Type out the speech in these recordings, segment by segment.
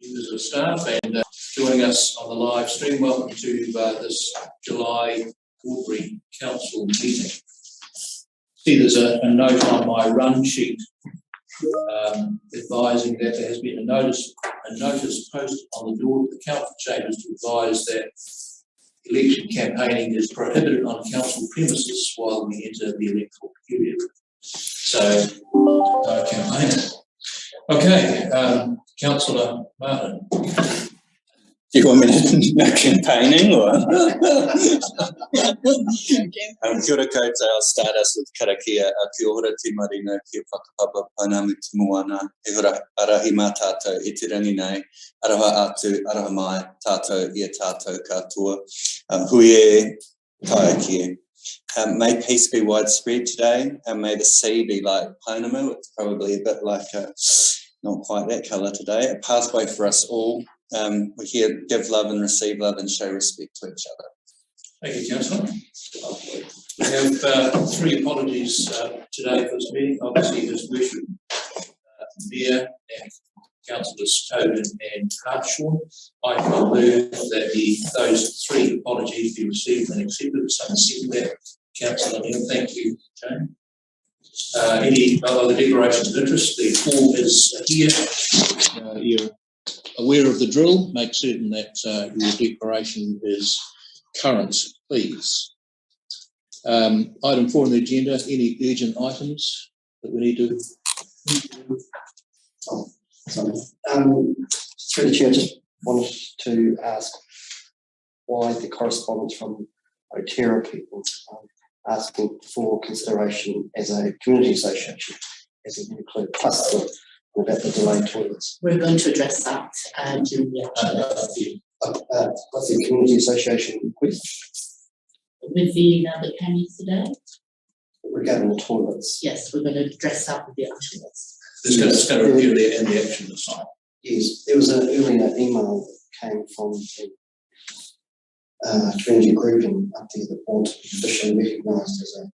members of staff and joining us on the live stream. Welcome to this July Ordinary Council meeting. See, there's a note on my run sheet advising that there has been a notice posted on the door of the council chambers to advise that election campaigning is prohibited on council premises while we enter the electoral period. So, no campaigning. Okay, Councillor Martin. Do you want me to no campaigning or? Kia ora koutou, I'll start us with karakia. Kia ora te marina, kia whakapapa painamu te moana. He ora arahi mā tātou e te rangi nei. Araha atu, araha mai, tātou ia tātou katoa. Hui e taia kie. May peace be widespread today, and may the sea be like Painamu. It's probably a bit like not quite that colour today. A pathway for us all. We're here, give love and receive love and show respect to each other. Thank you, Councillor. We have three apologies today for this meeting. Obviously, His Worship Mayor and Councillors Tobin and Hartshaw. I can move that those three apologies be received and accepted. So I second that. Councillor Neil, thank you, Jane. Any other declarations of interest? The form is here. You're aware of the drill. Make certain that your declaration is current, please. Item 4 on the agenda, any urgent items that we need to... Through the chair, I just wanted to ask why the correspondence from Otera people asking for consideration as a community association as it include plus about the delayed toilets. We're going to address that during the action. What's the community association request? With the other pennies today? Regarding the toilets. Yes, we're going to address that with the action list. It's going to review the action this time. Yes, there was an earlier email that came from the community group and up there the board officially recognised as a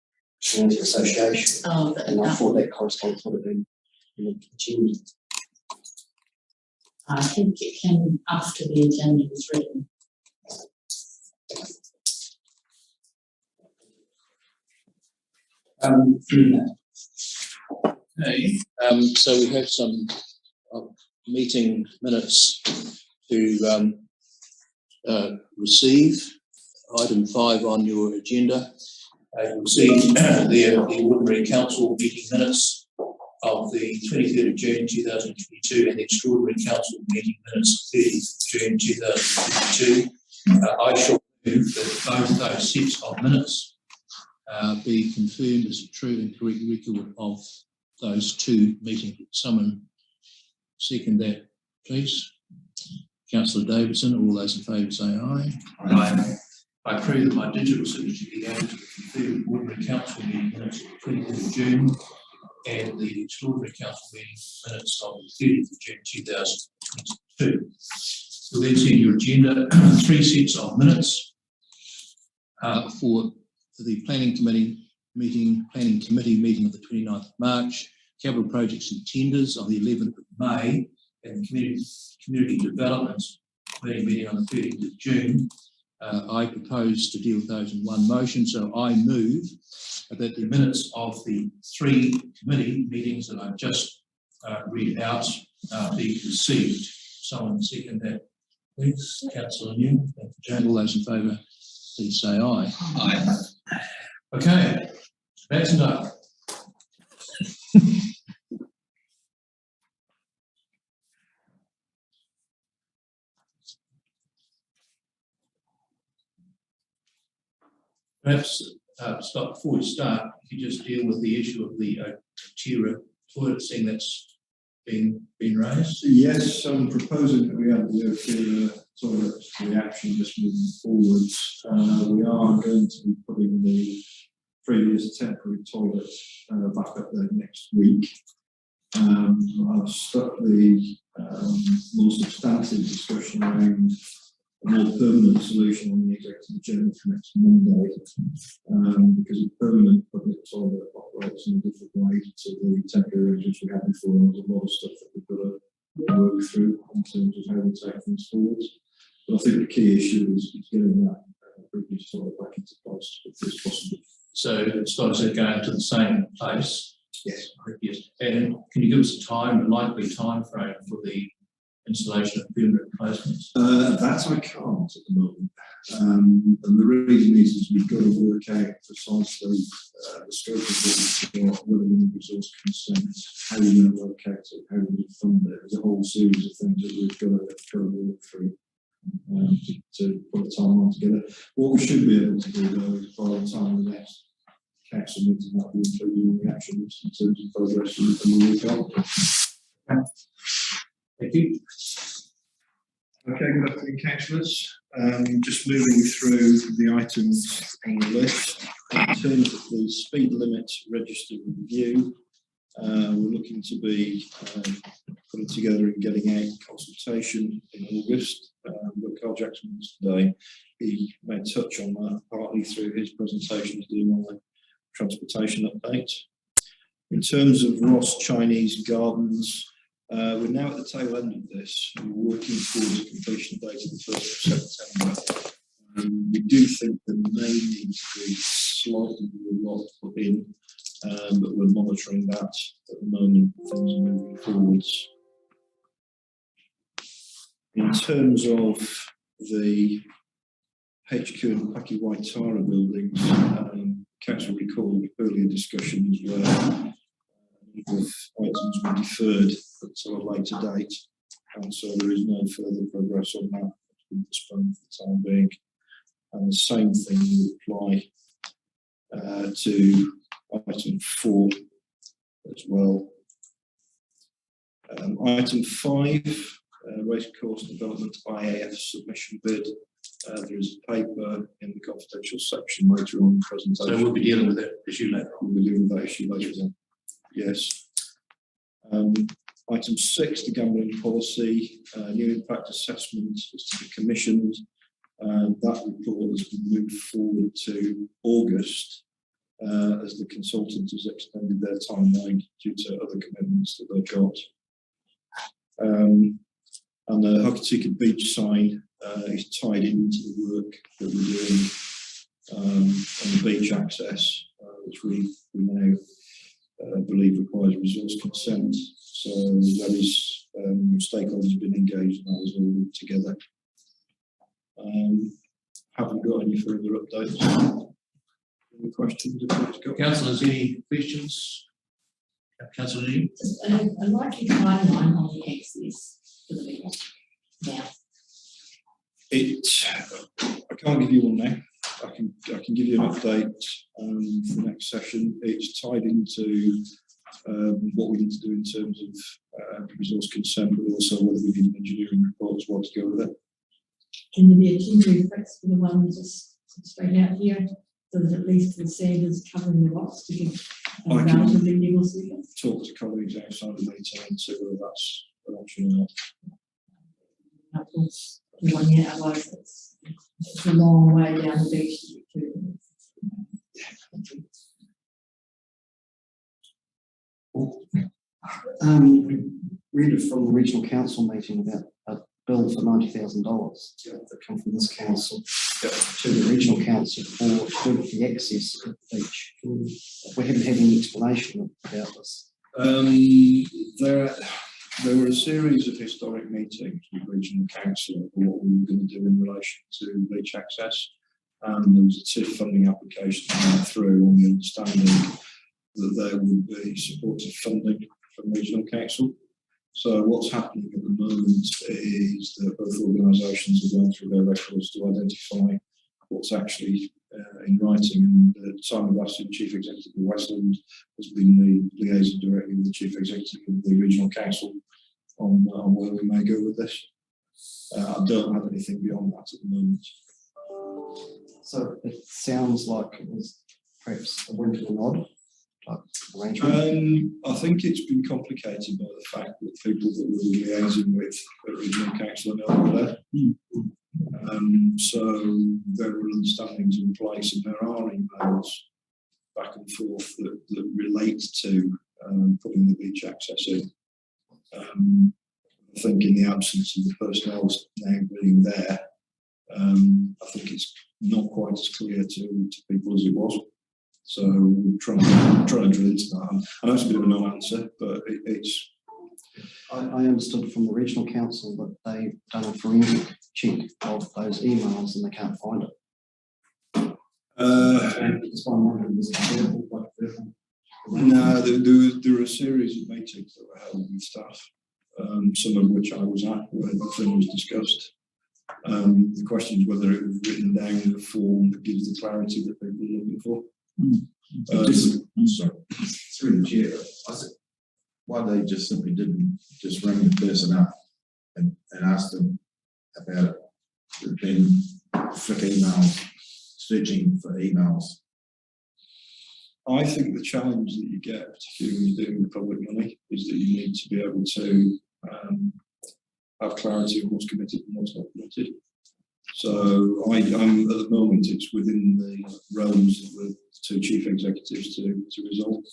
community association. Oh, and I thought that correspondence would have been continued. I think it came after the agenda was written. Okay, so we have some meeting minutes to receive. Item 5 on your agenda. You'll see the ordinary council meeting minutes of the 23rd of June 2022 and the extraordinary council meeting minutes of 30th of June 2022. I shall move that both those sets of minutes be confirmed as a true and correct record of those two meetings. Someone second that, please. Councillor Davidson, all those in favour say aye. Aye. I pray that my digital signature be added to the confirmed ordinary council meeting minutes of the 23rd of June and the extraordinary council meeting minutes of the 30th of June 2022. You'll then see in your agenda 3 sets of minutes for the planning committee meeting of the 29th of March, capital projects and tenders on the 11th of May, and the community development meeting on the 30th of June. I propose to deal with those in one motion, so I move that the minutes of the 3 committee meetings that I've just read out be received. Someone second that, please. Councillor New. All those in favour, please say aye. Aye. Okay, that's enough. Perhaps before we start, if you just deal with the issue of the Otera toilet, seeing that's been raised. Yes, so I'm proposing that we have the Otera toilet reaction just moving forwards. We are going to be putting the previous temporary toilet back up there next week. I've stuck the more substantive discussion around a more permanent solution on the executive agenda for next Monday, because a permanent public toilet operates in a different way to the temporary arrangements we had before. There's a lot of stuff that we've got to work through in terms of how we take things forward. But I think the key issue is getting that previous toilet back into place if it's possible. So it's got to go to the same place. Yes. Yes. And can you give us a likely time frame for the installation of permanent replacements? That I can't at the moment. And the reason is we've got to work out precisely the scope of what whether we need resource consent, how we're going to locate it, how we fund it. There's a whole series of things that we've got to work through to put a timeline together. What we should be able to do though is by the time the next council meeting that will include all the actions in terms of progress and the week after. Thank you. Okay, good afternoon, councillors. Just moving through the items on the list. In terms of the speed limit register review, we're looking to be putting together and getting out consultation in August. But Carl Jackson was today, he may touch on that partly through his presentation doing on the transportation update. In terms of Ross Chinese Gardens, we're now at the tail end of this. We're working towards a completion date of the 1st of September. We do think there may need to be slightly more lot put in, but we're monitoring that at the moment. Things are moving forwards. In terms of the HQ and Paki Waitara buildings, council recalled earlier discussions where items were deferred until a later date, and so there is no further progress on that. It's been postponed for the time being, and the same thing would apply to item 4 as well. Item 5, race course development IAF submission bid. There is a paper in the confidential section later on in the presentation. So we'll be dealing with that issue later on. We'll be dealing with that issue later on. Yes. Item 6, the gambling policy, new impact assessment is to be commissioned. That report has been moved forward to August as the consultant has extended their timeline due to other commitments that they've got. And the Hukatika Beach sign is tied into the work that we're doing on the beach access, which we now believe requires resource consent. So that is stakeholders have been engaged and that is all linked together. Haven't got any further updates. Any questions? Councillors, any questions? Councillor Lee? A likely timeline on the access for the meeting now. I can't give you one now. I can give you an update for the next session. It's tied into what we need to do in terms of resource consent, but also whether we need an engineering report as well to go with it. Can there be a temporary fix for the one just straight out here, so that at least the sand is covering the rocks to give a relatively level surface? Talk to colleagues outside of the meeting and see whether that's an option or not. Of course, otherwise it's a long way down the beach to Read it from the regional council meeting about a bill for $90,000 that come from this council to the regional council for the access of the beach. We haven't had any explanation about this. There were a series of historic meetings with regional council for what we were going to do in relation to beach access. There was a TIF funding application coming through on the understanding that there would be supportive funding from regional council. So what's happening at the moment is that both organisations are going through their records to identify what's actually in writing. And Simon Basson, Chief Executive of Westland, has been the liaison directly with the Chief Executive of the Regional Council on where we may go with this. I don't have anything beyond that at the moment. So it sounds like it was perhaps a wink and a nod type arrangement. I think it's been complicated by the fact that people that we were liaising with at Regional Council are no longer there. So there were understandings in place, and there are emails back and forth that relate to putting the beach access in. I think in the absence of the personnel's name being there, I think it's not quite as clear to people as it was. So we're trying to drill into that. I know it's a bit of a non-answer, but it's. I understood from the regional council that they've done a forensic check of those emails and they can't find it. And it's why I'm wondering, is it verbal, like verbal? No, there were a series of meetings that were held with staff, some of which I was at when the thing was discussed. The question is whether it was written down in a form that gives the clarity that people are looking for. Sorry, through the chair, I said, why they just simply didn't just ring the person up and ask them about it, then flick emails, searching for emails. I think the challenge that you get, particularly when you're dealing with public money, is that you need to be able to have clarity on what's committed and what's not committed. So I'm at the moment, it's within the realms of the two chief executives to resolve.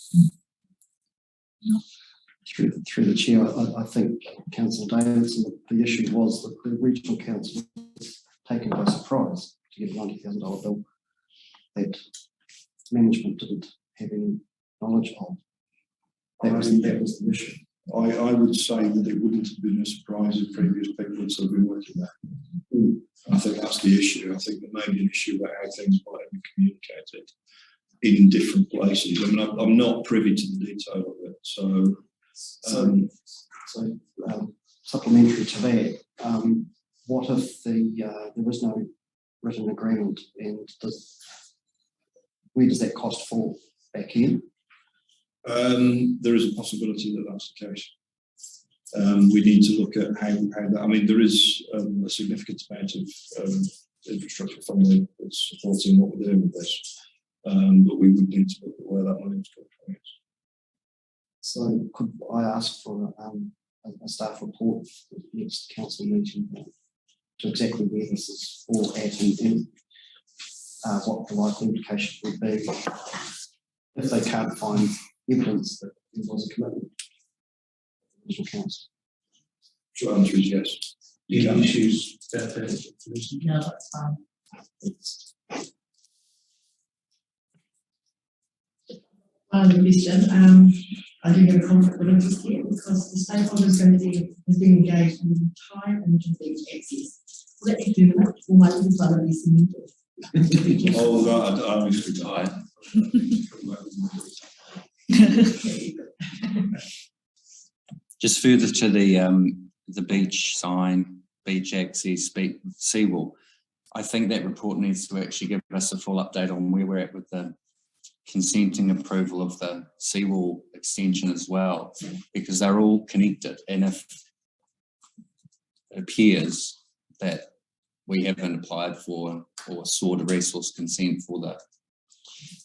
Through the chair, I think Councillor Davidson, the issue was that the regional council was taken by surprise to get a $90,000 bill that management didn't have any knowledge of. That was the issue. I would say that it wouldn't have been a surprise if previous people had still been working there. I think that's the issue. I think there may be an issue about how things might have been communicated in different places. I mean, I'm not privy to the detail of it, so supplementary to that, what if there was no written agreement, and where does that cost fall back in? There is a possibility that that's the case. We need to look at how that. I mean, there is a significant amount of infrastructure funding that's supporting what we're doing with this, but we would need to look at where that money was coming from. So, could I ask for a staff report for the next council meeting to exactly where this is all at and what the likely implication would be if they can't find evidence that there was a commitment to the regional council? Short answer is yes. Any issues about that? No, that's fine. One other question, I do have a conflict of interest here because the stakeholders committee has been engaged in the entire Imaging Beach access. Will that be permanent or might this other be cemented? Oh God, I honestly died. Just further to the beach sign, beach access, seawall, I think that report needs to actually give us a full update on where we're at with the consenting approval of the seawall extension as well, because they're all connected. And if it appears that we haven't applied for or sought a resource consent for the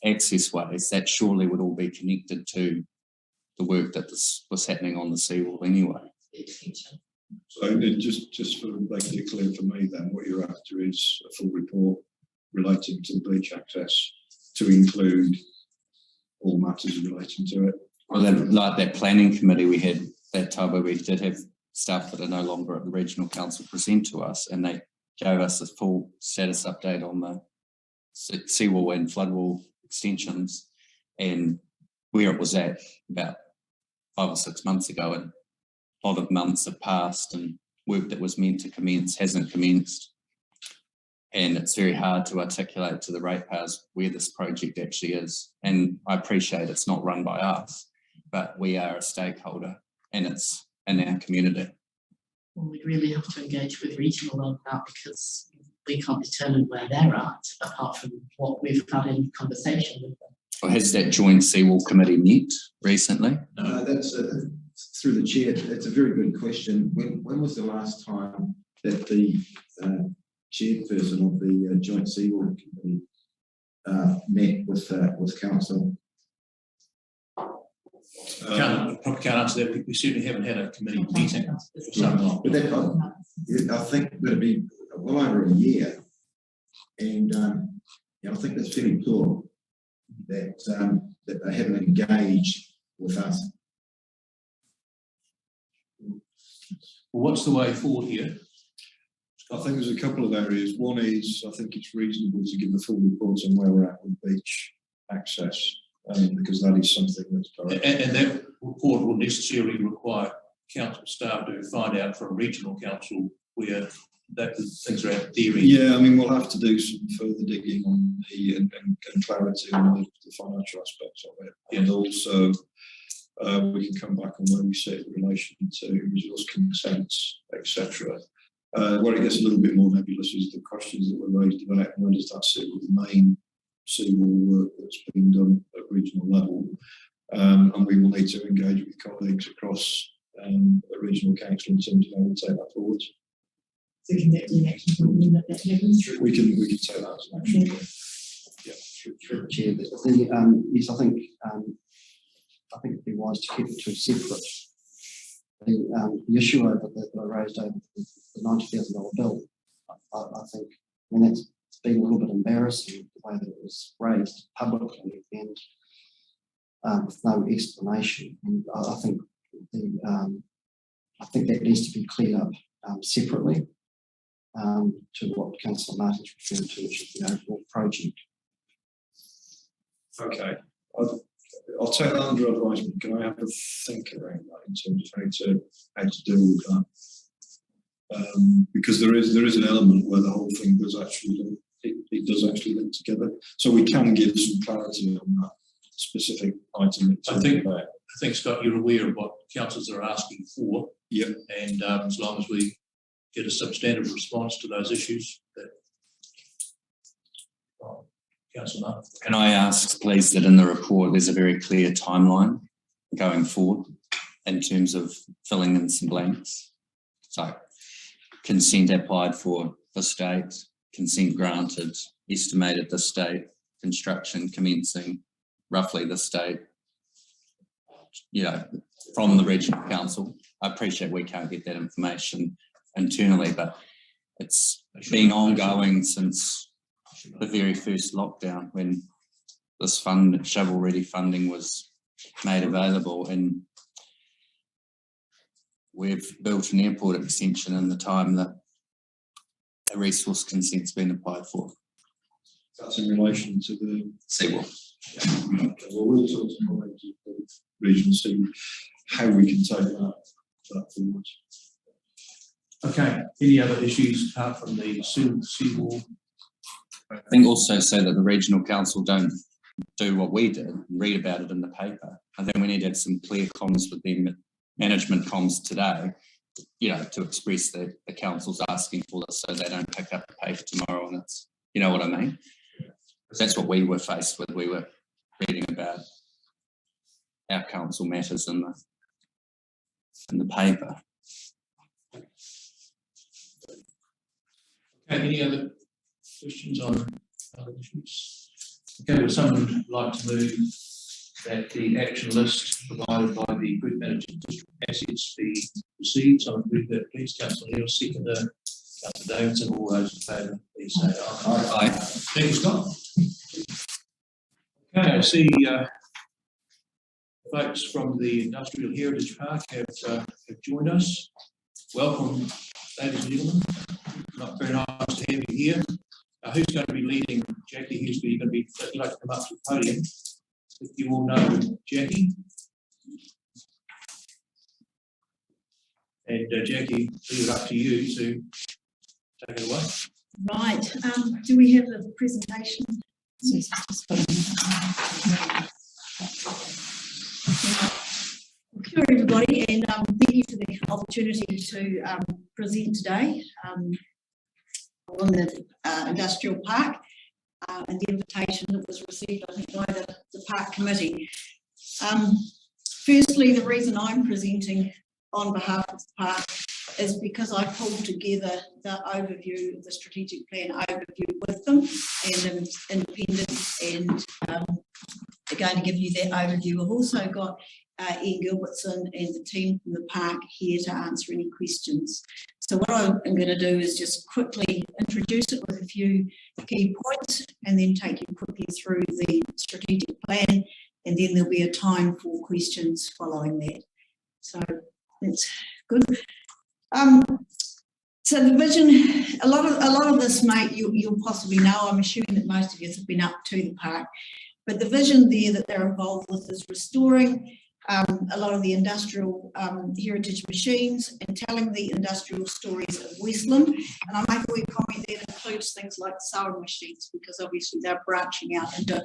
access ways, that surely would all be connected to the work that was happening on the seawall anyway. So just for making it clear for me then, what you're after is a full report relating to the beach access to include all matters relating to it. Well, like that planning committee we had that time where we did have staff that are no longer at the regional council present to us, and they gave us a full status update on the seawall and floodwall extensions and where it was at about 5 or 6 months ago, and a lot of months have passed and work that was meant to commence hasn't commenced, and it's very hard to articulate to the ratepayers where this project actually is. And I appreciate it's not run by us, but we are a stakeholder and it's in our community. Well, we really have to engage with regional on that because we can't determine where they're at apart from what we've had in conversation with them. Well, has that joint seawall committee met recently? No, that's through the chair. It's a very good question. When was the last time that the chairperson of the joint seawall committee met with council? Probably can't answer that. We certainly haven't had a committee meeting for some time. But that, I think that'd be well over a year, and I think that's fairly poor that they haven't engaged with us. Well, what's the way forward here? I think there's a couple of areas. One is, I think it's reasonable to give the full report on where we're at with beach access, because that is something that's direct. And that report will necessarily require council staff to find out from regional council where things are at theory. Yeah, I mean, we'll have to do some further digging on the and clarity on the financial aspects of it. Yeah. And also, we can come back on where we sit in relation to resource consents, etc. Where it gets a little bit more nebulous is the questions that were raised about where does that sit with the main seawall work that's being done at regional level. And we will need to engage with colleagues across the regional council in terms of how we take that forward. So can that be an action point when that happens? We can take that as an action. Yeah. Through the chair, but yes, I think it'd be wise to keep it to separate. The issue over that I raised over the $90,000 bill, I think, I mean, it's been a little bit embarrassing the way that it was raised publicly and with no explanation. And I think that needs to be cleared up separately to what Councillor Martin's referred to, which is the overall project. Okay. I'll take that under advisement. Can I have a think around that in terms of how to deal with that? Because there is an element where the whole thing does actually link together. So we can give some clarity on that specific item. I think Scott, you're aware of what councils are asking for. Yep. And as long as we get a substantive response to those issues, that Councillor Martin. Can I ask, please, that in the report there's a very clear timeline going forward in terms of filling in some blanks? So, consent applied for this date, consent granted, estimated this date, construction commencing roughly this date, from the regional council. I appreciate we can't get that information internally, but it's been ongoing since the very first lockdown when this shovel-ready funding was made available, and we've built an airport extension in the time that a resource consent's been applied for. That's in relation to the seawall. Okay, well, we'll talk to the regional see how we can take that forward. Okay, any other issues apart from the seawall? I think also so that the regional council don't do what we did, read about it in the paper. I think we need to have some clear comms with them, management comms today, to express that the council's asking for this so they don't pick up the paper tomorrow and it's, you know what I mean? That's what we were faced with. We were reading about our council matters in the paper. Okay, any other questions on other issues? Okay, would someone like to move that the action list provided by the group manager district assets be received? Someone move that, please. Councillor Neil, seconder. Councillor Davidson, all those in favour, please say aye. Aye. Thank you, Scott. Okay, I see folks from the Industrial Heritage Park have joined us. Welcome, ladies and gentlemen. Not very nice to have you here. Who's going to be leading? Jackie, who's going to be, if you'd like to come up to the podium. If you all know Jackie. And Jackie, leave it up to you to take it away. Right, do we have a presentation? Kia ora everybody, and thank you for the opportunity to present today on the industrial park and the invitation that was received, I think, by the park committee. Firstly, the reason I'm presenting on behalf of the park is because I pulled together the overview, the strategic plan overview with them, and independent, and they're going to give you that overview. I've also got Ian Gilbertson and the team from the park here to answer any questions. So what I'm going to do is just quickly introduce it with a few key points and then take you quickly through the strategic plan, and then there'll be a time for questions following that. So that's good. So the vision, a lot of this, mate, you'll possibly know. I'm assuming that most of you have been up to the park, but the vision there that they're involved with is restoring a lot of the industrial heritage machines and telling the industrial stories of Westland. And I make a wee comment that includes things like sewing machines, because obviously they're branching out into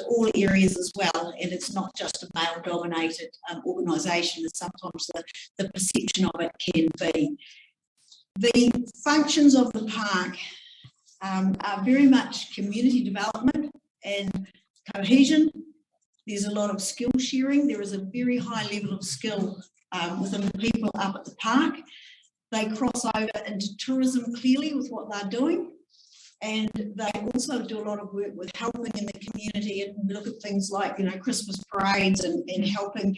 all areas as well. And it's not just a male-dominated organisation, as sometimes the perception of it can be. The functions of the park are very much community development and cohesion. There's a lot of skill sharing. There is a very high level of skill within the people up at the park. They cross over into tourism clearly with what they're doing. And they also do a lot of work with helping in the community, and we look at things like, you know, Christmas parades and helping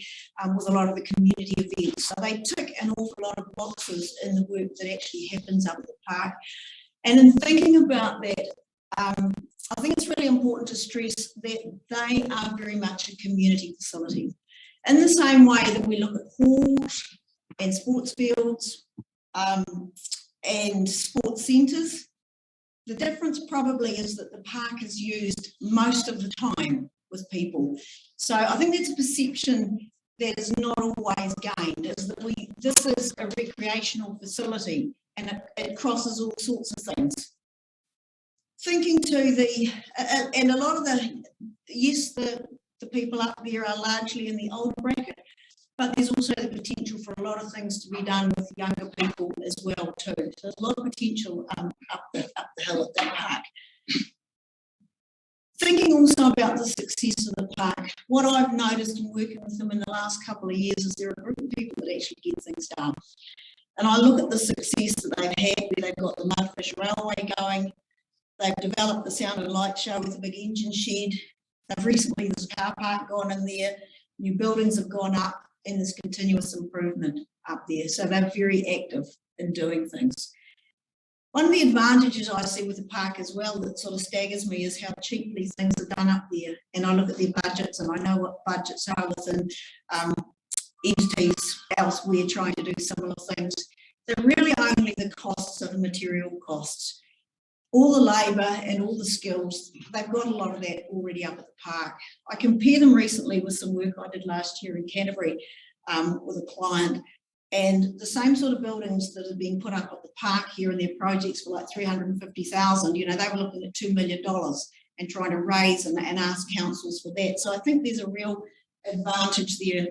with a lot of the community events. So they tick an awful lot of boxes in the work that actually happens up at the park. And in thinking about that, I think it's really important to stress that they are very much a community facility. In the same way that we look at halls and sports fields and sports centres, the difference probably is that the park is used most of the time with people. So I think that's a perception that is not always gained, is that this is a recreational facility and it crosses all sorts of things. Thinking to and a lot of the people up there are largely in the older bracket, but there's also the potential for a lot of things to be done with younger people as well too. So there's a lot of potential up the hill at that park. Thinking also about the success of the park, what I've noticed in working with them in the last couple of years is there are a group of people that actually get things done. And I look at the success that they've had, where they've got the Mudfish Railway going, they've developed the Sound and Light show with a big engine shed, they've recently, there's a car park gone in there, new buildings have gone up, and there's continuous improvement up there. So they're very active in doing things. One of the advantages I see with the park as well that sort of staggers me is how cheaply things are done up there. And I look at their budgets and I know what budgets are within entities elsewhere trying to do similar things. They're really only the costs of the material costs. All the labour and all the skills, they've got a lot of that already up at the park. I compared them recently with some work I did last year in Canterbury with a client, and the same sort of buildings that have been put up at the park here in their projects for like 350,000, you know, they were looking at $2 million and trying to raise and ask councils for that. So I think there's a real advantage there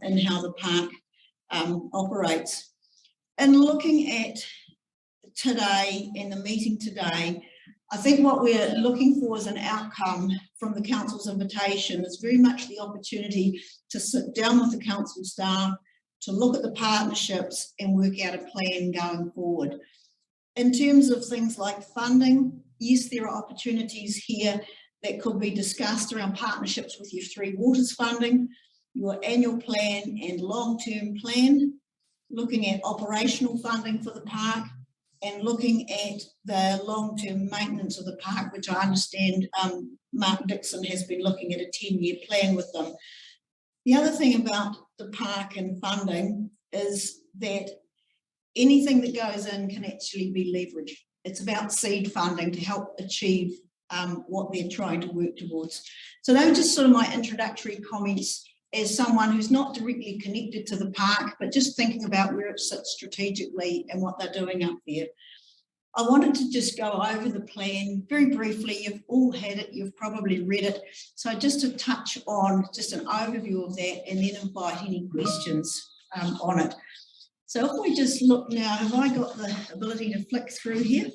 in how the park operates. And looking at today and the meeting today, I think what we're looking for as an outcome from the council's invitation is very much the opportunity to sit down with the council staff, to look at the partnerships and work out a plan going forward. In terms of things like funding, yes, there are opportunities here that could be discussed around partnerships with your Three Waters funding, your annual plan and long-term plan, looking at operational funding for the park, and looking at the long-term maintenance of the park, which I understand Mark Dixon has been looking at a 10-year plan with them. The other thing about the park and funding is that anything that goes in can actually be leveraged. It's about seed funding to help achieve what they're trying to work towards. So those are just sort of my introductory comments as someone who's not directly connected to the park, but just thinking about where it sits strategically and what they're doing up there. I wanted to just go over the plan very briefly. You've all had it, you've probably read it. So just to touch on just an overview of that and then invite any questions on it. So if we just look now, have I got the ability to flick through here?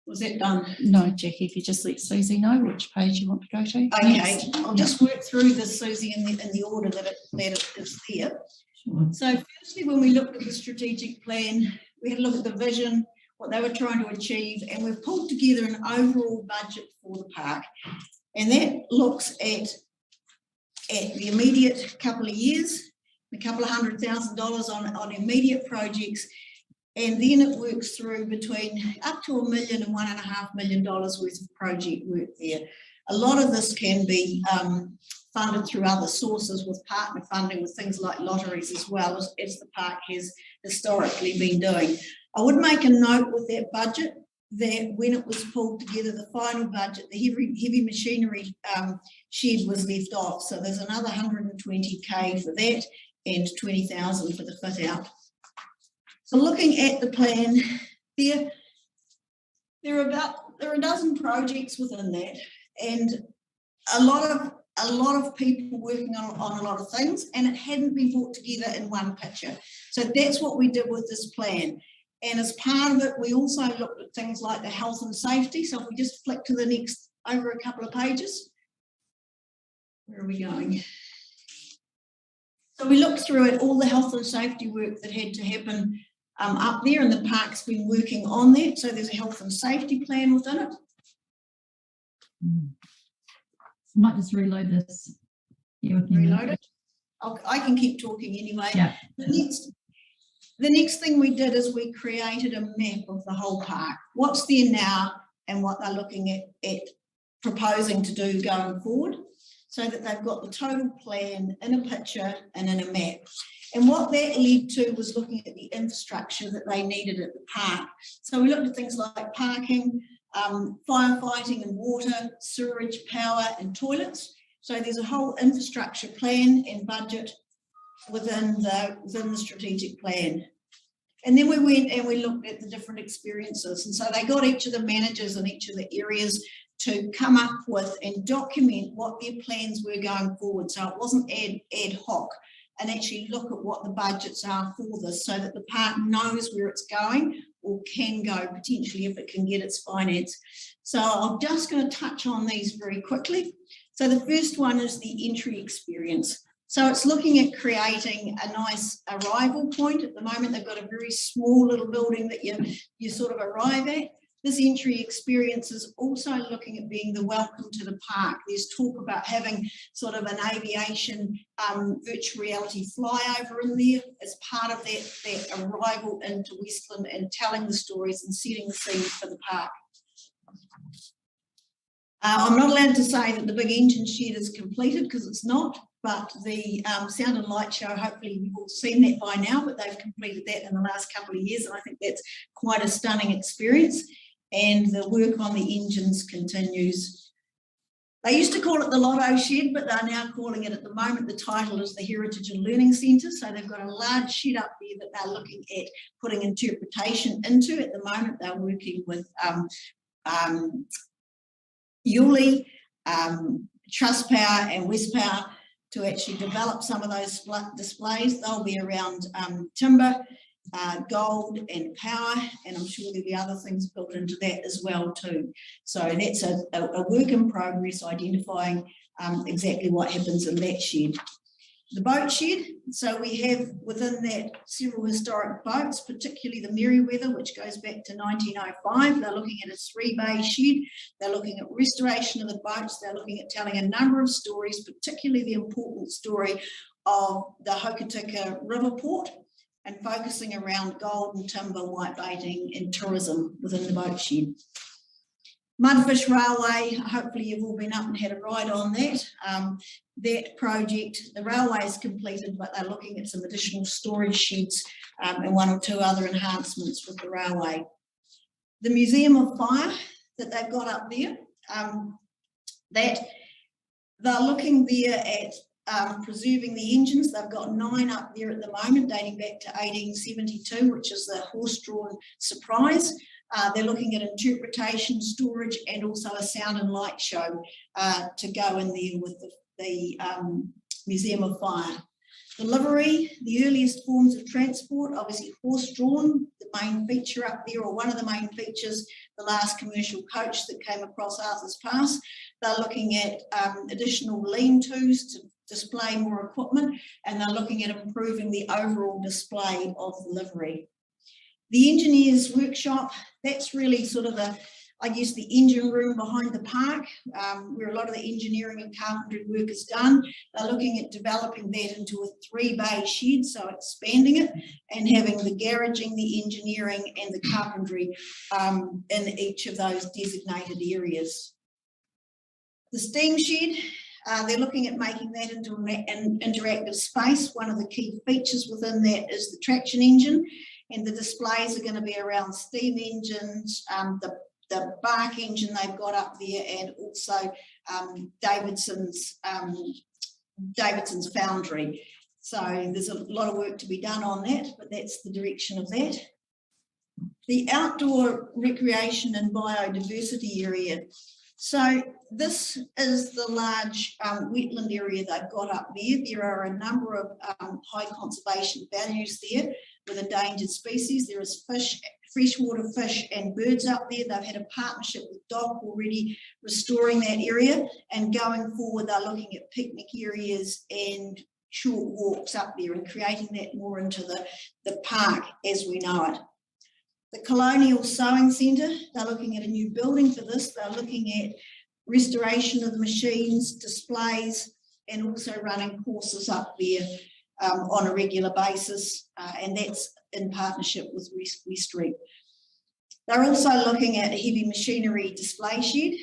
Was that done? No, Jackie, if you just let Susie know which page you want to go to. Okay, next. I'll just work through this, Susie, in the order that it is there. Sure. So firstly, when we looked at the strategic plan, we had a look at the vision, what they were trying to achieve, and we've pulled together an overall budget for the park. And that looks at the immediate couple of years, a couple of $100,000 on immediate projects, and then it works through between up to $1 million and $1.5 million worth of project work there. A lot of this can be funded through other sources with partner funding with things like lotteries as well as the park has historically been doing. I would make a note with that budget that when it was pulled together, the final budget, the heavy machinery shed was left off. So there's another 120K for that and 20,000 for the fit out. So looking at the plan, there are a dozen projects within that, and a lot of people working on a lot of things, and it hadn't been brought together in one picture. So that's what we did with this plan. And as part of it, we also looked at things like the health and safety. So if we just flick to the next, over a couple of pages. Where are we going? So we looked through it, all the health and safety work that had to happen up there, and the park's been working on that. So there's a health and safety plan within it. I might just reload this. Reload it. I can keep talking anyway. Yeah. The next thing we did is we created a map of the whole park. What's there now and what they're looking at proposing to do going forward, so that they've got the total plan in a picture and in a map. And what that led to was looking at the infrastructure that they needed at the park. So we looked at things like parking, firefighting and water, sewerage, power and toilets. So there's a whole infrastructure plan and budget within the strategic plan. And then we went and we looked at the different experiences. And so they got each of the managers in each of the areas to come up with and document what their plans were going forward. So it wasn't ad hoc, and actually look at what the budgets are for this, so that the park knows where it's going or can go potentially if it can get its finance. So I'm just going to touch on these very quickly. So the first one is the entry experience. So it's looking at creating a nice arrival point. At the moment, they've got a very small little building that you sort of arrive at. This entry experience is also looking at being the welcome to the park. There's talk about having sort of an aviation virtual reality flyover in there as part of that arrival into Westland and telling the stories and setting the scene for the park. I'm not allowed to say that the big engine shed is completed because it's not, but the sound and light show, hopefully you've all seen that by now, but they've completed that in the last couple of years, and I think that's quite a stunning experience. And the work on the engines continues. They used to call it the Lotto Shed, but they're now calling it, at the moment, the title is the Heritage and Learning Centre. So they've got a large shed up there that they're looking at putting interpretation into. At the moment, they're working with Yuli, Trustpower and Westpower to actually develop some of those displays. They'll be around timber, gold and power, and I'm sure there'll be other things built into that as well too. So that's a work in progress, identifying exactly what happens in that shed. The boat shed, so we have within that several historic boats, particularly the Merryweather, which goes back to 1905. They're looking at a 3-bay shed. They're looking at restoration of the boats. They're looking at telling a number of stories, particularly the important story of the Hokitika River Port, and focusing around gold and timber, whitebaiting and tourism within the boat shed. Mudfish Railway, hopefully you've all been up and had a ride on that. That project, the railway is completed, but they're looking at some additional storage sheds and 1 or 2 other enhancements with the railway. The Museum of Fire that they've got up there, that they're looking there at preserving the engines. They've got 9 up there at the moment, dating back to 1872, which is the horse-drawn Surprise. They're looking at interpretation, storage, and also a sound and light show to go in there with the Museum of Fire. The livery, the earliest forms of transport, obviously horse-drawn, the main feature up there, or one of the main features, the last commercial coach that came across Arthur's Pass. They're looking at additional lean-tos to display more equipment, and they're looking at improving the overall display of the livery. The engineers workshop, that's really sort of the, I guess, the engine room behind the park, where a lot of the engineering and carpentry work is done. They're looking at developing that into a 3-bay shed, so expanding it and having the garaging, the engineering and the carpentry in each of those designated areas. The steam shed, They're looking at making that into an interactive space. One of the key features within that is the traction engine, and the displays are going to be around steam engines, the bark engine they've got up there, and also Davidson's foundry. So there's a lot of work to be done on that, but that's the direction of that. The outdoor recreation and biodiversity area. So this is the large wetland area they've got up there. There are a number of high conservation values there with endangered species. There is fish, freshwater fish and birds up there. They've had a partnership with DOC already restoring that area, and going forward they're looking at picnic areas and short walks up there and creating that more into the park as we know it. The Colonial Sewing Centre, they're looking at a new building for this. They're looking at restoration of the machines, displays, and also running courses up there on a regular basis, and that's in partnership with Westreek. They're also looking at a heavy machinery display shed,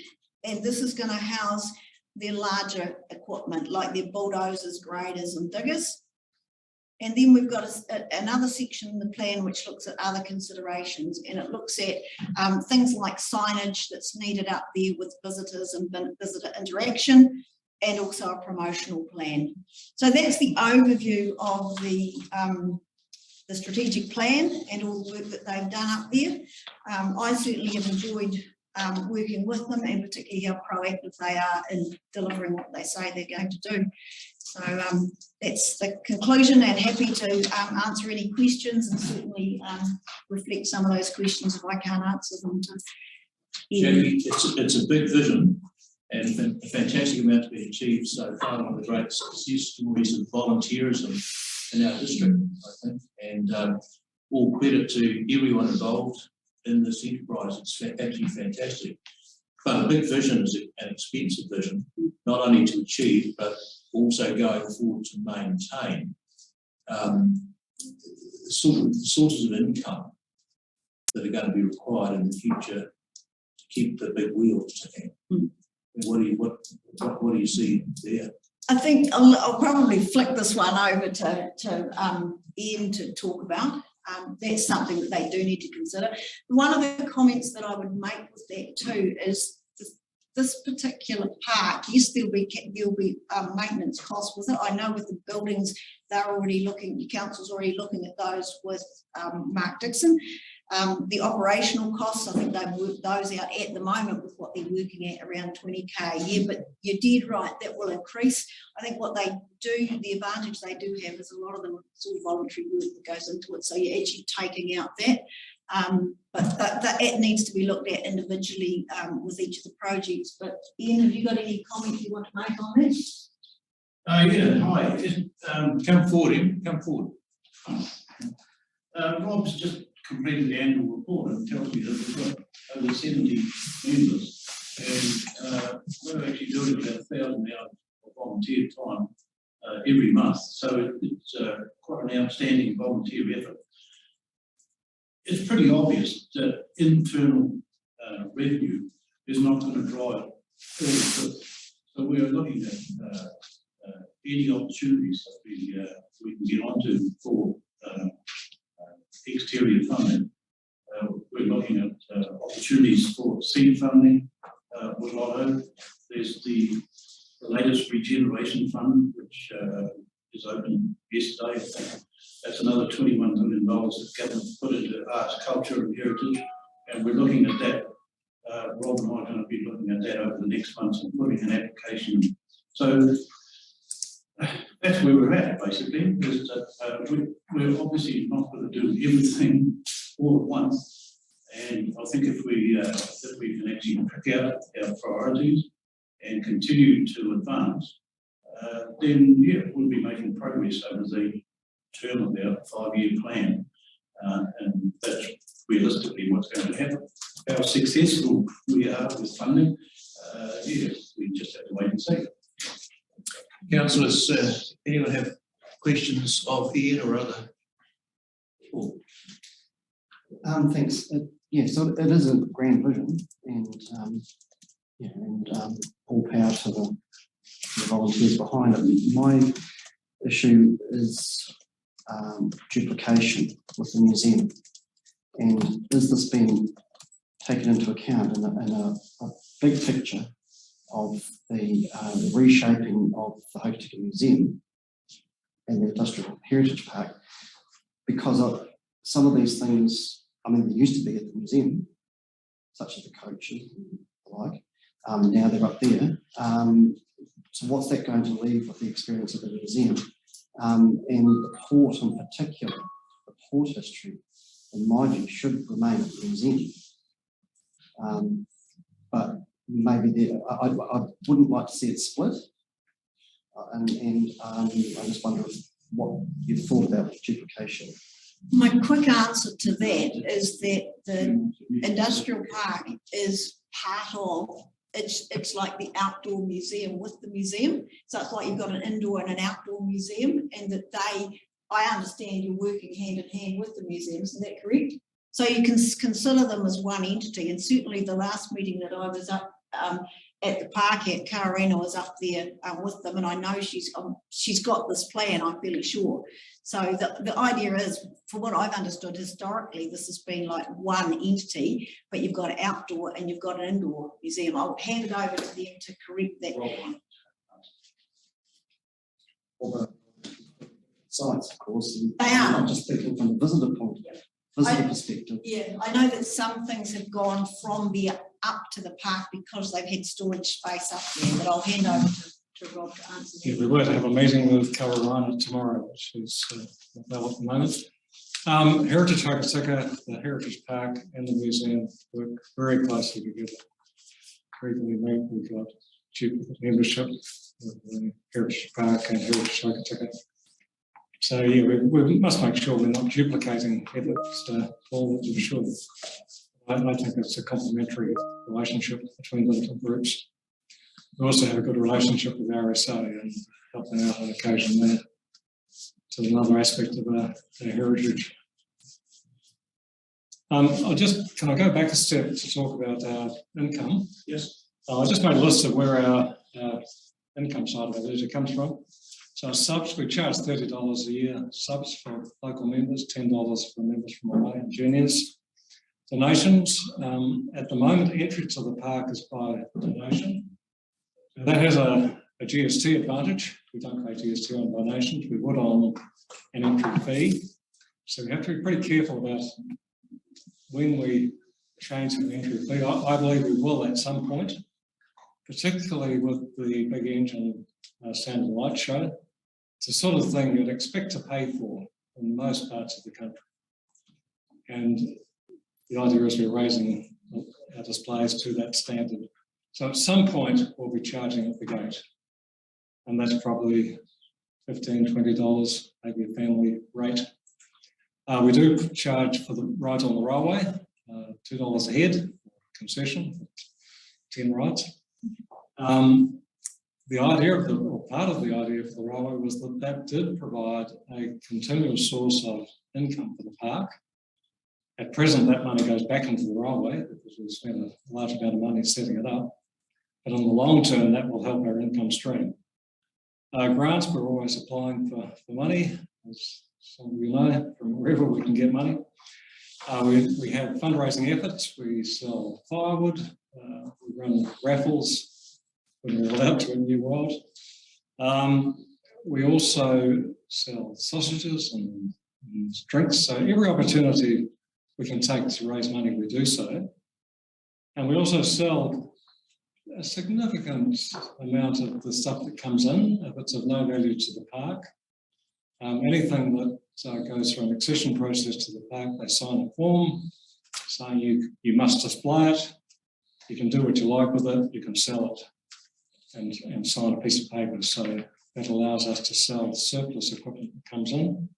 and this is going to house their larger equipment like their bulldozers, graders and diggers. And then we've got another section in the plan which looks at other considerations, and it looks at things like signage that's needed up there with visitors and visitor interaction, and also a promotional plan. So that's the overview of the strategic plan and all the work that they've done up there. I certainly have enjoyed working with them, and particularly how proactive they are in delivering what they say they're going to do. So that's the conclusion, and happy to answer any questions, and certainly reflect some of those questions if I can't answer them. Jackie, it's a big vision and a fantastic amount to be achieved so far. One of the great success stories of volunteerism in our district, I think, and all credit to everyone involved in this enterprise. It's actually fantastic. But a big vision is an expensive vision, not only to achieve, but also going forward to maintain sources of income that are going to be required in the future to keep the big wheels turning. What do you see there? I think I'll probably flick this one over to Ian to talk about. That's something that they do need to consider. One of the comments that I would make with that too is this particular park, yes, there'll be maintenance costs with it. I know with the buildings, they're already looking, the council's already looking at those with Mark Dixon. The operational costs, I think they've worked those out at the moment with what they're working at around 20k a year, but you're dead right, that will increase. I think what they do, the advantage they do have is a lot of them sort of voluntary work that goes into it, so you're actually taking out that. But that needs to be looked at individually with each of the projects. But Ian, have you got any comments you want to make on this? Yeah, hi. Just, come forward, Ian. Come forward. Rob's just completed the annual report and tells me that we've got over 70 members, and we're actually doing about 1,000 hours of volunteer time every month. So it's quite an outstanding volunteer effort. It's pretty obvious that internal revenue is not going to drive all of this. So we're looking at any opportunities that we can get onto for exterior funding. We're looking at opportunities for seed funding with Lotto. There's the latest regeneration fund, which is open yesterday. I think that's another $21 million that government put into arts, culture and heritage. And we're looking at that. Rob and I are going to be looking at that over the next months and putting an application. So that's where we're at, basically, is that we're obviously not going to do everything all at once. And I think if we can actually pick out our priorities and continue to advance, then yeah, we'll be making progress over the term of our 5-year plan. And that's realistically what's going to happen. How successful we are with funding, yeah, we just have to wait and see. Councillors, anyone have questions of Ian or other? Oh. Thanks. Yeah, so it is a grand vision, and all power to the volunteers behind it. My issue is duplication with the museum, and is this being taken into account in a big picture of the reshaping of the Hokitika Museum and the Industrial Heritage Park? Because of some of these things, I mean, they used to be at the museum, such as the coaches and the like. Now they're up there. So what's that going to leave with the experience of the museum? And the port in particular, the port history, in my view, should remain at the museum. But maybe I wouldn't like to see it split. And I just wonder what you've thought about with duplication. My quick answer to that is that the industrial park is part of, it's like the outdoor museum with the museum. So it's like you've got an indoor and an outdoor museum, and that I understand you're working hand in hand with the museums, is that correct? So you can consider them as one entity, and certainly the last meeting that I was up at the park at, Karina was up there with them, and I know she's got this plan, I'm fairly sure. So the idea is, for what I've understood historically, this has been like one entity, but you've got an outdoor and you've got an indoor museum. I'll hand it over to them to correct that. Sites, of course. They are. Not just thinking from the visitor point, visitor perspective. Yeah, I know that some things have gone from there up to the park because they've had storage space up there, but I'll hand over to Rob to answer that. Yeah, we were to have a meeting with Karina tomorrow, which is well at the moment. Heritage Hokitika, the Heritage Park and the museum work very closely together. Regularly meet, we've got duplicate membership with the Heritage Park and Heritage Hokitika. So yeah, we must make sure we're not duplicating efforts all that we should. I think it's a complementary relationship between the different groups. We also have a good relationship with RSA and helping out on occasion there. So another aspect of our heritage. Can I go back a step to talk about our income? Yes. I just made a list of where our income side of our ledger comes from. So subs, we charge $30 a year, subs for local members, $10 for members from away and juniors. Donations, at the moment, entry to the park is by donation. That has a GST advantage. We don't pay GST on donations, we would on an entry fee. So we have to be pretty careful about when we change the entry fee. I believe we will at some point, particularly with the big engine sound and light show. It's the sort of thing you'd expect to pay for in most parts of the country. And the idea is we're raising our displays to that standard. So at some point, we'll be charging at the gate. And that's probably $15, $20, maybe a family rate. We do charge for the rides on the railway, $2 a head, concession, 10 rides. The idea of or part of the idea for the railway was that did provide a continuous source of income for the park. At present, that money goes back into the railway because we spent a large amount of money setting it up. But in the long term, that will help our income stream. Grants, we're always applying for money, as some of you know, from wherever we can get money. We have fundraising efforts. We sell firewood. We run raffles when we're allowed to in New World. We also sell sausages and drinks. So every opportunity we can take to raise money, we do so. And we also sell a significant amount of the stuff that comes in, if it's of no value to the park. Anything that goes through an accession process to the park, they sign a form saying you must display it, you can do what you like with it, you can sell it, and sign a piece of paper. So that allows us to sell surplus equipment that comes in.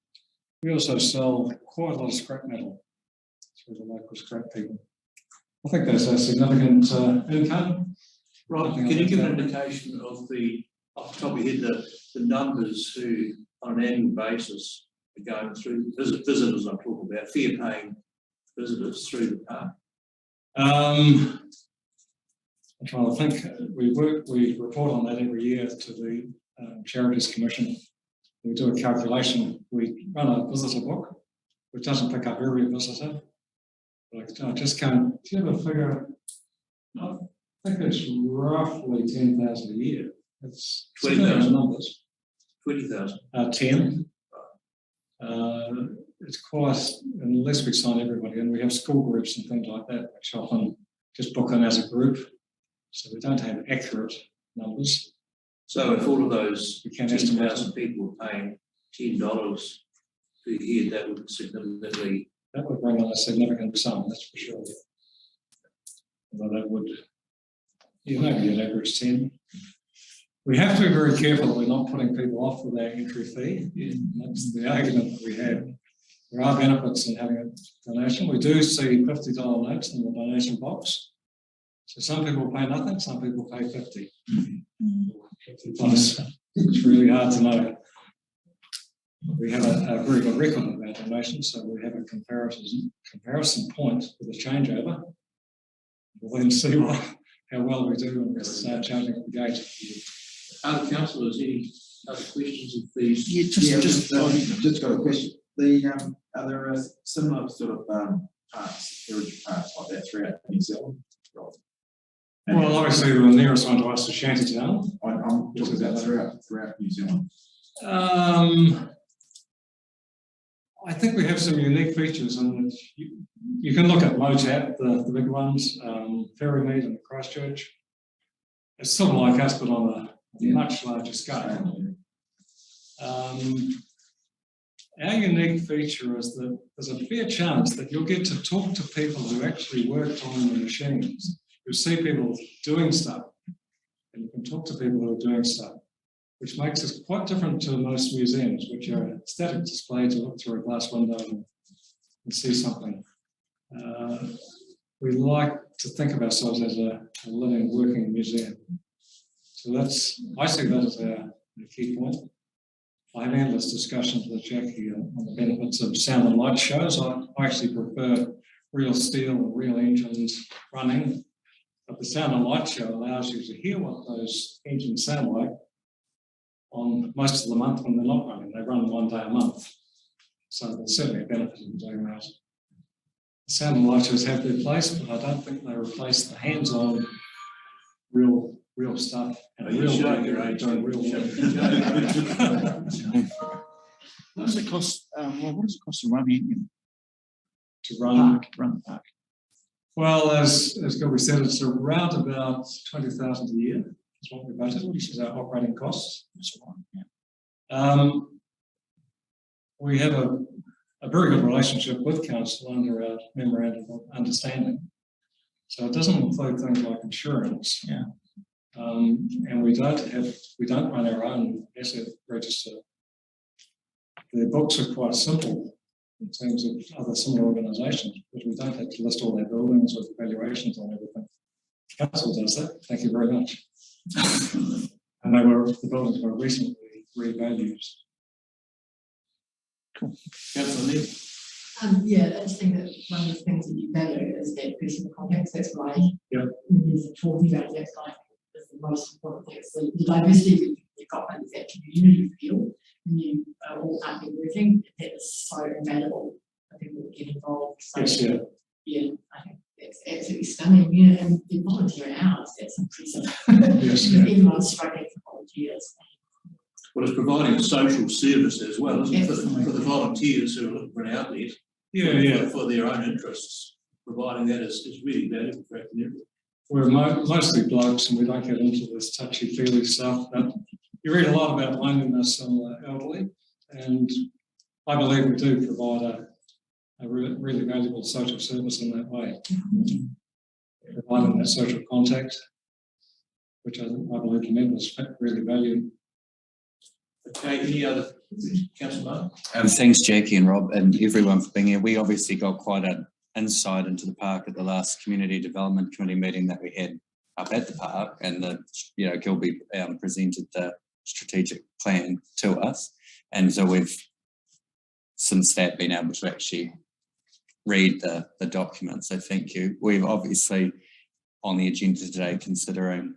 We also sell quite a lot of scrap metal through the local scrap people. I think that's a significant income. Rob, can you give an indication of off the top of your head, the numbers who on an annual basis are going through, visitors I'm talking about, fare paying visitors through the park? I'm trying to think. We report on that every year to the Charities Commission. We do a calculation. We run a visitor book, which doesn't pick up every visitor. But I just can't. Do you have a figure? I think it's roughly 10,000 a year. It's 20,000 numbers. 20,000. 10. It's quite, unless we sign everybody in, we have school groups and things like that, which often just book in as a group. So we don't have accurate numbers. So if all of those We can estimate 10,000 people are paying $10 per year, that would significantly. That would bring in a significant sum, that's for sure. Although that would, maybe an average 10. We have to be very careful that we're not putting people off with our entry fee. That's the argument that we have. There are benefits in having a donation. We do see $50 notes in the donation box. So some people pay nothing, some people pay 50. 50 plus. It's really hard to know. We have a very good record of our donations, so we have a comparison point with a changeover. We'll then see how well we do when we start charging at the gate. Other councillors, any other questions of these? Yeah, just got a question. Are there similar sort of parks, heritage parks like that throughout New Zealand? Well, obviously the nearest one to us is Shantytown. I'm talking about throughout New Zealand. I think we have some unique features, and you can look at Motap, the big ones, Ferrymead and Christchurch. It's sort of like us, but on a much larger scale. Our unique feature is that there's a fair chance that you'll get to talk to people who actually worked on the machines. You'll see people doing stuff, and you can talk to people who are doing stuff, which makes us quite different to most museums, which are a static display to look through a glass window and see something. We like to think of ourselves as a living, working museum. So I see that as a key point. I have endless discussions with Jackie on the benefits of sound and light shows. I actually prefer real steel and real engines running, but the sound and light show allows you to hear what those engines sound like on most of the month when they're not running. They run 1 day a month. So there's certainly a benefit in doing that. The sound and light shows have their place, but I don't think they replace the hands-on real stuff and real work doing real work. What does it cost? What does it cost to run Union? To run the park. Well, as Gilby said, it's around about 20,000 a year. That's what we budget, which is our operating costs. We have a very good relationship with council under our memorandum of understanding. So it doesn't include things like insurance. Yeah. And we don't run our own asset register. The books are quite simple in terms of other similar organisations, because we don't have to list all their buildings with valuations on everything. Council does that. Thank you very much. And the buildings were recently revalued. Cool. Councillor Lee. I just think that one of the things that you value is that personal context. That's why Yep. when you're talking about that, I think is the most important thing. So the diversity you've got is that community feel, and you are all out there working. That is so invaluable for people to get involved. So, Yes, yeah. Yeah, I think that's absolutely stunning. Yeah, and the volunteer hours, that's impressive. Yes, yeah. Everyone's struggling for volunteers. Well, it's providing a social service as well, isn't it, for the volunteers who are looking for an outlet for their own interests. Providing that is really valuable for our community. We're mostly blokes, and we don't get into this touchy-feely stuff, but you read a lot about loneliness in the elderly, and I believe we do provide a really valuable social service in that way. Providing that social contact, which I believe the members really value. Okay, any other, Councillor Martin? Thanks, Jackie and Rob and everyone for being here. We obviously got quite an insight into the park at the last Community Development Committee meeting that we had up at the park, and Gilby presented the strategic plan to us, and so we've since that been able to actually read the document. So thank you. We've obviously on the agenda today considering,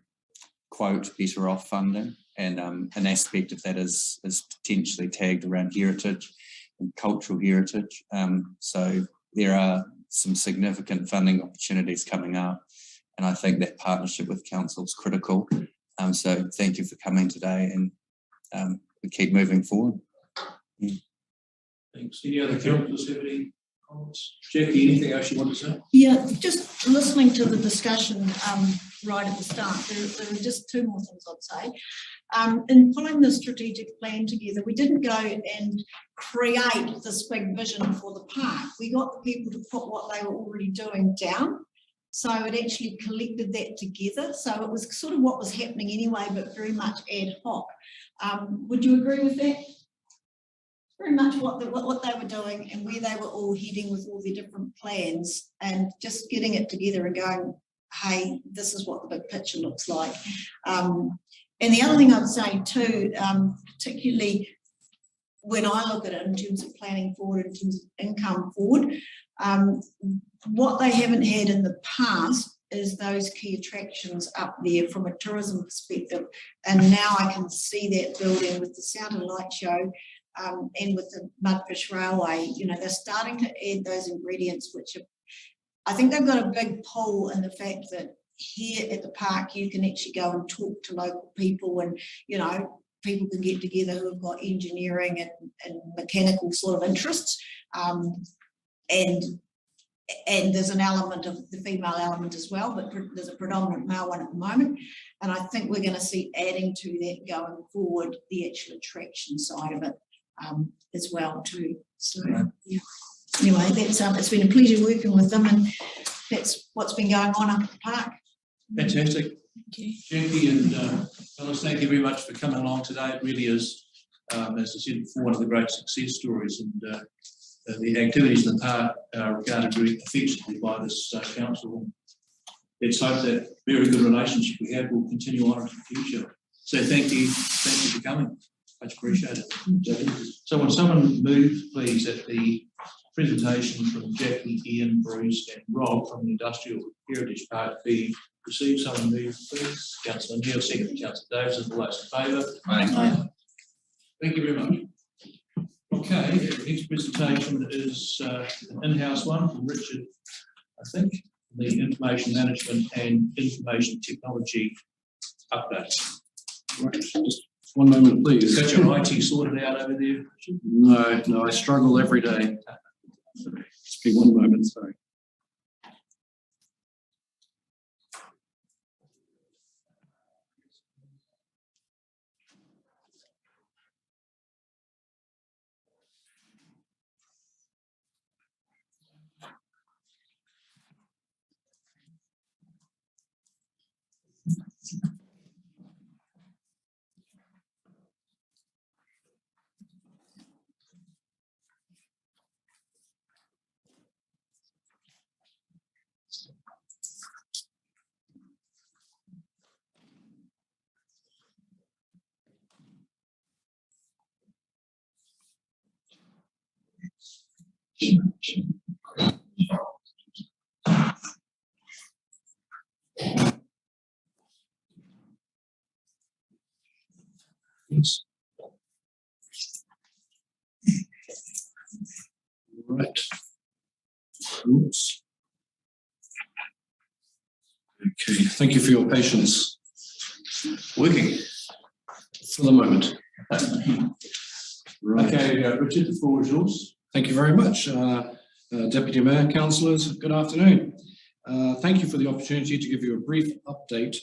quote, better off funding, and an aspect of that is potentially tagged around heritage and cultural heritage. So there are some significant funding opportunities coming up, and I think that partnership with council is critical. So thank you for coming today, and we keep moving forward. Thanks. Any other councillors have any comments? Jackie, anything else you want to say? Yeah, just listening to the discussion right at the start, there are just two more things I'd say. In pulling the strategic plan together, we didn't go and create this big vision for the park. We got the people to put what they were already doing down. So it actually collected that together. So it was sort of what was happening anyway, but very much ad hoc. Would you agree with that? Very much what they were doing and where they were all heading with all their different plans, and just getting it together and going, hey, this is what the big picture looks like. And the other thing I'd say too, particularly when I look at it in terms of planning forward, in terms of income forward, what they haven't had in the past is those key attractions up there from a tourism perspective. And now I can see that building with the Sound and Light Show, and with the Mudfish Railway. You know, they're starting to add those ingredients, which are, I think they've got a big pull in the fact that here at the park you can actually go and talk to local people, and you know, people can get together who have got engineering and mechanical sort of interests, and there's an element of the female element as well, but there's a predominant male one at the moment, and I think we're going to see adding to that going forward, the actual attraction side of it as well too. So yeah. Anyway, that's it's been a pleasure working with them, and that's what's been going on up at the park. Fantastic. Thank you. Jackie and Phyllis, thank you very much for coming along today. It really is, as I said before, one of the great success stories, and the activities in the park are regarded very affectionately by this council. Let's hope that very good relationship we have will continue on into the future. So thank you for coming. Much appreciated. So will someone move, please, at the presentation from Jackie, Ian, Bruce and Rob from the Industrial Heritage Park be received? Someone move, please. Councillor Neil, second. Councillor Davis, and all those in favour? Aye. Thank you very much. Okay, the next presentation is an in-house one from Richard, I think, the Information Management and Information Technology update. Right, just one moment, please. Got your IT sorted out over there, Richard? No, I struggle every day. Just be one moment, sorry. Yes. Right. Oops. Okay, thank you for your patience. Working. For the moment. Right. Okay, Richard, the floor is yours. Thank you very much. Deputy Mayor, councillors, good afternoon. Thank you for the opportunity to give you a brief update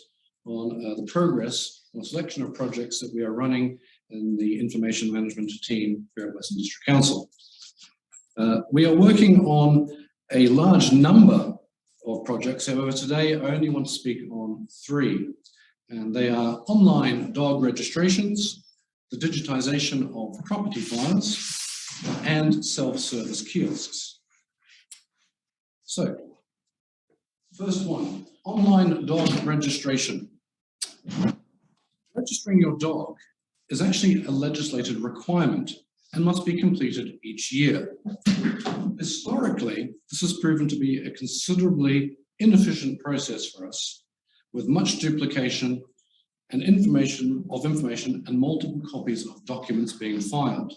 on the progress on a selection of projects that we are running in the information management team here at Western District Council. We are working on a large number of projects. However, today I only want to speak on 3, and they are online dog registrations, the digitization of property files, and self-service kiosks. So, first one, online dog registration. Registering your dog is actually a legislated requirement and must be completed each year. Historically, this has proven to be a considerably inefficient process for us with much duplication and information and multiple copies of documents being filed.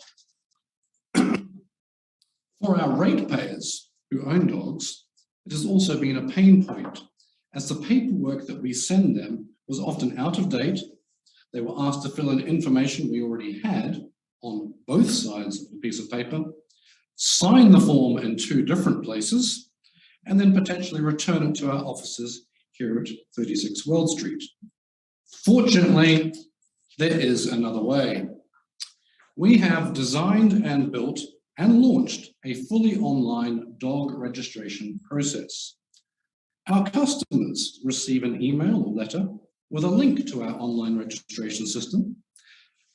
For our ratepayers who own dogs, it has also been a pain point, as the paperwork that we send them was often out of date. They were asked to fill in information we already had on both sides of the piece of paper, sign the form in 2 different places, and then potentially return it to our offices here at 36 World Street. Fortunately, there is another way. We have designed and built and launched a fully online dog registration process. Our customers receive an email or letter with a link to our online registration system.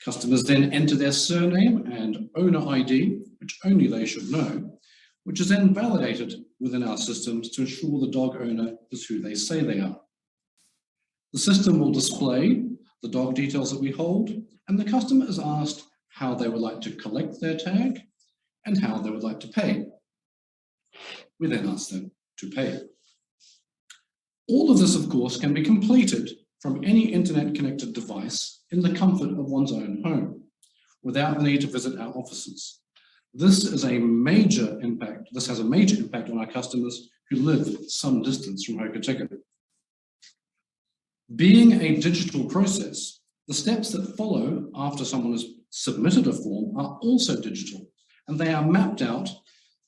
Customers then enter their surname and owner ID, which only they should know, which is then validated within our systems to ensure the dog owner is who they say they are. The system will display the dog details that we hold, and the customer is asked how they would like to collect their tag and how they would like to pay. We then ask them to pay. All of this, of course, can be completed from any internet-connected device in the comfort of one's own home, without the need to visit our offices. This has a major impact on our customers who live some distance from Hokitika. Being a digital process, the steps that follow after someone has submitted a form are also digital, and they are mapped out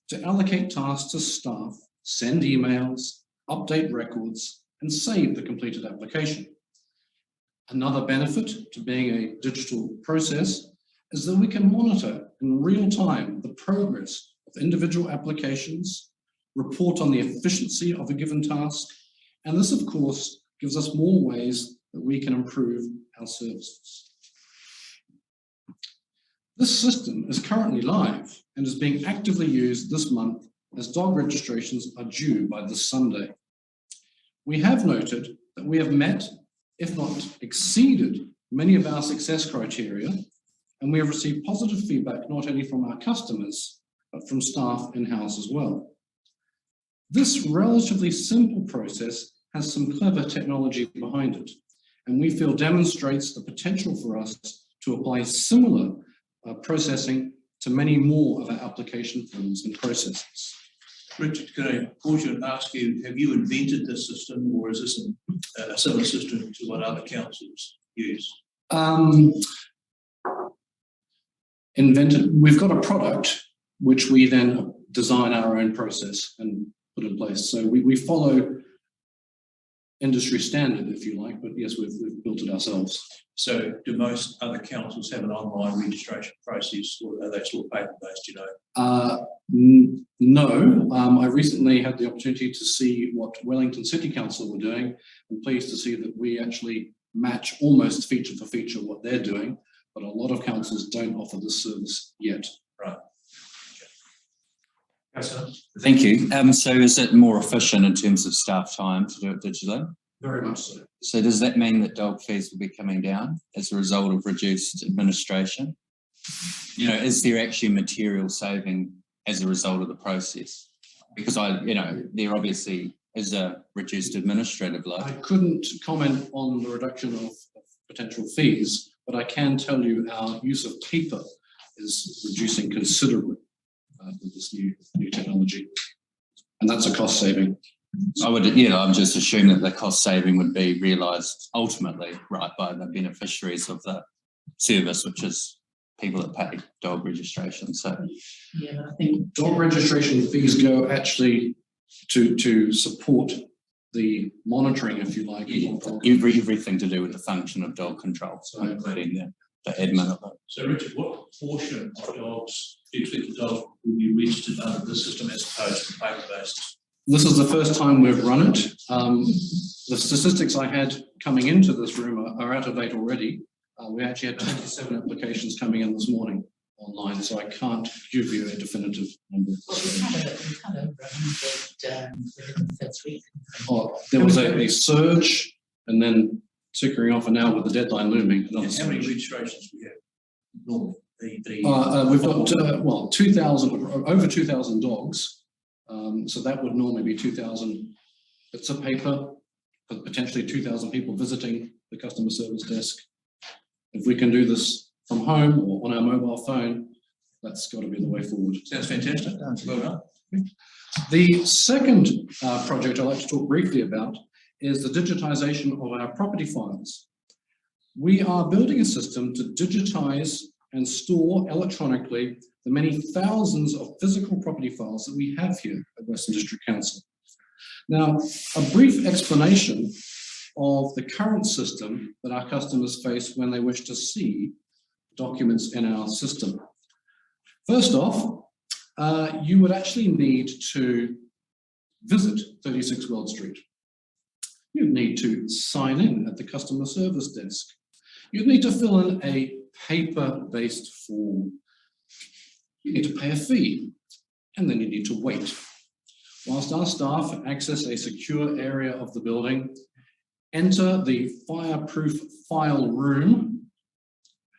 to allocate tasks to staff, send emails, update records, and save the completed application. Another benefit to being a digital process is that we can monitor in real time the progress of individual applications, report on the efficiency of a given task, and this, of course, gives us more ways that we can improve our services. This system is currently live and is being actively used this month as dog registrations are due by this Sunday. We have noted that we have met, if not exceeded, many of our success criteria, and we have received positive feedback not only from our customers, but from staff in-house as well. This relatively simple process has some clever technology behind it, and we feel demonstrates the potential for us to apply similar processing to many more of our application forms and processes. Richard, can I pause you and ask you, have you invented this system, or is this a similar system to what other councils use? Invented, we've got a product which we then design our own process and put in place. So we follow industry standard, if you like, but yes, we've built it ourselves. So do most other councils have an online registration process, or are they still paper-based, you know? No, I recently had the opportunity to see what Wellington City Council were doing. I'm pleased to see that we actually match almost feature for feature what they're doing, but a lot of councils don't offer this service yet. Right. Okay. Thank you. So is it more efficient in terms of staff time to do it digitally? Very much so. So does that mean that dog fees will be coming down as a result of reduced administration? You know, is there actually material saving as a result of the process? Because there obviously is a reduced administrative load. I couldn't comment on the reduction of potential fees, but I can tell you our use of paper is reducing considerably with this new technology, and that's a cost saving. I'm just assuming that the cost saving would be realised ultimately, right, by the beneficiaries of the service, which is people that pay dog registration. So, yeah, I think dog registration fees go actually to support the monitoring, if you like, everything to do with the function of dog control, so including the admin of it. So, Richard, what proportion of dogs do you expect the dogs will be registered under the system as opposed to paper-based? This is the first time we've run it. The statistics I had coming into this room are out of date already. We actually had 27 applications coming in this morning online, so I can't give you a definitive number. Well, we've had a run within the first week. There was a surge, and then tickering off, and now with the deadline looming. How many registrations we have? Normally, we've got 2,000, over 2,000 dogs. So that would normally be 2,000 bits of paper, for potentially 2,000 people visiting the customer service desk. If we can do this from home or on our mobile phone, that's got to be the way forward. Sounds fantastic. Well done. The second project I'd like to talk briefly about is the digitization of our property files. We are building a system to digitize and store electronically the many thousands of physical property files that we have here at Western District Council. Now, a brief explanation of the current system that our customers face when they wish to see documents in our system. First off, you would actually need to visit 36 World Street. You'd need to sign in at the customer service desk. You'd need to fill in a paper-based form. You need to pay a fee, and then you need to wait. Whilst our staff access a secure area of the building, enter the fireproof file room.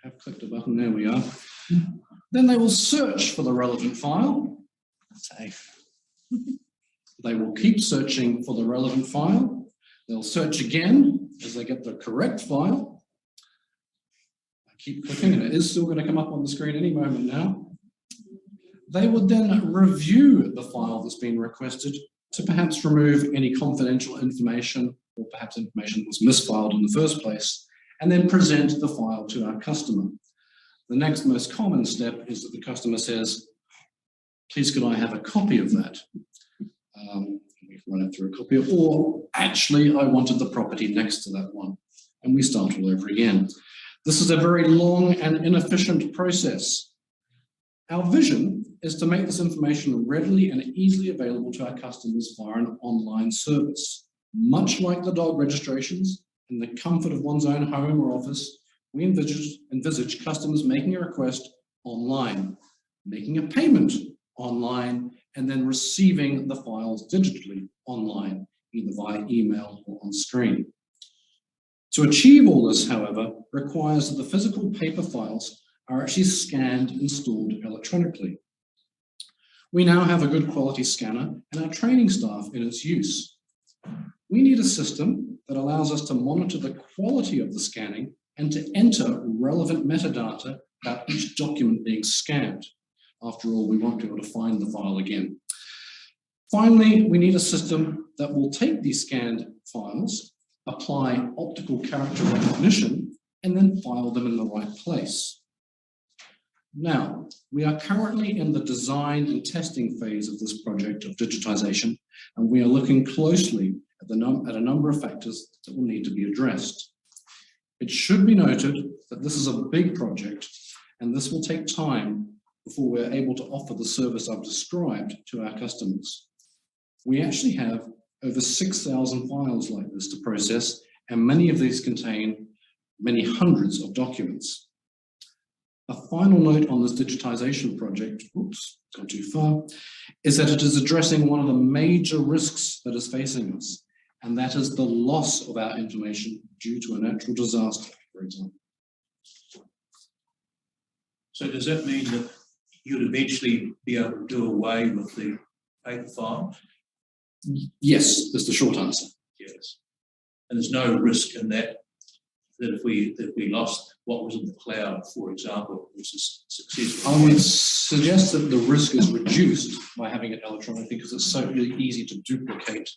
I have clicked a button, there we are. Then they will search for the relevant file. Safe. They will keep searching for the relevant file. They'll search again as they get the correct file. I keep clicking and it is still going to come up on the screen any moment now. They would then review the file that's been requested to perhaps remove any confidential information or perhaps information that was misfiled in the first place, and then present the file to our customer. The next most common step is that the customer says, please could I have a copy of that? We run it through a copy, or actually I wanted the property next to that one. And we start all over again. This is a very long and inefficient process. Our vision is to make this information readily and easily available to our customers via an online service. Much like the dog registrations, in the comfort of one's own home or office, we envisage customers making a request online, making a payment online, and then receiving the files digitally online, either via email or on screen. To achieve all this, however, requires that the physical paper files are actually scanned and stored electronically. We now have a good quality scanner and our training staff in its use. We need a system that allows us to monitor the quality of the scanning and to enter relevant metadata about each document being scanned. After all, we won't be able to find the file again. Finally, we need a system that will take these scanned files, apply optical character recognition, and then file them in the right place. Now, we are currently in the design and testing phase of this project of digitization, and we are looking closely at a number of factors that will need to be addressed. It should be noted that this is a big project, and this will take time before we're able to offer the service I've described to our customers. We actually have over 6,000 files like this to process, and many of these contain many hundreds of documents. A final note on this digitization project, oops, gone too far, is that it is addressing one of the major risks that is facing us, and that is the loss of our information due to a natural disaster, for example. So does that mean that you'd eventually be able to do away with the paper file? Yes, is the short answer. Yes. And there's no risk in that if we lost what was in the cloud, for example, which is successful. I would suggest that the risk is reduced by having it electronically because it's so really easy to duplicate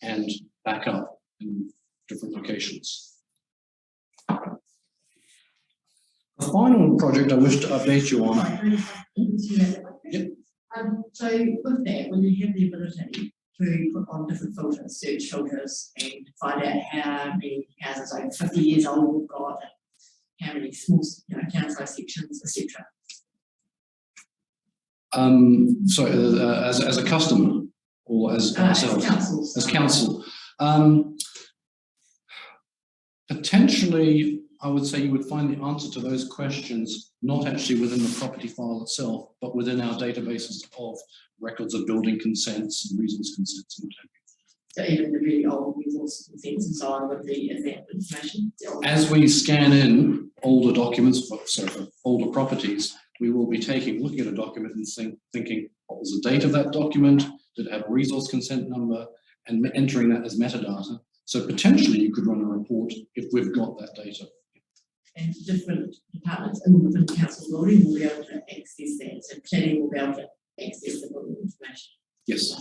and back up in different locations. The final project I wish to update you on. Yep. So with that, when you have the ability to put on different filters, search filters, and find out how many houses over 50 years old we've got, how many small town size sections, etc. As a customer or as ourselves? As council. Potentially, I would say you would find the answer to those questions not actually within the property file itself, but within our databases of records of building consents and resource consents and what have you. So even the really old resource consents and so on would be in that information? As we scan in older documents, for older properties, we will be looking at a document and thinking, what was the date of that document? Did it have a resource consent number? and entering that as metadata. So potentially you could run a report if we've got that data. And different departments and different council building will be able to access that. So planning will be able to access the building information. Yes.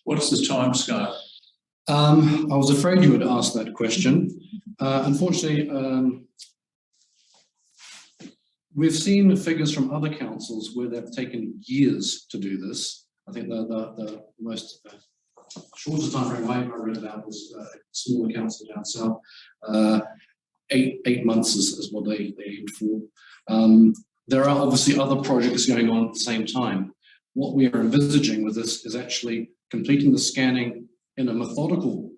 What's the timescale? I was afraid you would ask that question. Unfortunately, we've seen figures from other councils where they've taken years to do this. I think the most shortest time frame I read about was a smaller council down south. 8 months is what they aimed for. There are obviously other projects going on at the same time. What we are envisaging with this is actually completing the scanning in a methodical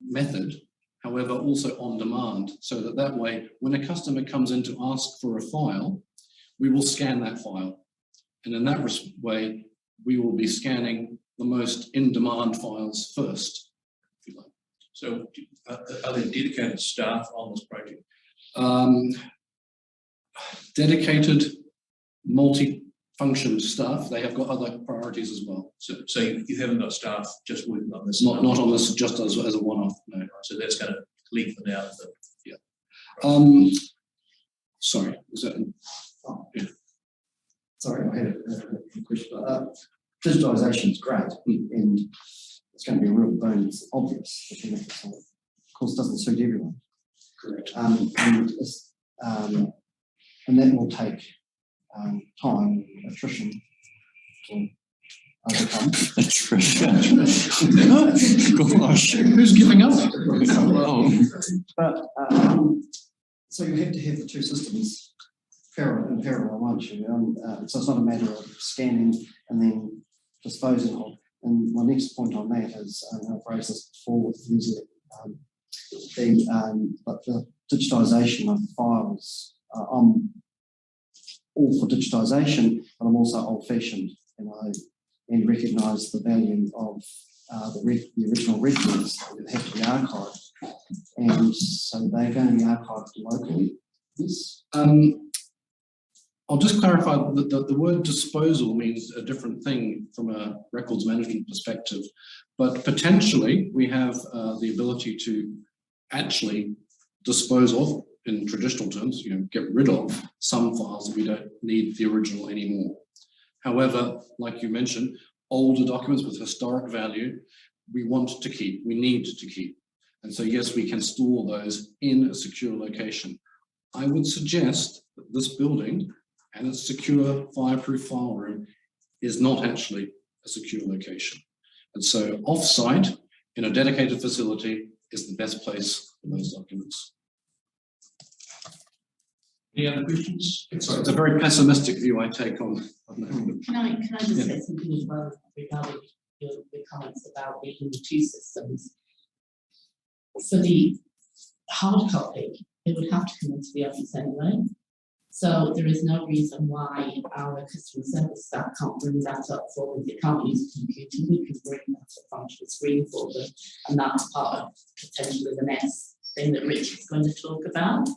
method, however, also on demand, so that way, when a customer comes in to ask for a file, we will scan that file. And in that way, we will be scanning the most in-demand files first, if you like. So are there dedicated staff on this project? Dedicated multi-function staff. They have got other priorities as well. So you haven't got staff just working on this? Not on this just as a one-off, no. So that's going to lengthen out the... Yeah. Sorry, is that... Oh, yeah. Sorry, I had a question. Digitization is great, and it's going to be a real bonus, obvious. The benefits of it. Of course, it doesn't suit everyone. Correct. And that will take time, attrition to overcome. Attrition. Gosh. Who's giving up? But so you have to have the two systems in parallel, won't you? So it's not a matter of scanning and then disposing of. And my next point on that is, I've raised this before with but the digitisation of files. I'm all for digitisation, but I'm also old-fashioned, and recognise the value of the original records that have to be archived, and so they're going to be archived locally. Yes. I'll just clarify that the word disposal means a different thing from a records management perspective, but potentially we have the ability to actually dispose of, in traditional terms, get rid of some files that we don't need the original anymore. However, like you mentioned, older documents with historic value, we want to keep, we need to keep. And so yes, we can store those in a secure location. I would suggest that this building and its secure fireproof file room is not actually a secure location. And so off-site in a dedicated facility is the best place for those documents. Any other questions? It's a very pessimistic view I take on that. Can I just say something as well regarding your comments about making the two systems? For the hard copy, it would have to come into the office anyway. So there is no reason why our customer service staff can't bring that up for them. If they can't use a computer, we can bring that up onto the screen for them. And that's part of potentially the next thing that Richard's going to talk about,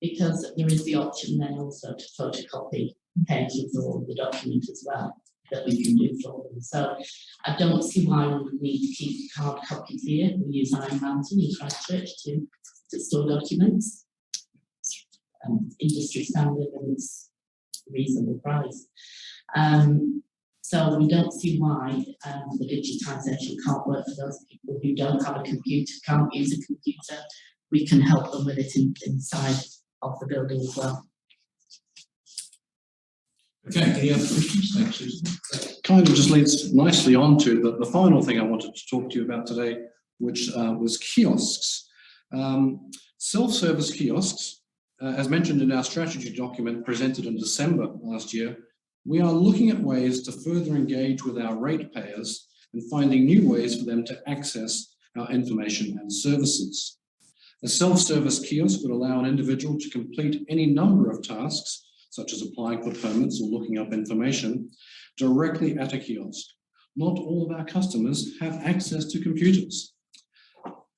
because there is the option then also to photocopy pages or the document as well that we can do for them. So I don't see why we would need to keep hard copies here. We use Iron Mountain in Christchurch to store documents. Industry standard, and it's a reasonable price. So we don't see why the digitisation can't work for those people who don't have a computer, can't use a computer. We can help them with it inside of the building as well. Okay, any other questions? Thanks, Susan. That kind of just leads nicely on to the final thing I wanted to talk to you about today, which was kiosks. Self-service kiosks. As mentioned in our strategy document presented in December last year, we are looking at ways to further engage with our ratepayers and finding new ways for them to access our information and services. A self-service kiosk would allow an individual to complete any number of tasks, such as applying for permits or looking up information, directly at a kiosk. Not all of our customers have access to computers.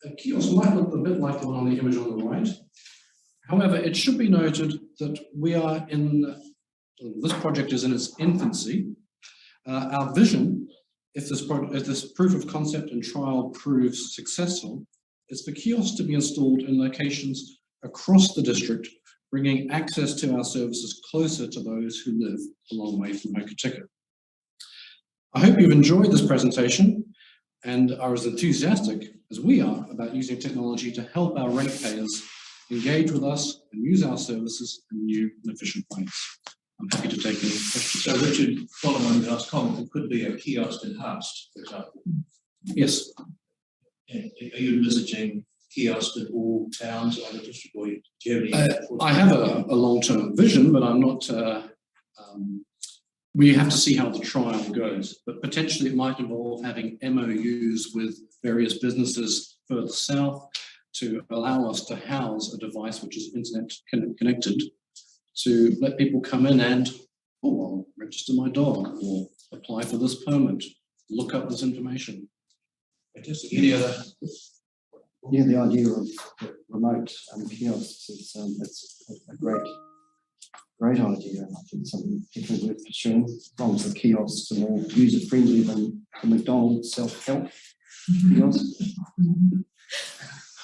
A kiosk might look a bit like the one on the image on the right. However, it should be noted that this project is in its infancy. Our vision if this proof of concept and trial proves successful, is for kiosks to be installed in locations across the district, bringing access to our services closer to those who live a long way from Hokitika. I hope you've enjoyed this presentation and are as enthusiastic as we are about using technology to help our ratepayers engage with us and use our services in new and efficient ways. I'm happy to take any questions. So Richard, following on your last comment, there could be a kiosk in Hurst, for example. Yes. And are you envisaging kiosks in all towns of the district, or do you have any? I have a long-term vision, but I'm not, we have to see how the trial goes, but potentially it might involve having MOUs with various businesses further south to allow us to house a device which is internet connected to let people come in and, oh, I'll register my dog or apply for this permit, look up this information. Fantastic. Any other? Yeah, the idea of remote kiosks is it's a great idea, and I think something definitely worth pursuing, as long as the kiosks are more user friendly than the McDonald's self-help kiosks.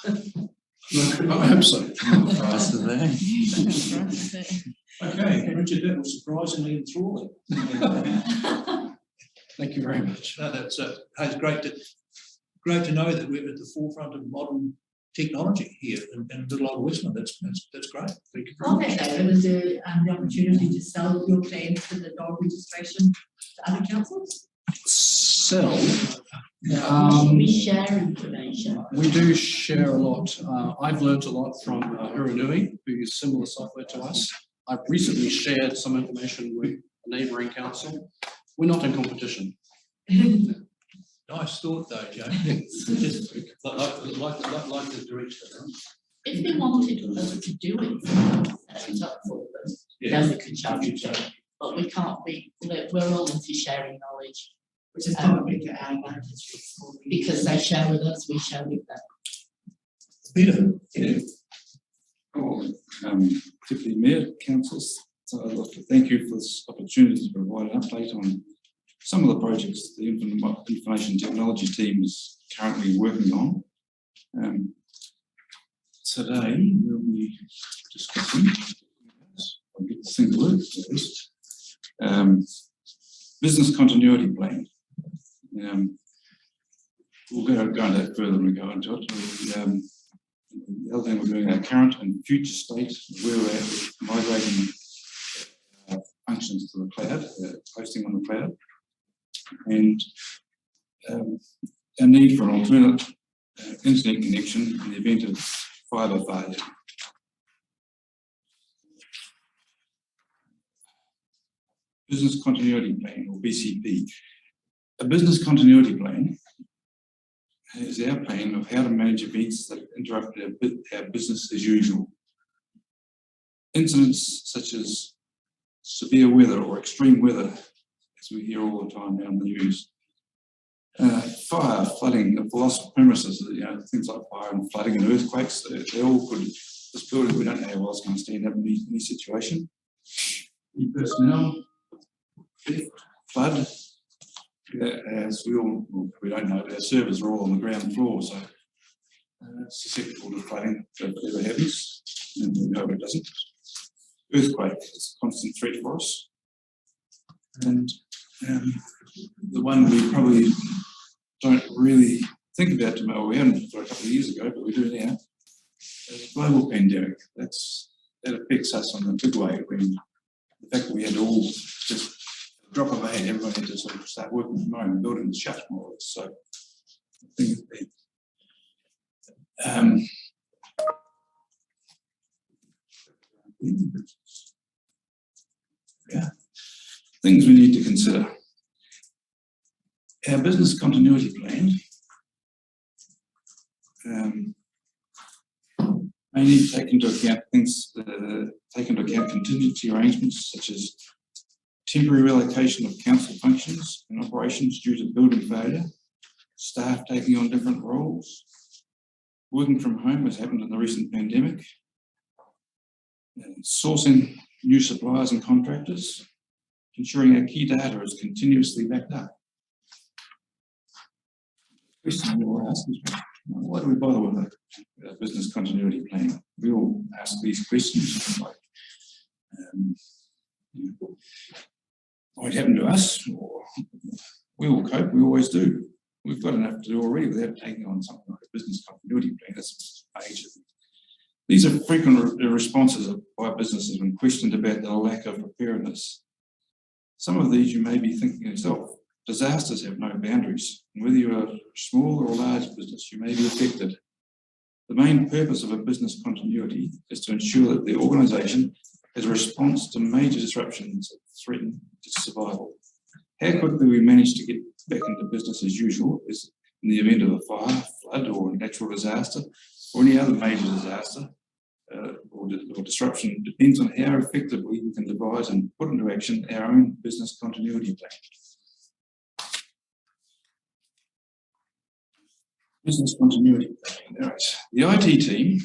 I hope so. Okay, Richard, that was surprisingly enthralling. Thank you very much. No, that's it's great to know that we're at the forefront of modern technology here in Little Old Westland. That's great. Thank you very much. Okay, was there the opportunity to sell your plans for the dog registration to other councils? Sell. We share information. We do share a lot. I've learned a lot from Uranui, who use similar software to us. I've recently shared some information with a neighbouring council. We're not in competition. Nice thought, though, Joe. Just like the direction. If they wanted us to do it, it's up for them. Then we could charge them. But we can't be, we're all into sharing knowledge. Which is probably to our advantage. Because they share with us, we share with them. Peter. Yeah. Deputy Mayor, councils, so I'd like to thank you for this opportunity to provide an update on some of the projects the information technology team is currently working on. Today we'll be discussing, I'll get this thing to work first, business continuity plan. We'll go into that further when we go into it. The other thing we're doing, our current and future state, where we're at with migrating functions to the cloud, hosting on the cloud, and a need for an alternate internet connection in the event of fibre failure. Business continuity plan, or BCP. A business continuity plan is our plan of how to manage events that interrupt our business as usual. Incidents such as severe weather or extreme weather, as we hear all the time now in the news. Fire, flooding of lost premises, things like fire and flooding and earthquakes, they all could, this building, we don't know how well it's going to stand up in any situation. Any personnel, theft, flood, as we don't know, our servers are all on the ground floor, so susceptible to flooding if it ever happens, and we hope it doesn't. Earthquake is a constant threat for us. And the one we probably don't really think about too much, we haven't for a couple of years ago, but we do now, is global pandemic. That affects us on a big way. When the fact that we had to all just drop of a hat, everyone had to sort of start working from home, the building was shut more or less. So I think things we need to consider. Our business continuity plan may need to take into account contingency arrangements such as temporary relocation of council functions and operations due to building failure, staff taking on different roles, working from home as happened in the recent pandemic, sourcing new suppliers and contractors, ensuring our key data is continuously backed up. question we all ask is, why do we bother with a business continuity plan? We all ask these questions, like, might happen to us, or we will cope, we always do. We've got enough to do already without taking on something like a business continuity plan. That's major. These are frequent responses by businesses when questioned about the lack of preparedness. Some of these you may be thinking yourself, disasters have no boundaries, and whether you are a small or a large business, you may be affected. The main purpose of a business continuity is to ensure that the organisation has a response to major disruptions that threaten its survival. How quickly we manage to get back into business as usual is in the event of a fire, flood, or natural disaster, or any other major disaster or disruption, depends on how effectively we can devise and put into action our own business continuity plan. Business continuity plan. Right. The IT team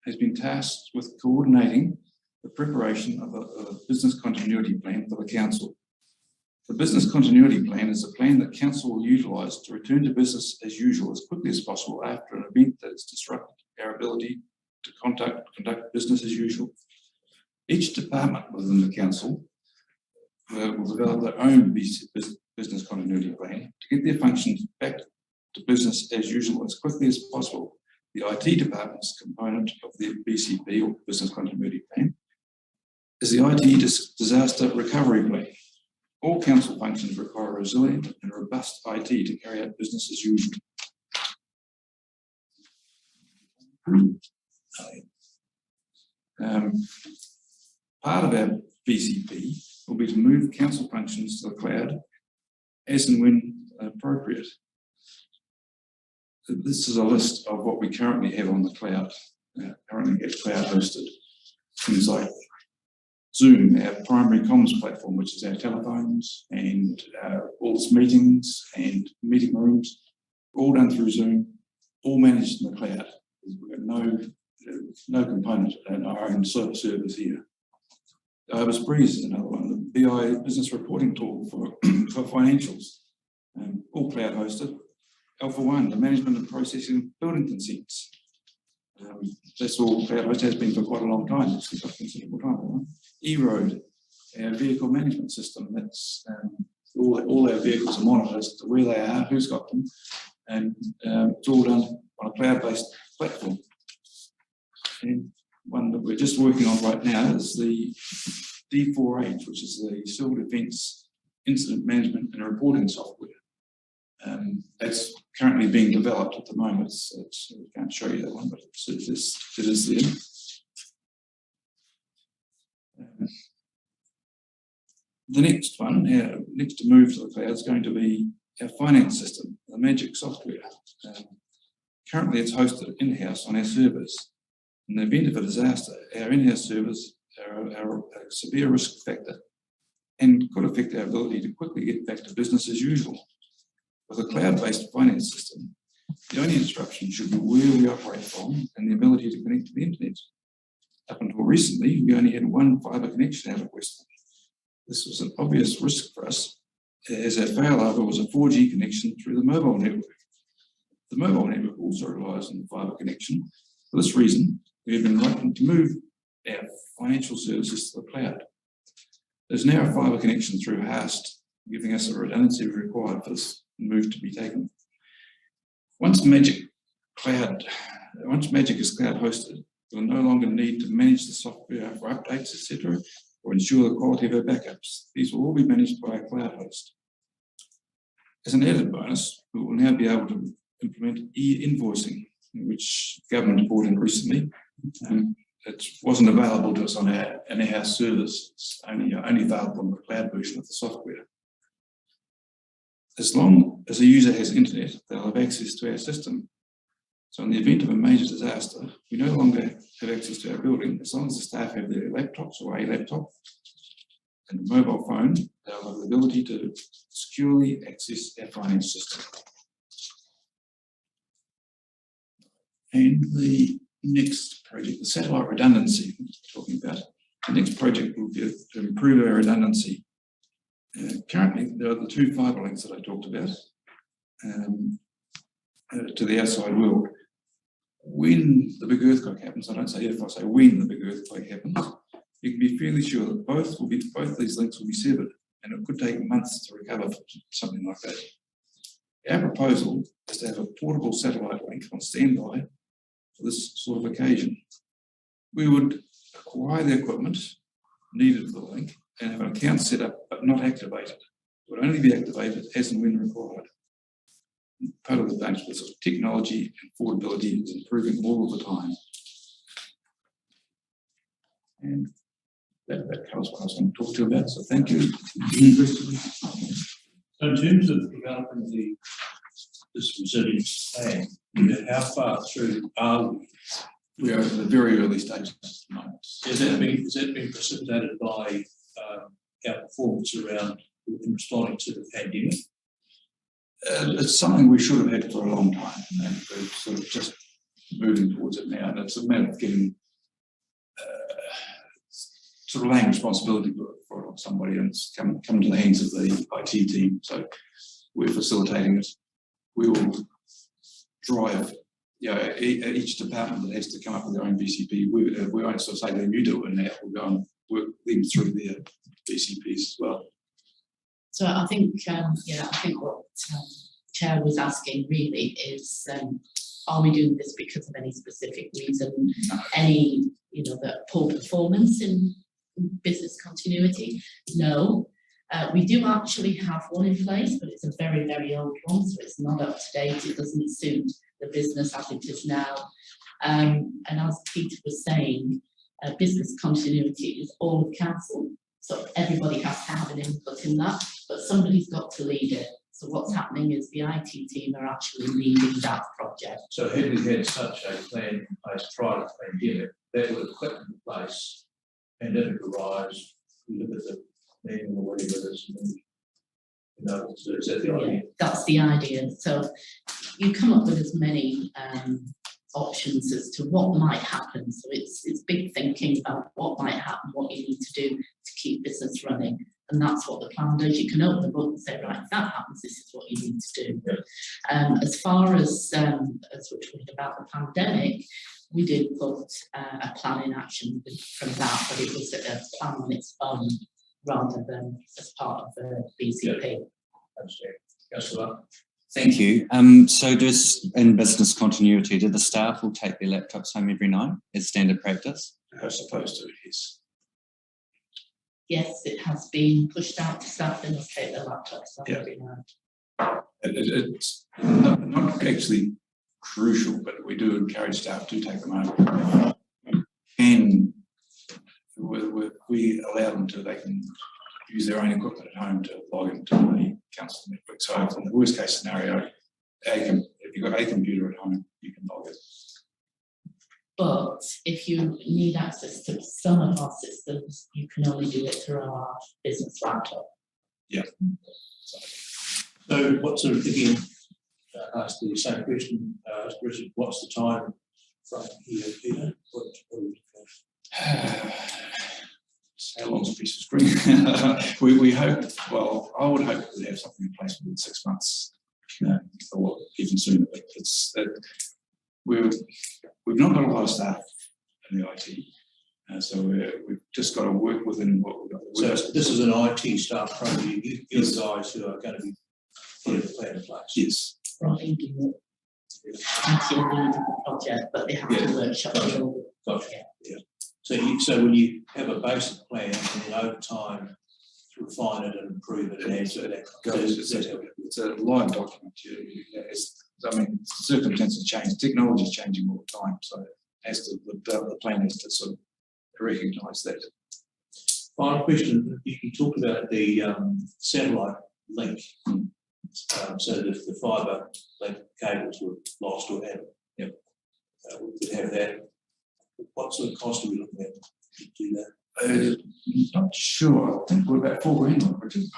has been tasked with coordinating the preparation of a business continuity plan for the council. The business continuity plan is a plan that council will utilise to return to business as usual as quickly as possible after an event that has disrupted our ability to conduct business as usual. Each department within the council will develop their own business continuity plan to get their functions back to business as usual as quickly as possible. The IT department's component of the BCP, or business continuity plan, is the IT disaster recovery plan. All council functions require a resilient and robust IT to carry out business as usual. Part of our BCP will be to move council functions to the cloud as and when appropriate. This is a list of what we currently have on the cloud. Currently get cloud hosted. Things like Zoom, our primary comms platform, which is our telephones and all its meetings and meeting rooms, all done through Zoom, all managed in the cloud. We've got no component in our own service here. Ibis Breeze is another one, the BI business reporting tool for financials, all cloud hosted. Alpha One, the management and processing of building consents. That's all cloud hosted, has been for quite a long time, it's got considerable time. E-Road, our vehicle management system, that's all our vehicles are monitored as to where they are, who's got them, and it's all done on a cloud-based platform. And one that we're just working on right now is the D4H, which is the Civil Defence Incident Management and Reporting software. That's currently being developed at the moment. I can't show you that one, but it is there. The next one, next to move to the cloud, is going to be our finance system, the Magic software. Currently, it's hosted in-house on our servers. In the event of a disaster, our in-house servers are a severe risk factor and could affect our ability to quickly get back to business as usual. With a cloud-based finance system, the only disruption should be where we operate from and the ability to connect to the internet. Up until recently, we only had one fibre connection out of Western. This was an obvious risk for us, as our failover was a 4G connection through the mobile network. The mobile network also relies on the fibre connection. For this reason, we have been looking to move our financial services to the cloud. There's now a fibre connection through Hast, giving us the redundancy required for this move to be taken. Once Magic is cloud hosted, we'll no longer need to manage the software for updates, etc., or ensure the quality of our backups. These will all be managed by a cloud host. As an added bonus, we will now be able to implement e-invoicing, which government brought in recently. It wasn't available to us on our in-house servers. It's only available on the cloud version of the software. As long as a user has internet, they'll have access to our system. So in the event of a major disaster, we no longer have access to our building. As long as the staff have their laptops or a laptop and a mobile phone, they'll have the ability to securely access our finance system. And the next project, the satellite redundancy we're talking about, the next project will be to improve our redundancy. Currently, there are the two fibre links that I talked about. to the outside world. When the big earthquake happens, I don't say if, I say when the big earthquake happens, you can be fairly sure that both these links will be severed, and it could take months to recover from something like that. Our proposal is to have a portable satellite link on standby for this sort of occasion. We would acquire the equipment needed for the link and have an account set up but not activated. It would only be activated as and when required. Part of the advantage of this technology and affordability is improving all of the time. And that covers what I was going to talk to you about, so thank you. So in terms of developing this resilience plan, how far through are we? We are in the very early stages at the moment. Has that been precipitated by our performance around in responding to the pandemic? It's something we should have had for a long time, and we're sort of just moving towards it now. And it's a matter of getting sort of laying responsibility for it on somebody, and it's come to the hands of the IT team. So we're facilitating it. We will drive, each department that has to come up with their own BCP. We won't sort of say to them, you do it now. We'll go and work them through their BCPs as well. So I think, I think what Chair was asking really is, are we doing this because of any specific reason? No. Any, the poor performance in business continuity? No. We do actually have one in place, but it's a very, very old one, so it's not up to date. It doesn't suit the business as it is now. And as Peter was saying, business continuity is all of council, so everybody has to have an input in that, but somebody's got to lead it. So what's happening is the IT team are actually leading that project. So had we had such a plan in place prior to the pandemic, that would have put in place, pandemic arrives, we look at the manual or whatever it is, so is that the idea? That's the idea. So you come up with as many options as to what might happen. So it's big thinking about what might happen, what you need to do to keep business running. And that's what the plan does. You can open the book and say, right, if that happens, this is what you need to do. As far as we're talking about the pandemic, we did put a plan in action from that, but it was a plan on its own rather than as part of the BCP. Thank you. So just in business continuity, do the staff will take their laptops home every night as standard practice? They're supposed to, yes. Yes, it has been pushed out to staff and must take their laptops home every night. It's not actually crucial, but we do encourage staff to take them home. And we allow them to, they can use their own equipment at home to log into the council network. So in the worst case scenario, if you've got a computer at home, you can log it. But if you need access to some of our systems, you can only do it through our business laptop. Yeah. So what sort of, again, ask the same question, Richard, what's the time from here, Peter? What how long's a piece of string? we hope, well, I would hope we'd have something in place within 6 months, or even sooner, but it's that we've not got a lot of staff in the IT, so we've just got to work within what we've got. So this is an IT staff program, you're the guys who are going to be putting the plan in place? Yes. Right, until the end of the project, but they have to workshop it all. Gotcha. Yeah. So when you have a basic plan and then over time to refine it and improve it and add to that, it's a live document. I mean, circumstances change, technology is changing all the time, so the plan is to sort of recognise that. Final question, you talked about the satellite link, so that if the fibre link cables were lost or had, we could have that. What sort of cost are we looking at to do that? Not sure. I think we're about $4,000, Richard.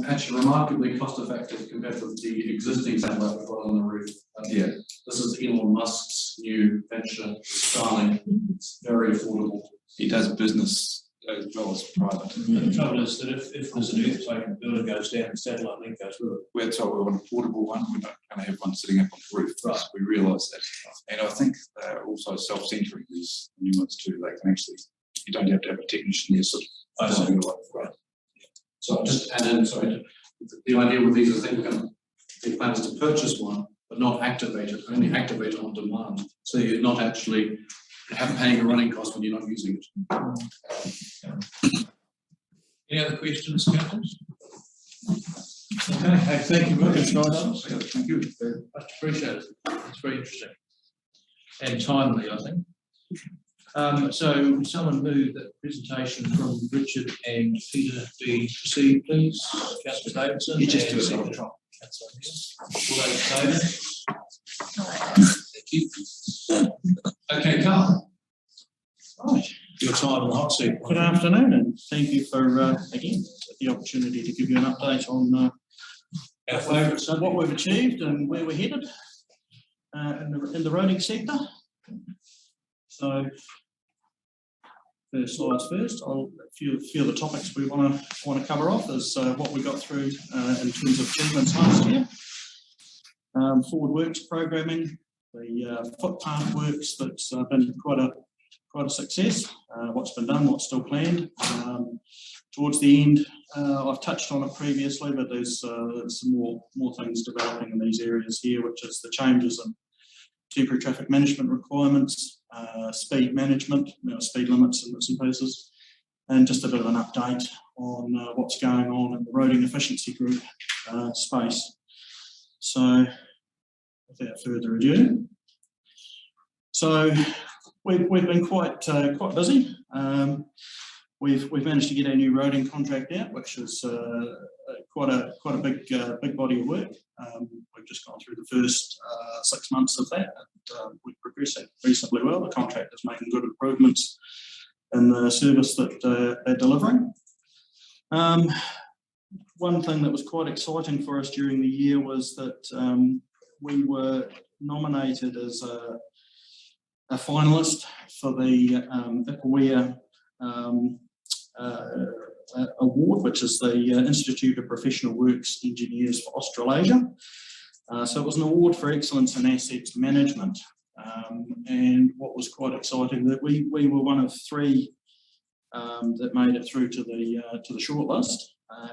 Actually, remarkably cost effective compared with the existing satellite we've got on the roof. This is Elon Musk's new venture, Starlink. It's very affordable. He does business as well as private. The trouble is that if there's an earthquake and the building goes down, the satellite link goes with it. That's why we want a portable one. We're not going to have one sitting up on the roof. Right. We realise that. And I think they're also self-centering, these new ones too. They can actually, you don't have to have a technician there sort of doing it. Right. So I'll just add in, sorry, the idea with these is I think we're going to, the plan is to purchase one, but not activate it, only activate on demand. So you're not actually paying a running cost when you're not using it. Any other questions, councillors? Okay, hey, thank you very much, guys. Thank you. Much appreciated. It's very interesting and timely, I think. So would someone move that presentation from Richard and Peter be received, please? Councillor Davidson. You just do it. Councillor David. Thank you. Okay, Carl. Right, your time on the hot seat. Good afternoon, and thank you for, again, the opportunity to give you an update on Our favourite so what we've achieved and where we're headed in the roading sector. So, first slides first. A few of the topics we want to cover off is what we got through in terms of achievements last year. Forward works programming, the footpath works that's been quite a success. What's been done, what's still planned. Towards the end, I've touched on it previously, but there's some more things developing in these areas here, which is the changes in temporary traffic management requirements, speed management, speed limits and bits and pieces, and just a bit of an update on what's going on in the roading efficiency group space. So, without further ado, so we've been quite busy. We've managed to get our new roading contract out, which is quite a big body of work. We've just gone through the first 6 months of that, and we're progressing reasonably well. The contract is making good improvements in the service that they're delivering. One thing that was quite exciting for us during the year was that we were nominated as a finalist for the IPAWEA award, which is the Institute of Professional Works Engineers for Australasia. So it was an award for excellence in assets management. And what was quite exciting that we were one of 3 that made it through to the shortlist.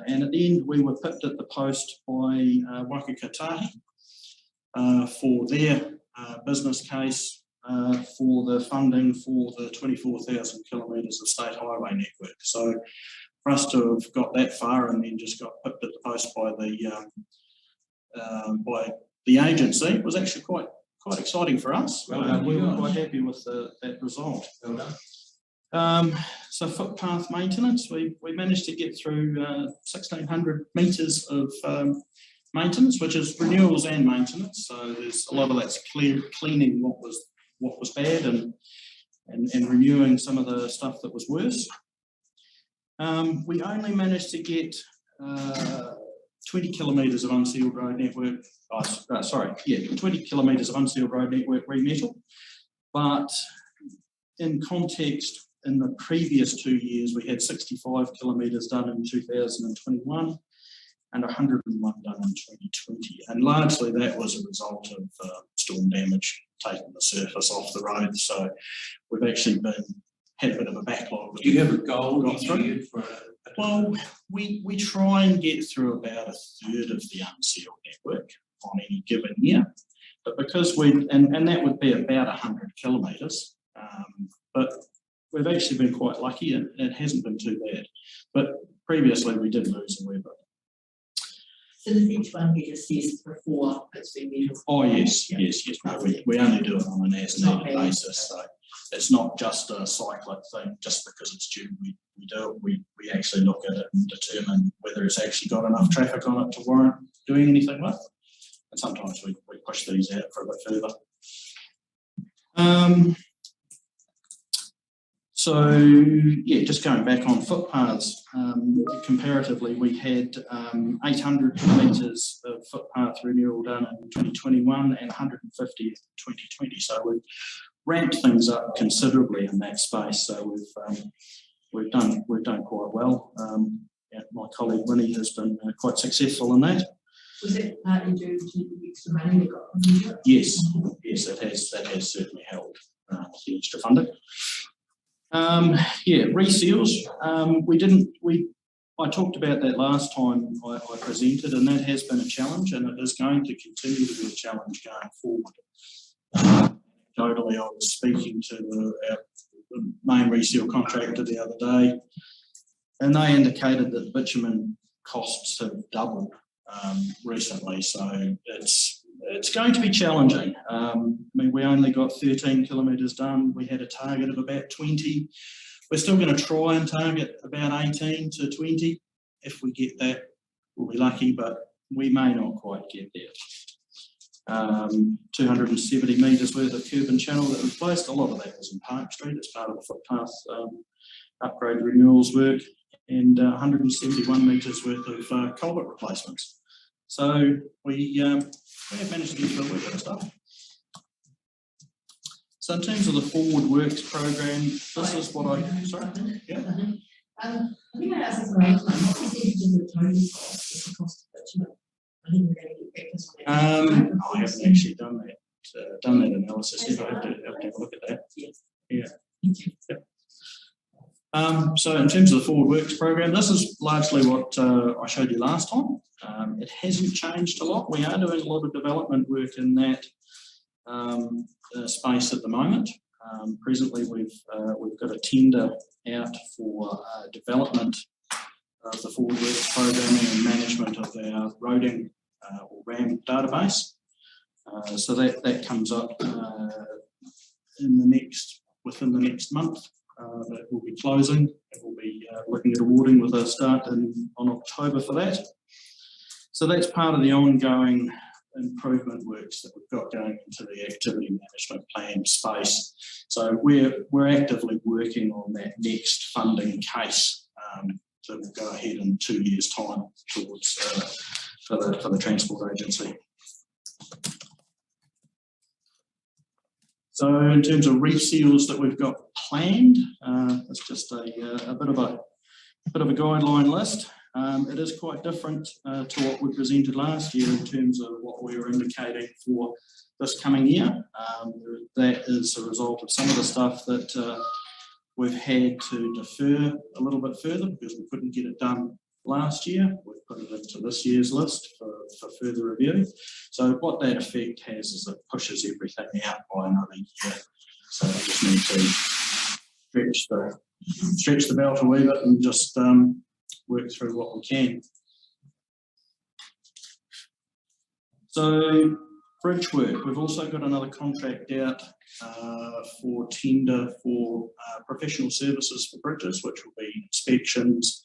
And at the end, we were picked at the post by Wakakatahi for their business case for the funding for the 24,000 kilometres of state highway network. So for us to have got that far and then just got picked at the post by the agency was actually quite exciting for us. We were quite happy with that result. Well done. So footpath maintenance, we managed to get through 1,600 metres of maintenance, which is renewals and maintenance. So there's a lot of that's cleaning what was bad and renewing some of the stuff that was worse. We only managed to get 20 kilometres of unsealed road network. 20 kilometres of unsealed road network remetal. But in context, in the previous 2 years, we had 65 kilometres done in 2021 and 101 done in 2020. And largely that was a result of storm damage taking the surface off the road. So we've actually had a bit of a backlog. Do you have a goal each year for Well, we try and get through about a third of the unsealed network on any given year. But because and that would be about 100 kilometres, but we've actually been quite lucky and it hasn't been too bad. But previously we did lose a wee bit. So does each one get assessed before it's been measured? Oh yes. No, we only do it on an as-needed basis. So it's not just a cyclic thing, just because it's due. We do it. We actually look at it and determine whether it's actually got enough traffic on it to warrant doing anything with. And sometimes we push these out for a bit further. So yeah, just going back on footpaths, comparatively we had 800 metres of footpath renewal done in 2021 and 150 in 2020. So we've ramped things up considerably in that space. So we've done quite well. Yeah, my colleague Winnie has been quite successful in that. Was it partly due to the extra money we got from you? Yes, yes, that has certainly helped the extra funding. Yeah, reseals. I talked about that last time I presented, and that has been a challenge, and it is going to continue to be a challenge going forward. Totally, I was speaking to the main reseal contractor the other day, and they indicated that bitumen costs have doubled recently, so it's going to be challenging. I mean, we only got 13 kilometres done. We had a target of about 20. We're still going to try and target about 18 to 20. If we get that, we'll be lucky, but we may not quite get there. 270 metres worth of curb and channel that we placed. A lot of that was in Park Street as part of the footpath upgrade renewals work, and 171 metres worth of culvert replacements. So we have managed to get through a wee bit of stuff. So in terms of the forward works program, this is what sorry, yeah. I think I asked this last time. What percentage of the total cost is the cost of bitumen? I think we're going to get back to that. I haven't actually done that analysis yet. I have to have a look at that. Yeah. So in terms of the forward works program, this is largely what I showed you last time. It hasn't changed a lot. We are doing a lot of development work in that space at the moment. Presently, we've got a tender out for development of the forward works programming and management of our roading or RAM database. So that comes up within the next month. That will be closing. And we'll be looking at awarding with a start on October for that. So that's part of the ongoing improvement works that we've got going into the activity management plan space. So we're actively working on that next funding case that will go ahead in 2 years' time towards for the Transport Agency. So in terms of reseals that we've got planned, it's just a bit of a guideline list. It is quite different to what we presented last year in terms of what we were indicating for this coming year. That is a result of some of the stuff that we've had to defer a little bit further because we couldn't get it done last year. We've put it into this year's list for further review. So what that effect has is it pushes everything out by another year. So we just need to stretch the belt a wee bit and just work through what we can. So bridge work, we've also got another contract out for tender for professional services for bridges, which will be inspections,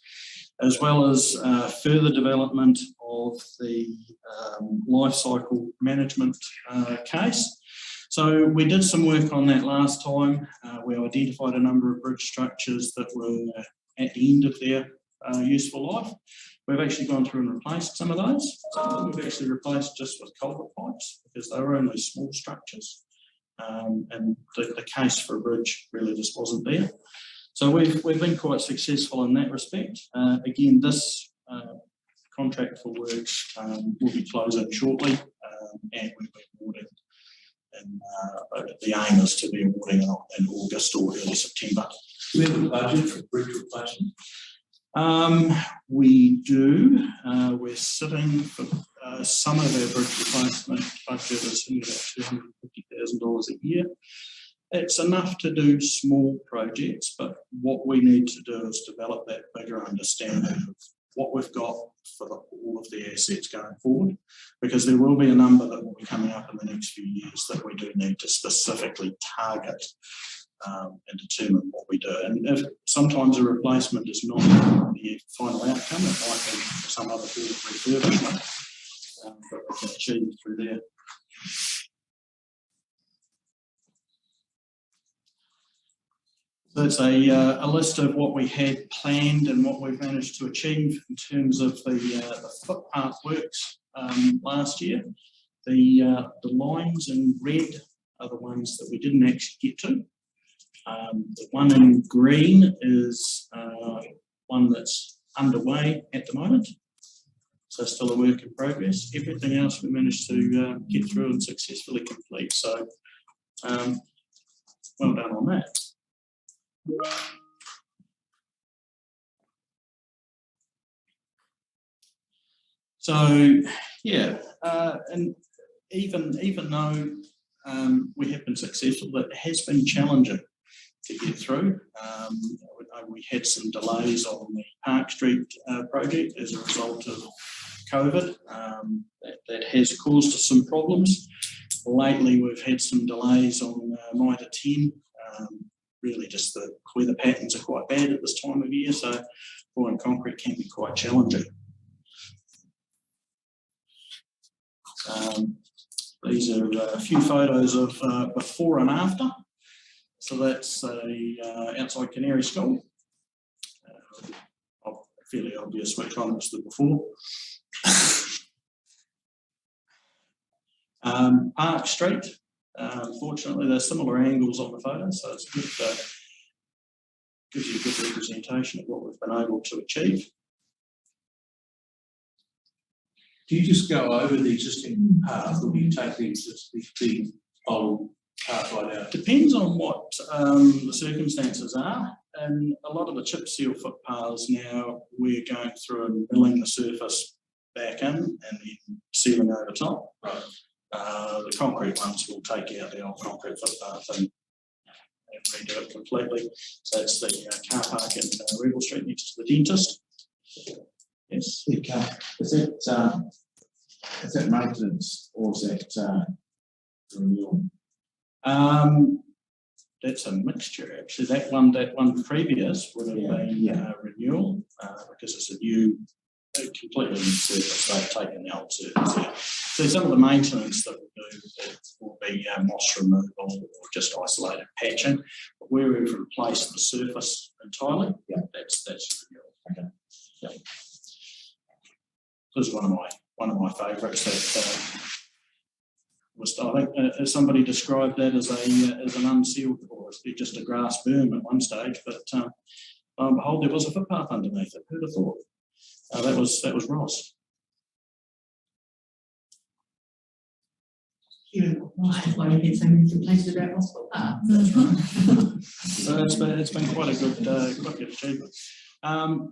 as well as further development of the life cycle management case. So we did some work on that last time. We identified a number of bridge structures that were at the end of their useful life. We've actually gone through and replaced some of those. So we've actually replaced just with culvert pipes because they were only small structures. And the case for a bridge really just wasn't there. So we've been quite successful in that respect. Again, this contract for works will be closing shortly, and we'll be awarding. And the aim is to be awarding in August or early September. Do we have a budget for bridge replacement? We do. We're sitting for some of our bridge replacement budget is about $250,000 a year. It's enough to do small projects, but what we need to do is develop that bigger understanding of what we've got for all of the assets going forward, because there will be a number that will be coming up in the next few years that we do need to specifically target and determine what we do. And if sometimes a replacement is not the final outcome, it might be some other form of refurbishment that we can achieve through there. So it's a list of what we had planned and what we've managed to achieve in terms of the footpath works last year. The lines in red are the ones that we didn't actually get to. The one in green is one that's underway at the moment. So still a work in progress. Everything else we managed to get through and successfully complete. So well done on that. So yeah, and even though we have been successful, it has been challenging to get through. We had some delays on the Park Street project as a result of COVID. That has caused us some problems. Lately, we've had some delays on Mitre 10. Really, just the weather patterns are quite bad at this time of year, so pouring concrete can be quite challenging. These are a few photos of before and after. So that's outside Canary School. Fairly obvious which one was the before. Park Street. Fortunately, there's similar angles on the photo, so it's good. Gives you a good representation of what we've been able to achieve. Do you just go over the existing path, or do you take the old path right out? Depends on what the circumstances are. And a lot of the chip seal footpaths now, we're going through and milling the surface back in and then sealing over top. Right. The concrete ones will take out the old concrete footpath and redo it completely. So it's the car park in Rebel Street next to the dentist. Yes. Is that maintenance or is that renewal? That's a mixture actually. That one previous would have been renewal because it's a new, completely new surface. They've taken the old surface out. So some of the maintenance that we do will be moss removal or just isolated patching. But where we've replaced the surface entirely, that's renewal. Okay. Yeah. This is one of my favourites. That was, I think, somebody described that as an unsealed, or just a grass berm at one stage. But behold, there was a footpath underneath it. Who'd have thought? That was Ross. Why you get so many complaints about Ross footpath? So it's been quite a good achievement.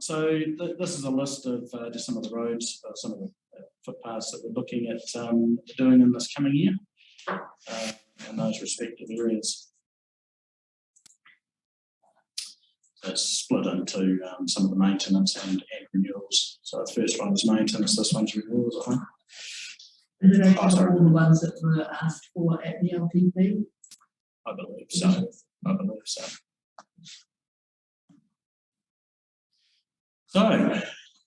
So this is a list of just some of the roads, some of the footpaths that we're looking at doing in this coming year in those respective areas. So it's split into some of the maintenance and renewals. So the first one is maintenance, this one's renewals, I think. And do they cover all the ones that were asked for at the LTP? I believe so. So,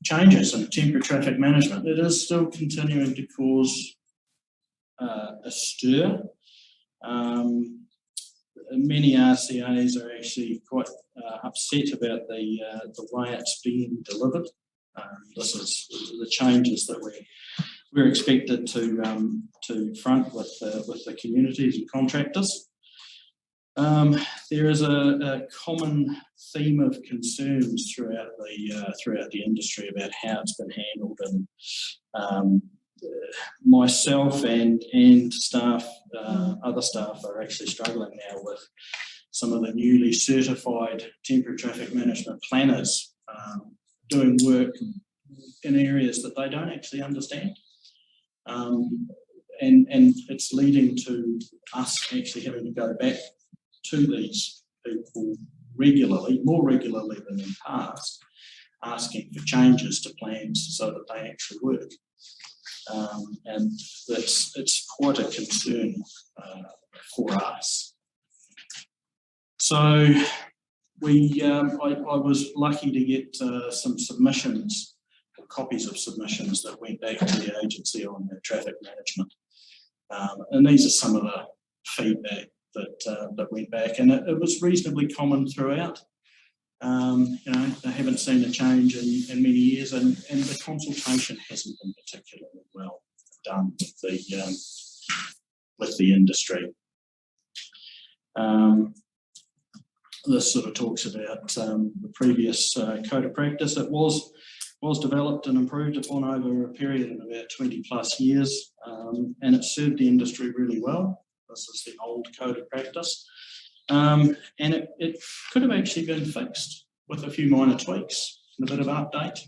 changes in temporary traffic management. It is still continuing to cause a stir. Many RCAs are actually quite upset about the way it's being delivered. This is the changes that we're expected to front with the communities and contractors. There is a common theme of concerns throughout the industry about how it's been handled, and myself and staff, other staff, are actually struggling now with some of the newly certified temporary traffic management planners doing work in areas that they don't actually understand. And it's leading to us actually having to go back to these people regularly, more regularly than in the past, asking for changes to plans so that they actually work. And it's quite a concern for us. So I was lucky to get some submissions, or copies of submissions that went back to the agency on their traffic management. And these are some of the feedback that went back, and it was reasonably common throughout. They haven't seen a change in many years, and the consultation hasn't been particularly well done with the industry. this sort of talks about the previous code of practice. It was developed and improved upon over a period of about 20 plus years, and it served the industry really well. This is the old code of practice, and it could have actually been fixed with a few minor tweaks and a bit of update.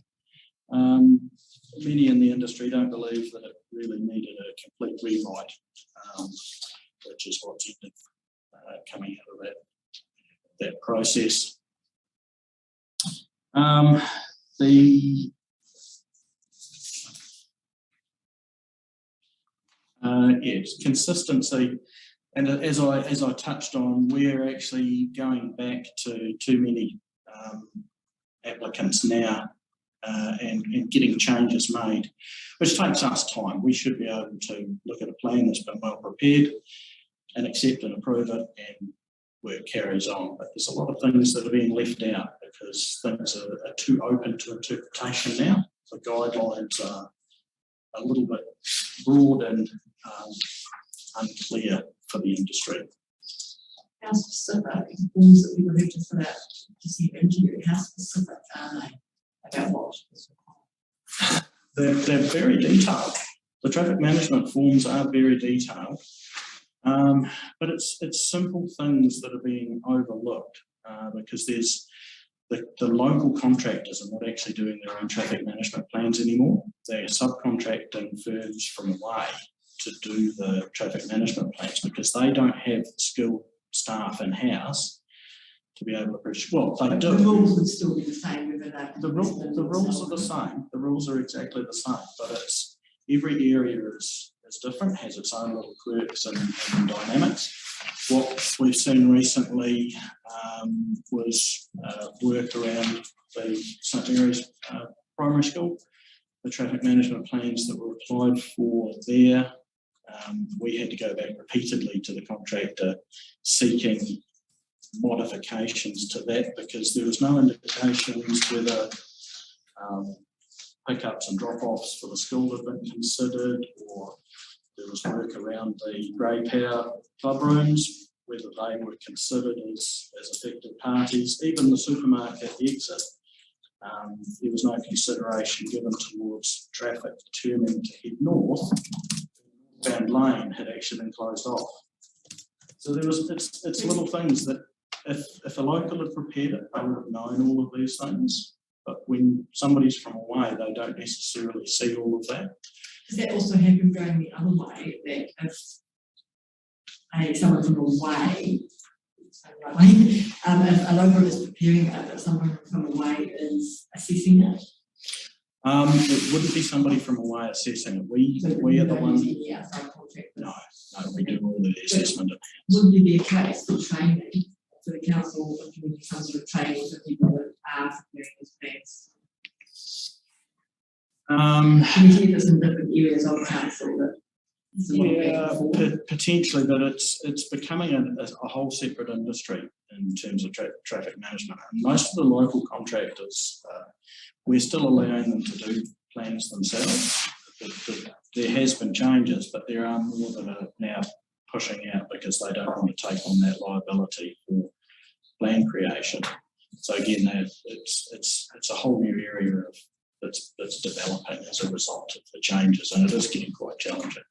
Many in the industry don't believe that it really needed a complete rewrite, which is what's ended coming out of that process. It's consistency, and as I touched on, we're actually going back to too many applicants now, and getting changes made, which takes us time. We should be able to look at a plan that's been well prepared and accept and approve it, and work carries on. But there's a lot of things that are being left out because things are too open to interpretation now. The guidelines are a little bit broad and unclear for the industry. How specific forms that we would have to fill out to see engineering, how specific are they about what? They're very detailed. The traffic management forms are very detailed, but it's simple things that are being overlooked because there's the local contractors are not actually doing their own traffic management plans anymore. They're subcontracting firms from away to do the traffic management plans because they don't have the skilled staff in-house to be able to produce. Well, they do. The rules would still be the same whether they're the rules are the same. The rules are exactly the same, but it's every area is different, has its own little quirks and dynamics. What we've seen recently was work around the St Mary's primary school. The traffic management plans that were applied for there, we had to go back repeatedly to the contractor seeking modifications to that because there was no indications whether pickups and drop-offs for the school had been considered, or there was work around the grey power club rooms, whether they were considered as affected parties. Even the supermarket exit, there was no consideration given towards traffic turning to head north. Bound lane had actually been closed off. So there was it's little things that if a local had prepared it, they would have known all of these things. But when somebody's from away, they don't necessarily see all of that. Does that also happen going the other way? That if someone from away, if a local is preparing it, but someone from away is assessing it? It wouldn't be somebody from away assessing it. We are the ones. No, we do all the assessment. Wouldn't there be a case for training for the council, or community, some sort of training for people that are preparing these plans? Can you hear this in different areas of council that? Yeah, potentially, but it's becoming a whole separate industry in terms of traffic management. And most of the local contractors, we're still allowing them to do plans themselves. There has been changes, but there are more that are now pushing out because they don't want to take on that liability for plan creation. So again, it's a whole new area that's developing as a result of the changes, and it is getting quite challenging.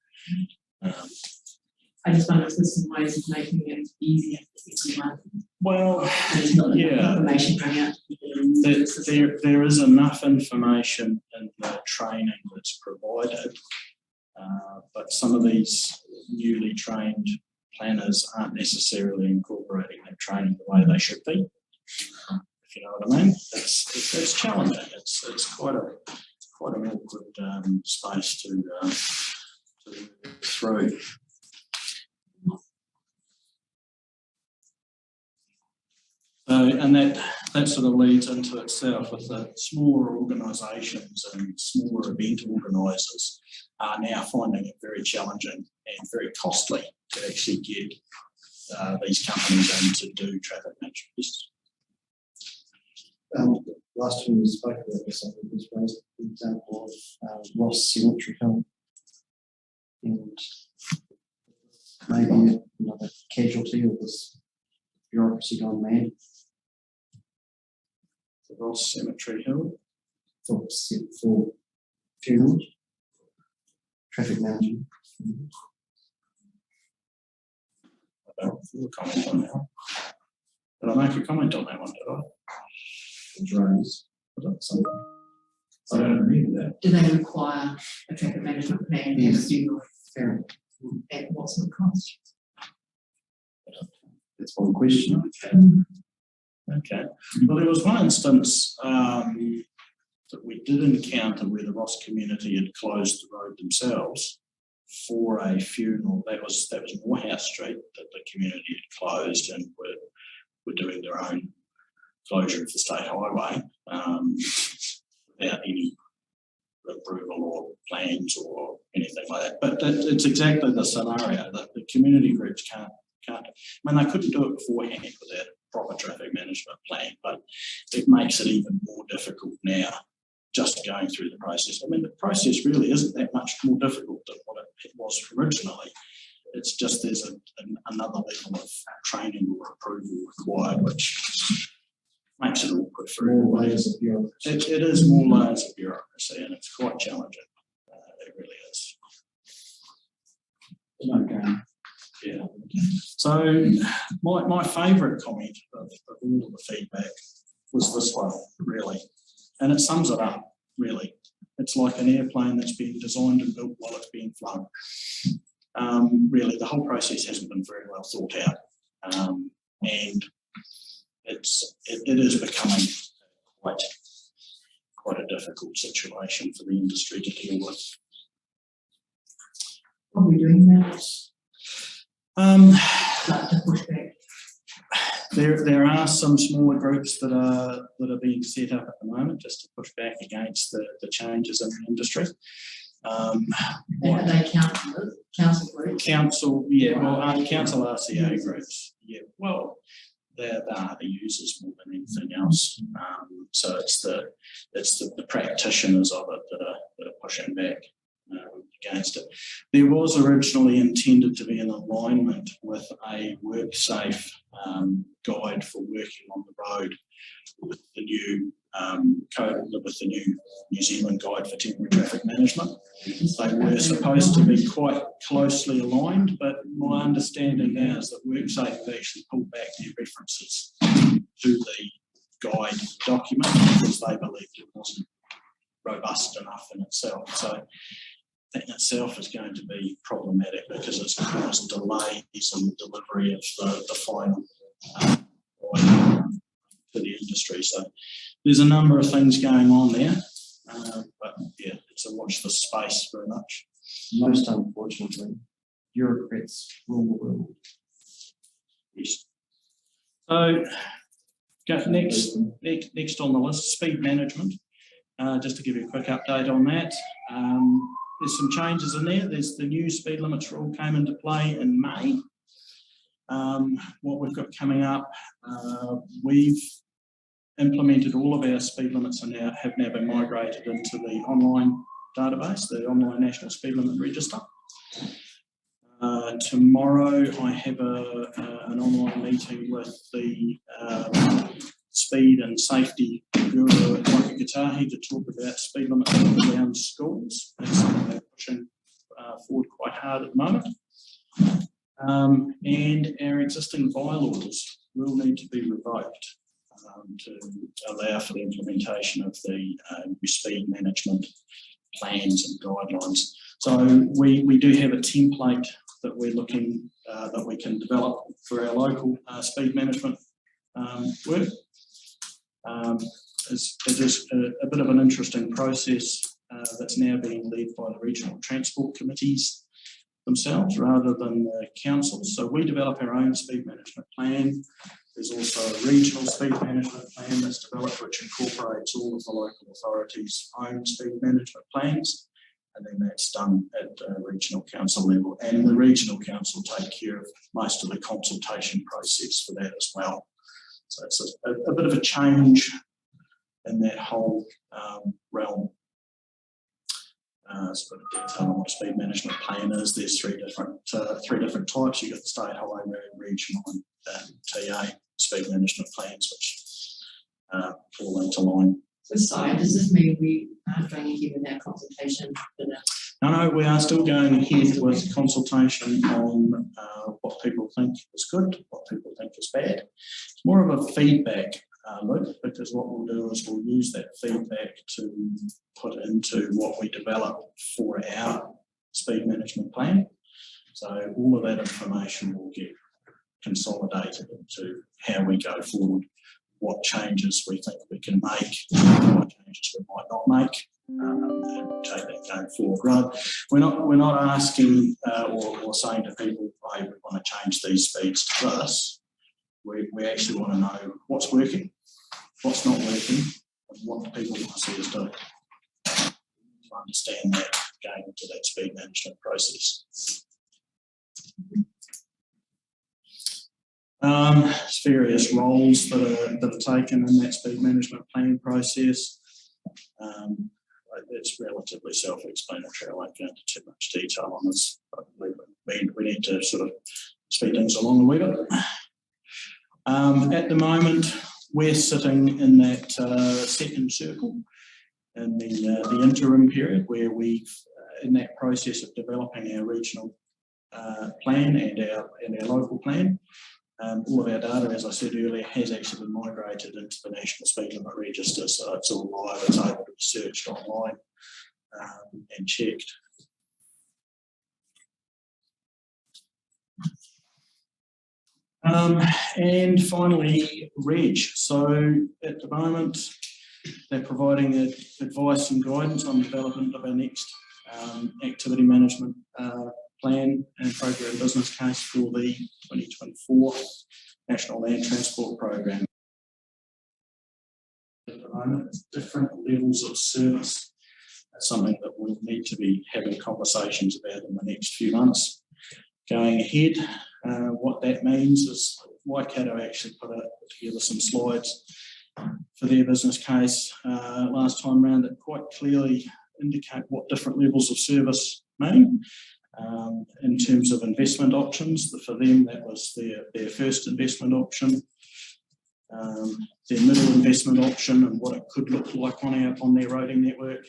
I just wonder if there's some ways of making it easier for everyone. Well, yeah, there is enough information in the training that's provided, but some of these newly trained planners aren't necessarily incorporating that training the way they should be. If you know what I mean, it's challenging. It's quite an awkward space to through. And that sort of leads into itself with the smaller organisations and smaller event organisers are now finding it very challenging and very costly to actually get these companies in to do traffic management. Last time we spoke about this, I think was raised the example of Ross Cemetery Home. And maybe another casualty of this bureaucracy gone mad. Ross Cemetery Hill. for funerals, traffic management. I don't feel a comment on that one. Did I make a comment on that one, did I? It's raised. I don't agree with that. Do they require a traffic management plan? Yes. Fair. At what sort of cost? That's one question. Okay. Well, there was one instance that we did encounter where the Ross community had closed the road themselves for a funeral. That was Morehouse Street that the community had closed and were doing their own closure of the state highway without any approval or plans or anything like that. But it's exactly the scenario that the community groups can't. I mean, they couldn't do it beforehand without a proper traffic management plan, but it makes it even more difficult now just going through the process. I mean, the process really isn't that much more difficult than what it was originally. It's just there's another level of training or approval required, which makes it awkward for everybody. It is more layers of bureaucracy, and it's quite challenging. It really is. Okay. Yeah. So my favourite comment of all of the feedback was this one, really. And it sums it up, really. It's like an airplane that's been designed and built while it's being flown. Really, the whole process hasn't been very well thought out. And it is becoming quite a difficult situation for the industry to deal with. What are we doing now? Like to push back. There are some smaller groups that are being set up at the moment just to push back against the changes in the industry. Are they council groups? Council, yeah, well, council RCA groups, yeah, well, they are the users more than anything else. So it's the practitioners of it that are pushing back against it. There was originally intended to be an alignment with a WorkSafe guide for working on the road with the new with the new New Zealand Guide for Temporary Traffic Management. They were supposed to be quite closely aligned, but my understanding now is that WorkSafe have actually pulled back their references to the guide document because they believed it wasn't robust enough in itself. So that in itself is going to be problematic because it's caused delays in the delivery of the final guide to the industry. So there's a number of things going on there, but yeah, it's a watch this space very much. Most unfortunately, bureaucrats rule the world. Yes. So next on the list, speed management. Just to give you a quick update on that. There's some changes in there. There's the new speed limits rule came into play in May. What we've got coming up, we've implemented all of our speed limits and have now been migrated into the online database, the online National Speed Limit Register. Tomorrow I have an online meeting with the speed and safety guru at Waikikitahi to talk about speed limits around schools. That's something they're pushing forward quite hard at the moment. And our existing bylaws will need to be revoked to allow for the implementation of the new speed management plans and guidelines. So we do have a template that we're looking that we can develop for our local speed management work. It is a bit of an interesting process that's now being led by the regional transport committees themselves rather than the councils. So we develop our own speed management plan. There's also a regional speed management plan that's developed which incorporates all of the local authorities' own speed management plans, and then that's done at the regional council level. And the regional council take care of most of the consultation process for that as well. So it's a bit of a change in that whole realm. Sort of detail on what a speed management plan is. There's three different types. You've got the state highway, regional, and TA speed management plans, which fall into line. So sorry, does this mean we are going ahead with our consultation? No, we are still going ahead with consultation on what people think is good, what people think is bad. It's more of a feedback loop, because what we'll do is we'll use that feedback to put into what we develop for our speed management plan. So all of that information will get consolidated into how we go forward, what changes we think we can make, what changes we might not make, and take that going forward. Right? We're not asking or saying to people, hey, we want to change these speeds to this. We actually want to know what's working, what's not working, and what people want to see us do. To understand that going into that speed management process. There's various roles that are taken in that speed management plan process. It's relatively self-explanatory. I won't go into too much detail on this, but we need to sort of speed things along a wee bit. At the moment, we're sitting in that second circle in the interim period, where we've in that process of developing our regional plan and our local plan. All of our data, as I said earlier, has actually been migrated into the National Speed Limit Register, so it's all live, it's able to be searched online and checked. And finally, REG. So at the moment, they're providing advice and guidance on development of our next activity management plan and program business case for the 2024 National Land Transport Program. At the moment, it's different levels of service. That's something that we'll need to be having conversations about in the next few months. Going ahead, what that means is Waikato actually put together some slides for their business case last time round that quite clearly indicate what different levels of service mean. In terms of investment options, for them that was their first investment option, their middle investment option and what it could look like on their roading network,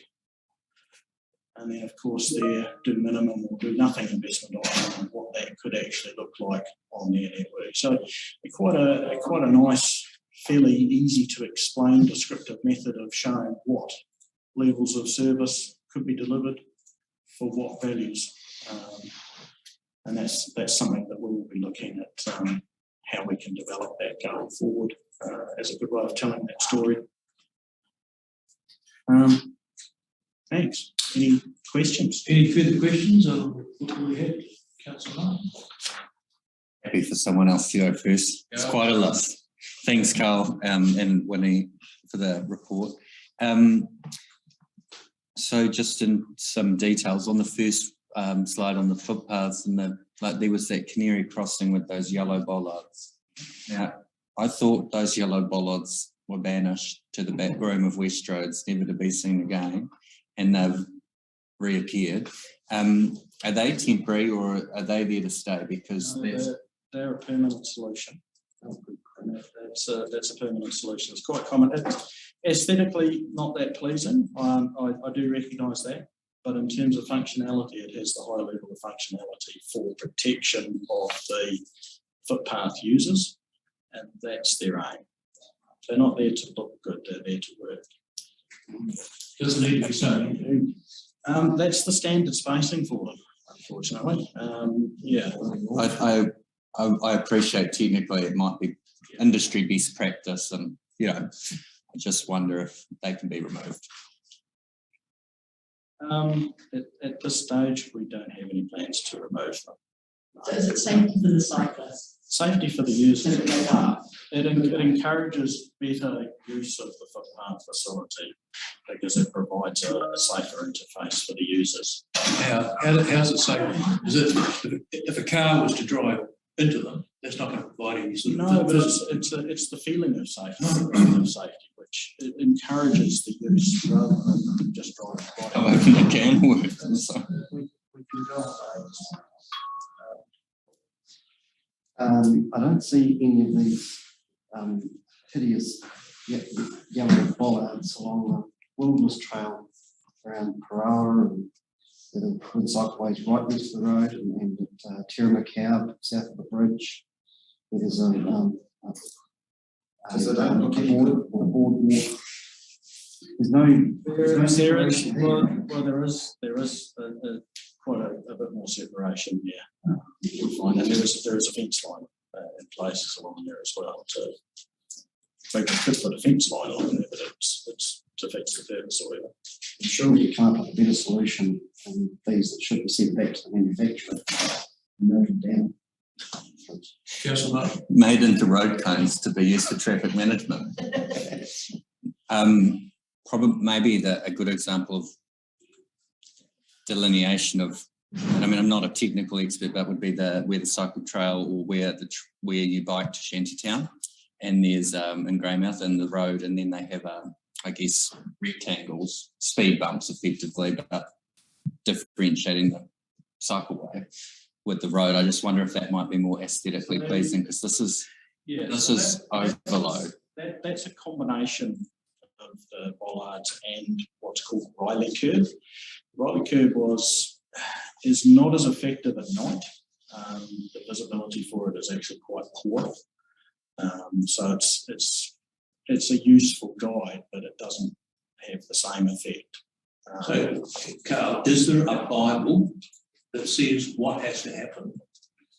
and then of course their do minimum or do nothing investment option and what that could actually look like on their network. So quite a nice, fairly easy to explain descriptive method of showing what levels of service could be delivered for what values. And that's something that we will be looking at how we can develop that going forward as a good way of telling that story. Thanks. Any questions? Any further questions on what we had, Councillor? Happy for someone else to go first. It's quite a list. Thanks, Carl and Winnie, for the report. So just in some details on the first slide on the footpaths, and there was that canary crossing with those yellow bollards. Now, I thought those yellow bollards were banished to the back room of West Roads, never to be seen again, and they've reappeared. Are they temporary or are they there to stay? Because they're a permanent solution. That's a permanent solution. It's quite common. It's aesthetically not that pleasing. I do recognise that. But in terms of functionality, it has the high level of functionality for protection of the footpath users, and that's their aim. They're not there to look good, they're there to work. Doesn't need to be so. That's the standard spacing for them, unfortunately. Yeah. I appreciate technically it might be industry best practice, and I just wonder if they can be removed. At this stage, we don't have any plans to remove them. So is it safety for the cyclists? Safety for the users. It encourages better use of the footpath facility because it provides a safer interface for the users. How's it safe? Is it if a car was to drive into them, that's not going to provide any sort of... No, but it's the feeling of safety, which it encourages the use rather than just driving by. Oh, it can work. We can go on those. I don't see any of these hideous yellow bollards along the Wilderness Trail around Parawa, and that include cycleways right next to the road, and at Tiramacau, south of the bridge. There's a boardwalk. There's no separation here. Well, there is quite a bit more separation there. You'll find, and there is a fence line in places along there as well. They could put a fence line along there, but it's defeats the purpose of it. I'm sure you come up with a better solution than these that should be sent back to the manufacturer and noted down. Made into road cones to be used for traffic management. Probably maybe a good example of delineation of, and I mean, I'm not a technical expert, but would be where the cycle trail or where you bike to Shantytown, and there's in Greymouth and the road, and then they have I guess rectangles, speed bumps effectively, but differentiating the cycleway with the road. I just wonder if that might be more aesthetically pleasing, because this is overload. That's a combination of the bollards and what's called Riley curve. Riley curve is not as effective at night. The visibility for it is actually quite poor. So it's a useful guide, but it doesn't have the same effect. So, Carl, is there a Bible that says what has to happen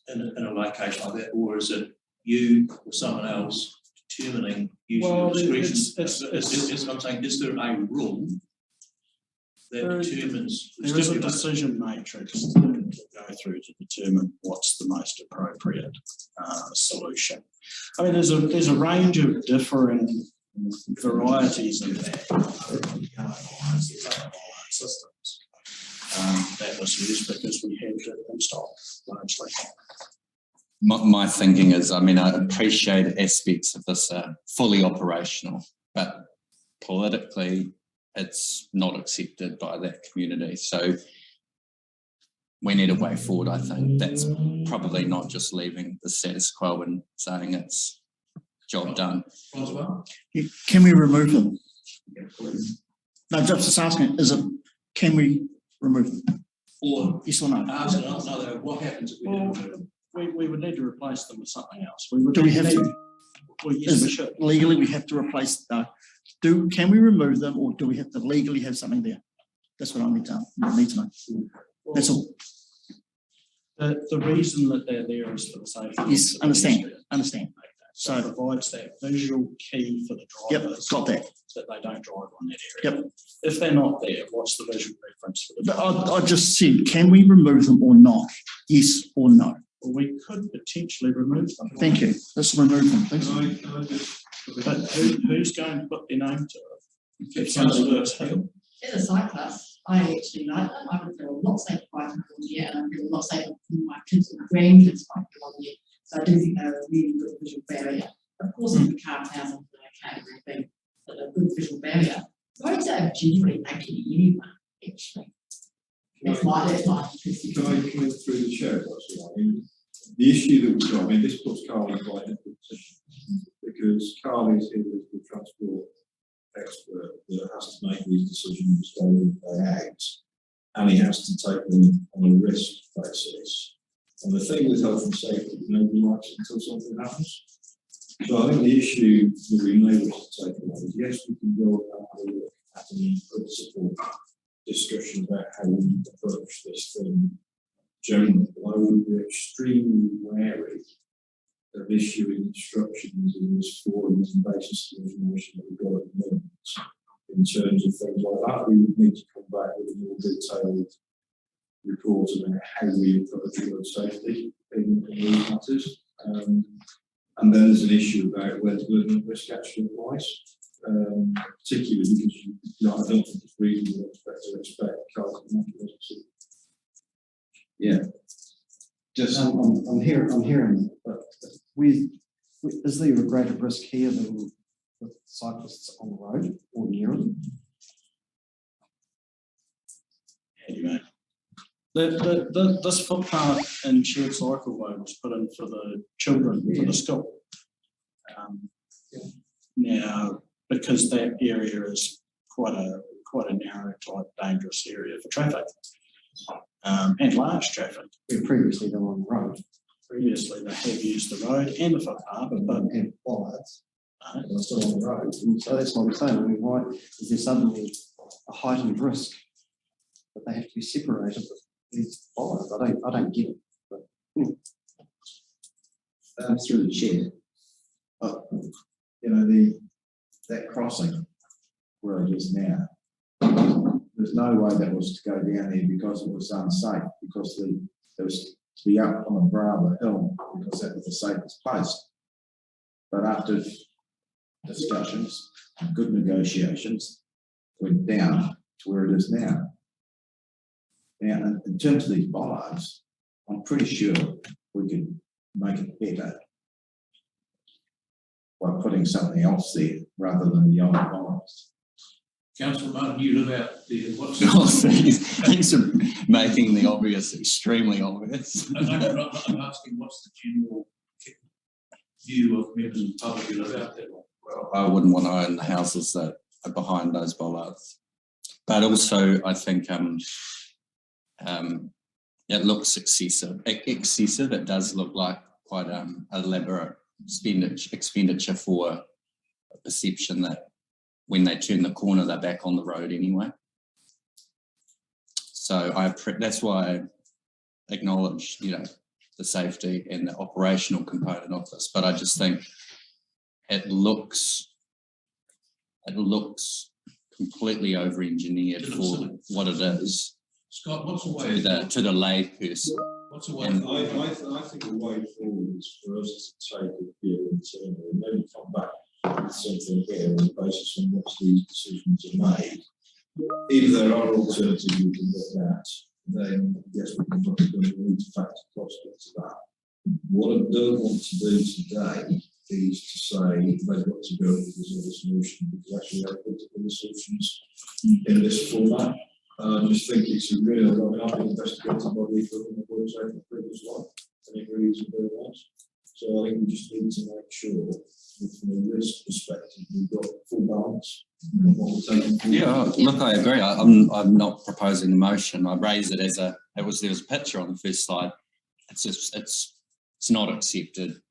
in a location like that, or is it you or someone else determining using your discretion? It's what I'm saying. Is there a rule that determines? There is a decision matrix to go through to determine what's the most appropriate solution. I mean, there's a range of different varieties of that. Systems that was used because we had it in stock largely. My thinking is, I mean, I appreciate aspects of this fully operational, but politically it's not accepted by that community. So we need a way forward, I think. That's probably not just leaving the status quo and saying it's job done. Can we remove them? No, just asking, can we remove them? Or yes or no? Ask another, what happens if we don't remove them? We would need to replace them with something else. Do we have to? Well, yes, we should. Legally, we have to replace can we remove them, or do we have to legally have something there? That's what I need to know. Well, that's all. The reason that they're there is for the safety. Yes, understand. So it provides that visual key for the drivers. Yep, got that. So that they don't drive on that area. Yep. If they're not there, what's the visual reference for the drivers? I just said, can we remove them or not? Yes or no? Well, we could potentially remove them. Thank you. Let's remove them, please. But who's going to put their name to it? If somebody works here. As a cyclist, I actually like them. I would feel a lot safer biking along here, and I feel a lot safer for my kids and grandkids biking along here. So I do think they're a really good visual barrier. Of course, if the car powers into the category thing, but a good visual barrier. Roads are generally ugly anyway, actually. That's my Can I come in through the chair? I mean, the issue that we've got, I mean, this puts Carl in quite a difficult position, because Carl is here as the transport expert that has to make these decisions when they act, and he has to take them on a risk basis. And the thing with health and safety, nobody likes it until something happens. So I think the issue that we may wish to take away is, yes, we can go and look at an principle discussion about how we approach this thing generally, but I would be extremely wary of issuing instructions in this forum on the basis of the information that we've got at the moment. In terms of things like that, we would need to come back with a more detailed report about how we approach road safety in these matters. And then there's an issue about where the burden of risk actually applies, particularly because I don't think it's reasonable to expect carbon mechanisms. Yeah. Just I'm hearing, but is there a greater risk here than with cyclists on the road or near them? Anyway, this footpath and shared cycleway was put in for the children for the school. Now, because that area is quite a narrow type dangerous area for traffic. And large traffic. We previously done on the road. Previously, they have used the road and the footpath, but And bollards. They're still on the road. And so that's what I'm saying. I mean, why is there suddenly a heightened risk that they have to be separated with these bollards? I don't get it. But, Through the chair, that crossing where it is now, there's no way that was to go down there because it was unsafe, because there was to be up on a Brava hill because that was the safest place. But after discussions, good negotiations, went down to where it is now. Now, in terms of these bollards, I'm pretty sure we could make it better by putting something else there rather than the old bollards. Councillor Martin, you live out there. What's Thanks for making the obvious extremely obvious. I'm asking what's the general view of members of the public who live out there? Well, I wouldn't want to own the houses that are behind those bollards. But also, I think it looks excessive. It does look like quite elaborate expenditure for a perception that when they turn the corner, they're back on the road anyway. So that's why I acknowledge, the safety and the operational component of this. But I just think it looks completely over-engineered for what it is. Scott, what's the way to the lay person? What's the way? I think the way forward is for us to take a view internally, and maybe come back with something here on the basis on which these decisions are made. If there are alternatives we can look at, then yes, we can look at them. We need to factor cost into that. What I don't want to do today is to say they've got to go with this other solution, because actually there are other solutions in this format. I just think it's a real, I've been investigating body for the website for previous one, and it really is very nice. So I think we just need to make sure that from a risk perspective, we've got full balance on what we're taking forward. Yeah, look, I agree. I'm not proposing the motion. I raise it as there was a picture on the first slide. It's not accepted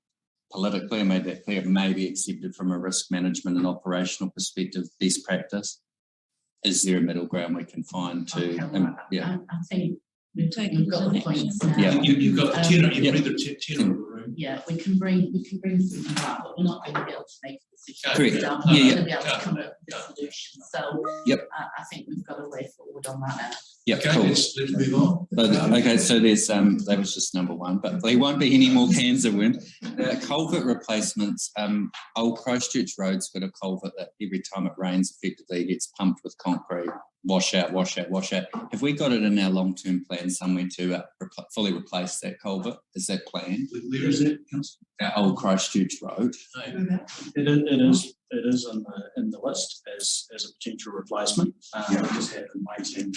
politically. I made that clear. It may be accepted from a risk management and operational perspective, best practice. Is there a middle ground we can find to? I think we've got the points now. Yeah, you've got the tenor. You've read the tenor of the room. Yeah, we can bring something up, but we're not going to be able to make a decision. Correct. We're going to be able to come up with a solution. So I think we've got a way forward on that now. Yep, okay, cool. let's move on. Okay, so there's that was just number one, but there won't be any more cans of wind. Culvert replacements. Old Christchurch Road's got a culvert that every time it rains, effectively gets pumped with concrete. Wash out. Have we got it in our long-term plan somewhere to fully replace that culvert? Is that planned? Where is it? Our Old Christchurch Road. It is in the list as a potential replacement. We just have been waiting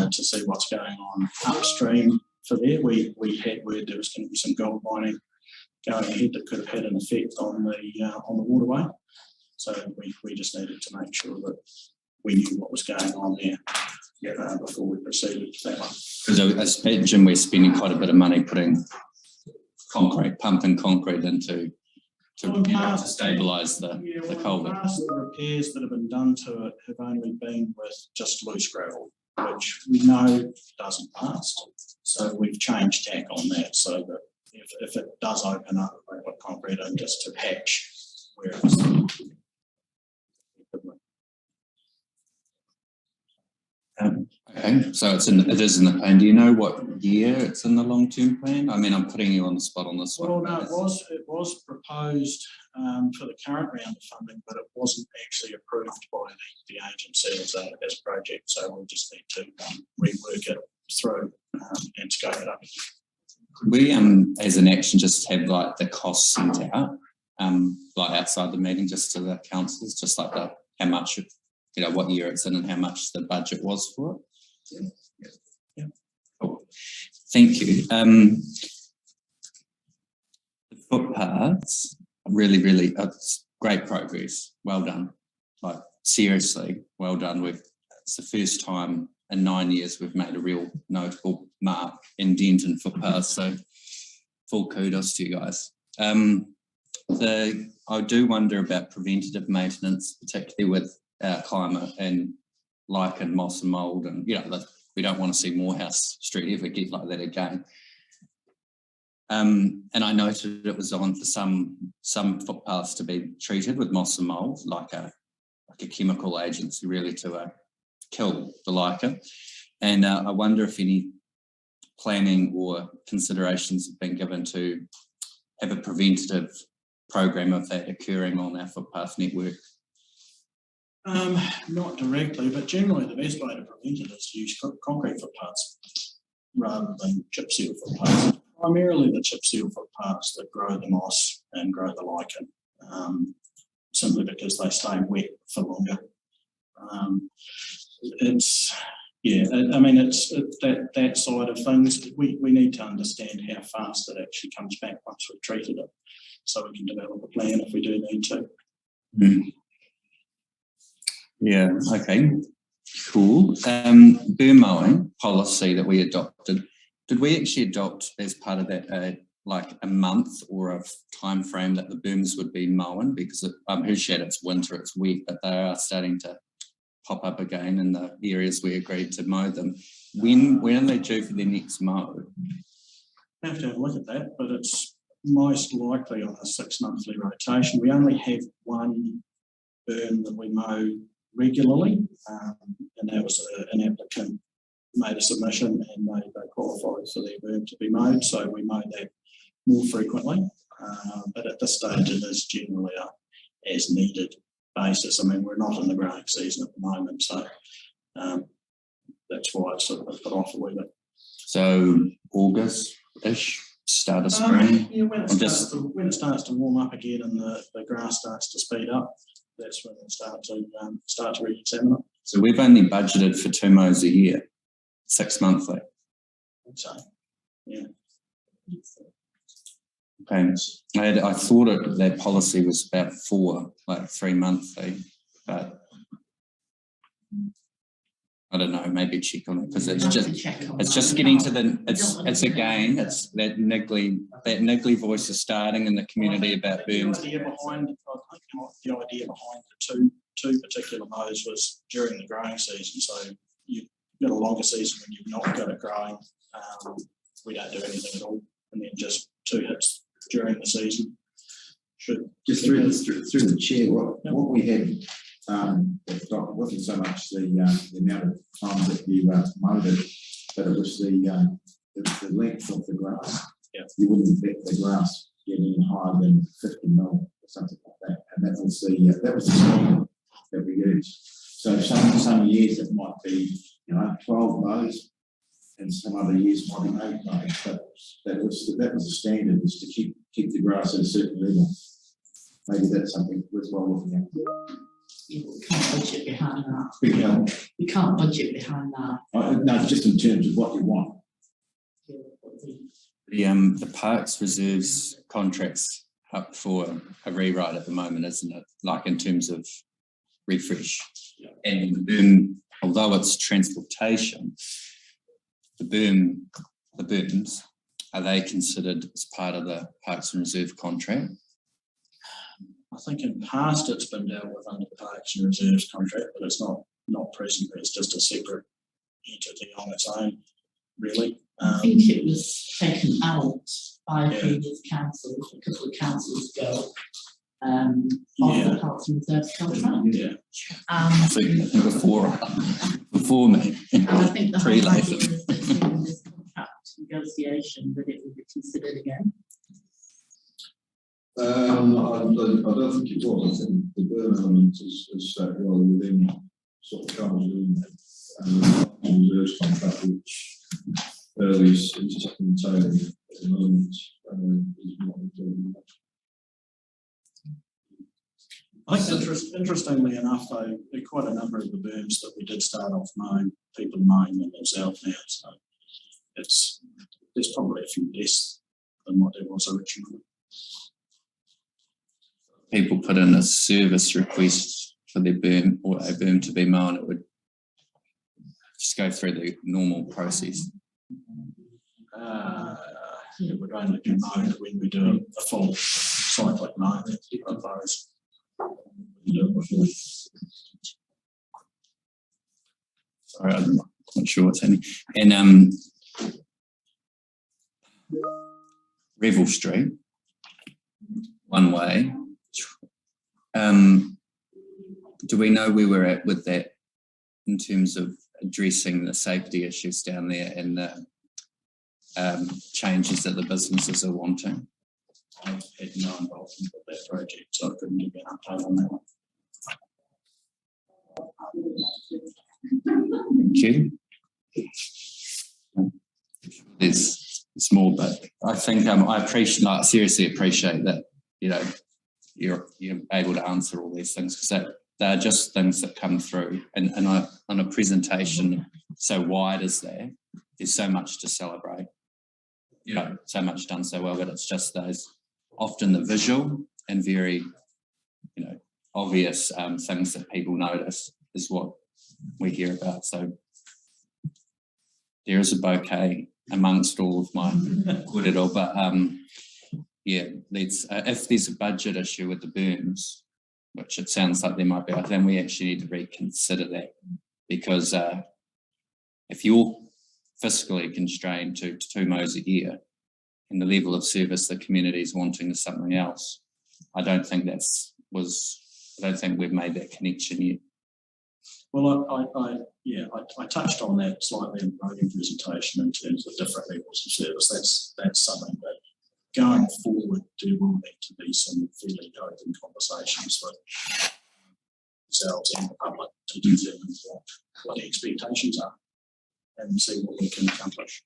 to see what's going on upstream for there. We had word there was going to be some gold mining going ahead that could have had an effect on the waterway. So we just needed to make sure that we knew what was going on there before we proceeded with that one. Because as Jim, we're spending quite a bit of money putting pumping concrete into to stabilise the culvert. The repairs that have been done to it have only been with just loose gravel, which we know doesn't last. So we've changed tack on that so that if it does open up, we put concrete in just to patch where it's. Okay, so it is in the plan. Do you know what year it's in the long-term plan? I mean, I'm putting you on the spot on this one. Well, no, it was proposed for the current round of funding, but it wasn't actually approved by the agency as a project. So we'll just need to rework it through and scope it up. Could we, as an action, just have like the costs sent out, like outside the meeting, just to the councillors, just like how much, what year it's in and how much the budget was for it? Yeah. Cool. Thank you. The footpaths, really, it's great progress. Well done. like seriously, well done. It's the first time in 9 years we've made a real notable mark in dent in footpaths, so full kudos to you guys. I do wonder about preventative maintenance, particularly with our climate and lichen, moss and mould, and we don't want to see Morehouse Street ever get like that again. And I noted it was on for some footpaths to be treated with moss and mould, like a chemical agency really to kill the lichen. And I wonder if any planning or considerations have been given to have a preventative program of that occurring on our footpath network. Not directly, but generally the best way to prevent it is to use concrete footpaths rather than chip seal footpaths. Primarily the chip seal footpaths that grow the moss and grow the lichen, simply because they stay wet for longer. It's that side of things. We need to understand how fast it actually comes back once we've treated it, so we can develop a plan if we do need to. Yeah, okay, cool. Burn mowing policy that we adopted, did we actually adopt as part of that like a month or a time frame that the berms would be mowing? Because I appreciate it's winter, it's wet, but they are starting to pop up again in the areas we agreed to mow them. When are they due for their next mow? I have to have a look at that, but it's most likely on a 6-monthly rotation. We only have one berm that we mow regularly, and that was an applicant made a submission and they qualified for their berm to be mowed, so we mow that more frequently. But at this stage it is generally a as needed basis. I mean, we're not in the growing season at the moment, so that's why it's sort of put off a wee bit. So August-ish, start of spring? Yeah, when it starts to warm up again and the grass starts to speed up, that's when we'll start to re-examine it. So we've only budgeted for 2 mows a year, 6 monthly. So, yeah. Okay, I thought that policy was about 4, like 3 monthly, but I don't know, maybe check on it, because it's just getting to it's again, it's that niggly voice is starting in the community about burns. The idea behind the two particular mows was during the growing season, so you've got a longer season when you've not got it growing. We don't do anything at all, and then just 2 hits during the season. Just through the chair, what we had wasn't so much the amount of time that you mowed it, but it was the length of the grass. Yeah. You wouldn't let the grass get any higher than 50 mil or something like that, and that was the standard that we used. So some years it might be 12 mows, and some other years might be 8 mows, but that was the standard, is to keep the grass at a certain level. Maybe that's something worthwhile looking at. We can't budget behind that. We can't budget behind that. No, just in terms of what you want. The Parks Reserves contract's up for a rewrite at the moment, isn't it? Like in terms of refresh. Yeah. And the berm, although it's transportation, the berms, are they considered as part of the Parks and Reserve contract? I think in past it's been dealt with under the Parks and Reserves contract, but it's not presently. It's just a separate entity on its own, really. I think it was taken out by a previous council, a couple of councils ago, of the Parks and Reserves contract. Yeah. I think before me. And I think the whole idea is that in this contract negotiation that it will be considered again. I don't think it was. I think the burn element is well within sort of comes within the reserves contract, which early is entailing at the moment is not included. I think interestingly enough, though, there are quite a number of the berms that we did start off mowing, people mowing them themselves now. So there's probably a few less than what there was originally. People put in a service request for their berm or a berm to be mown, it would just go through the normal process. It would only be mown when we do a full cyclic mow. Otherwise, we do it before. Sorry, I'm not sure what's happening. And Revel Street, one way. Do we know where we're at with that in terms of addressing the safety issues down there and the changes that the businesses are wanting? I've had no involvement with that project, so I couldn't give you an update on that one. Thank you. There's more, but I think I seriously appreciate that, you know, you're able to answer all these things, because they're just things that come through, and on a presentation so wide as that, there's so much to celebrate. You know, so much done so well, but it's just those often the visual and very, you know, obvious things that people notice is what we hear about. So there is a bouquet amongst all of my good at all, but yeah, let's if there's a budget issue with the berms, which it sounds like there might be, I think we actually need to reconsider that, because if you're fiscally constrained to 2 mows a year and the level of service the community is wanting is something else, I don't think we've made that connection yet. Well, I touched on that slightly in the podium presentation in terms of different levels of service. That's something that going forward there will need to be some fairly open conversations with ourselves and the public to determine what the expectations are and see what we can accomplish.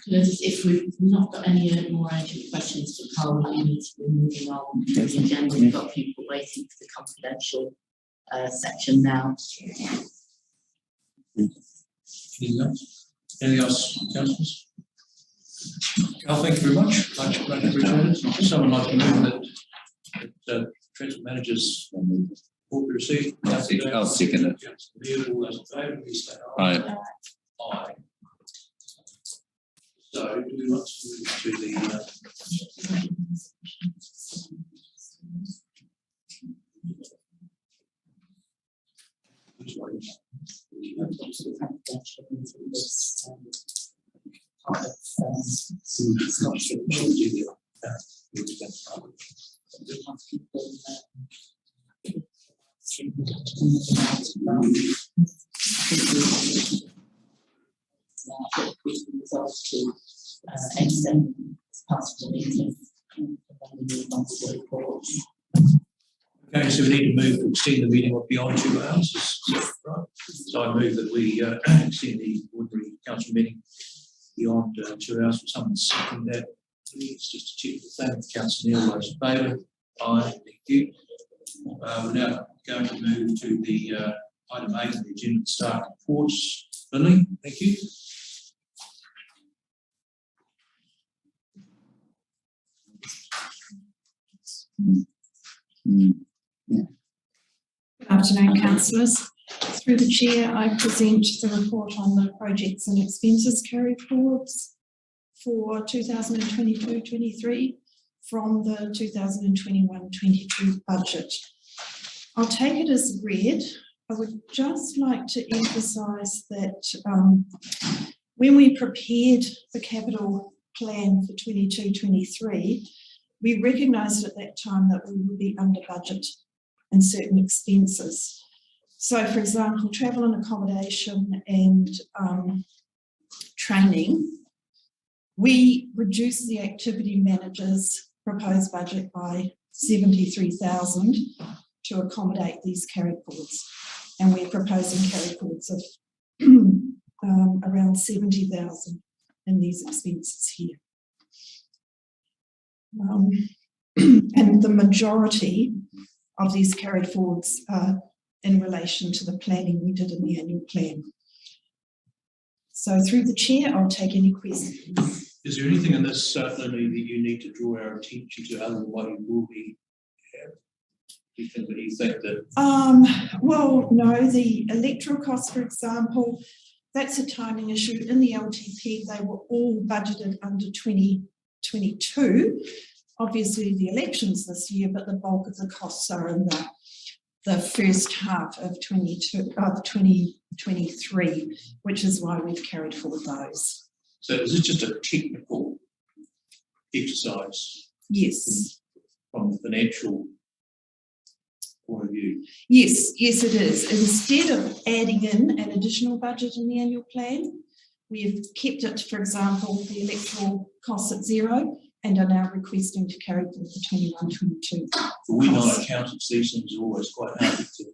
If we've not got any more urgent questions for Carl, we need to be moving on to the agenda. We've got people waiting for the confidential section now. Anything else, councillors? Carl, thank you very much. Much appreciated. Someone like to move that transport managers will be received. I'll second it. All those in favour, please say Aye. Aye. So, do we want to move to the extend past the meeting. Okay, so we need to move to extend the meeting beyond 2 hours. Right. So I move that we extend the ordinary council meeting beyond 2 hours. For someone second that, please, just to check the thing with Councillor Neil. Those in favour? Aye, thank you. We're now going to move to the item 8 of the agenda, staff reports. Lily, thank you. Good afternoon, councillors. Through the chair, I present the report on the projects and expenses carried forwards for 2022-23 from the 2021-22 budget. I'll take it as read. I would just like to emphasise that when we prepared the capital plan for 22-23, we recognised at that time that we would be under budget in certain expenses. So, for example, travel and accommodation and training, we reduced the activity manager's proposed budget by 73,000 to accommodate these carry forwards, and we're proposing carry forwards of around 70,000 in these expenses here. And the majority of these carried forwards are in relation to the planning we did in the annual plan. So through the chair, I'll take any questions. Is there anything in this, Lily, that you need to draw our attention to other than what you will be you think that? Well, no, the electoral costs, for example, that's a timing issue. In the LTP, they were all budgeted under 2022. Obviously, the elections this year, but the bulk of the costs are in the first half of 2023, which is why we've carried forward those. So is it just a technical exercise? Yes. From the financial point of view? Yes, yes, it is. Instead of adding in an additional budget in the annual plan, we've kept it, for example, the electoral costs at zero, and are now requesting to carry forward the 21-22. For we non-accountants, these things are always quite hard to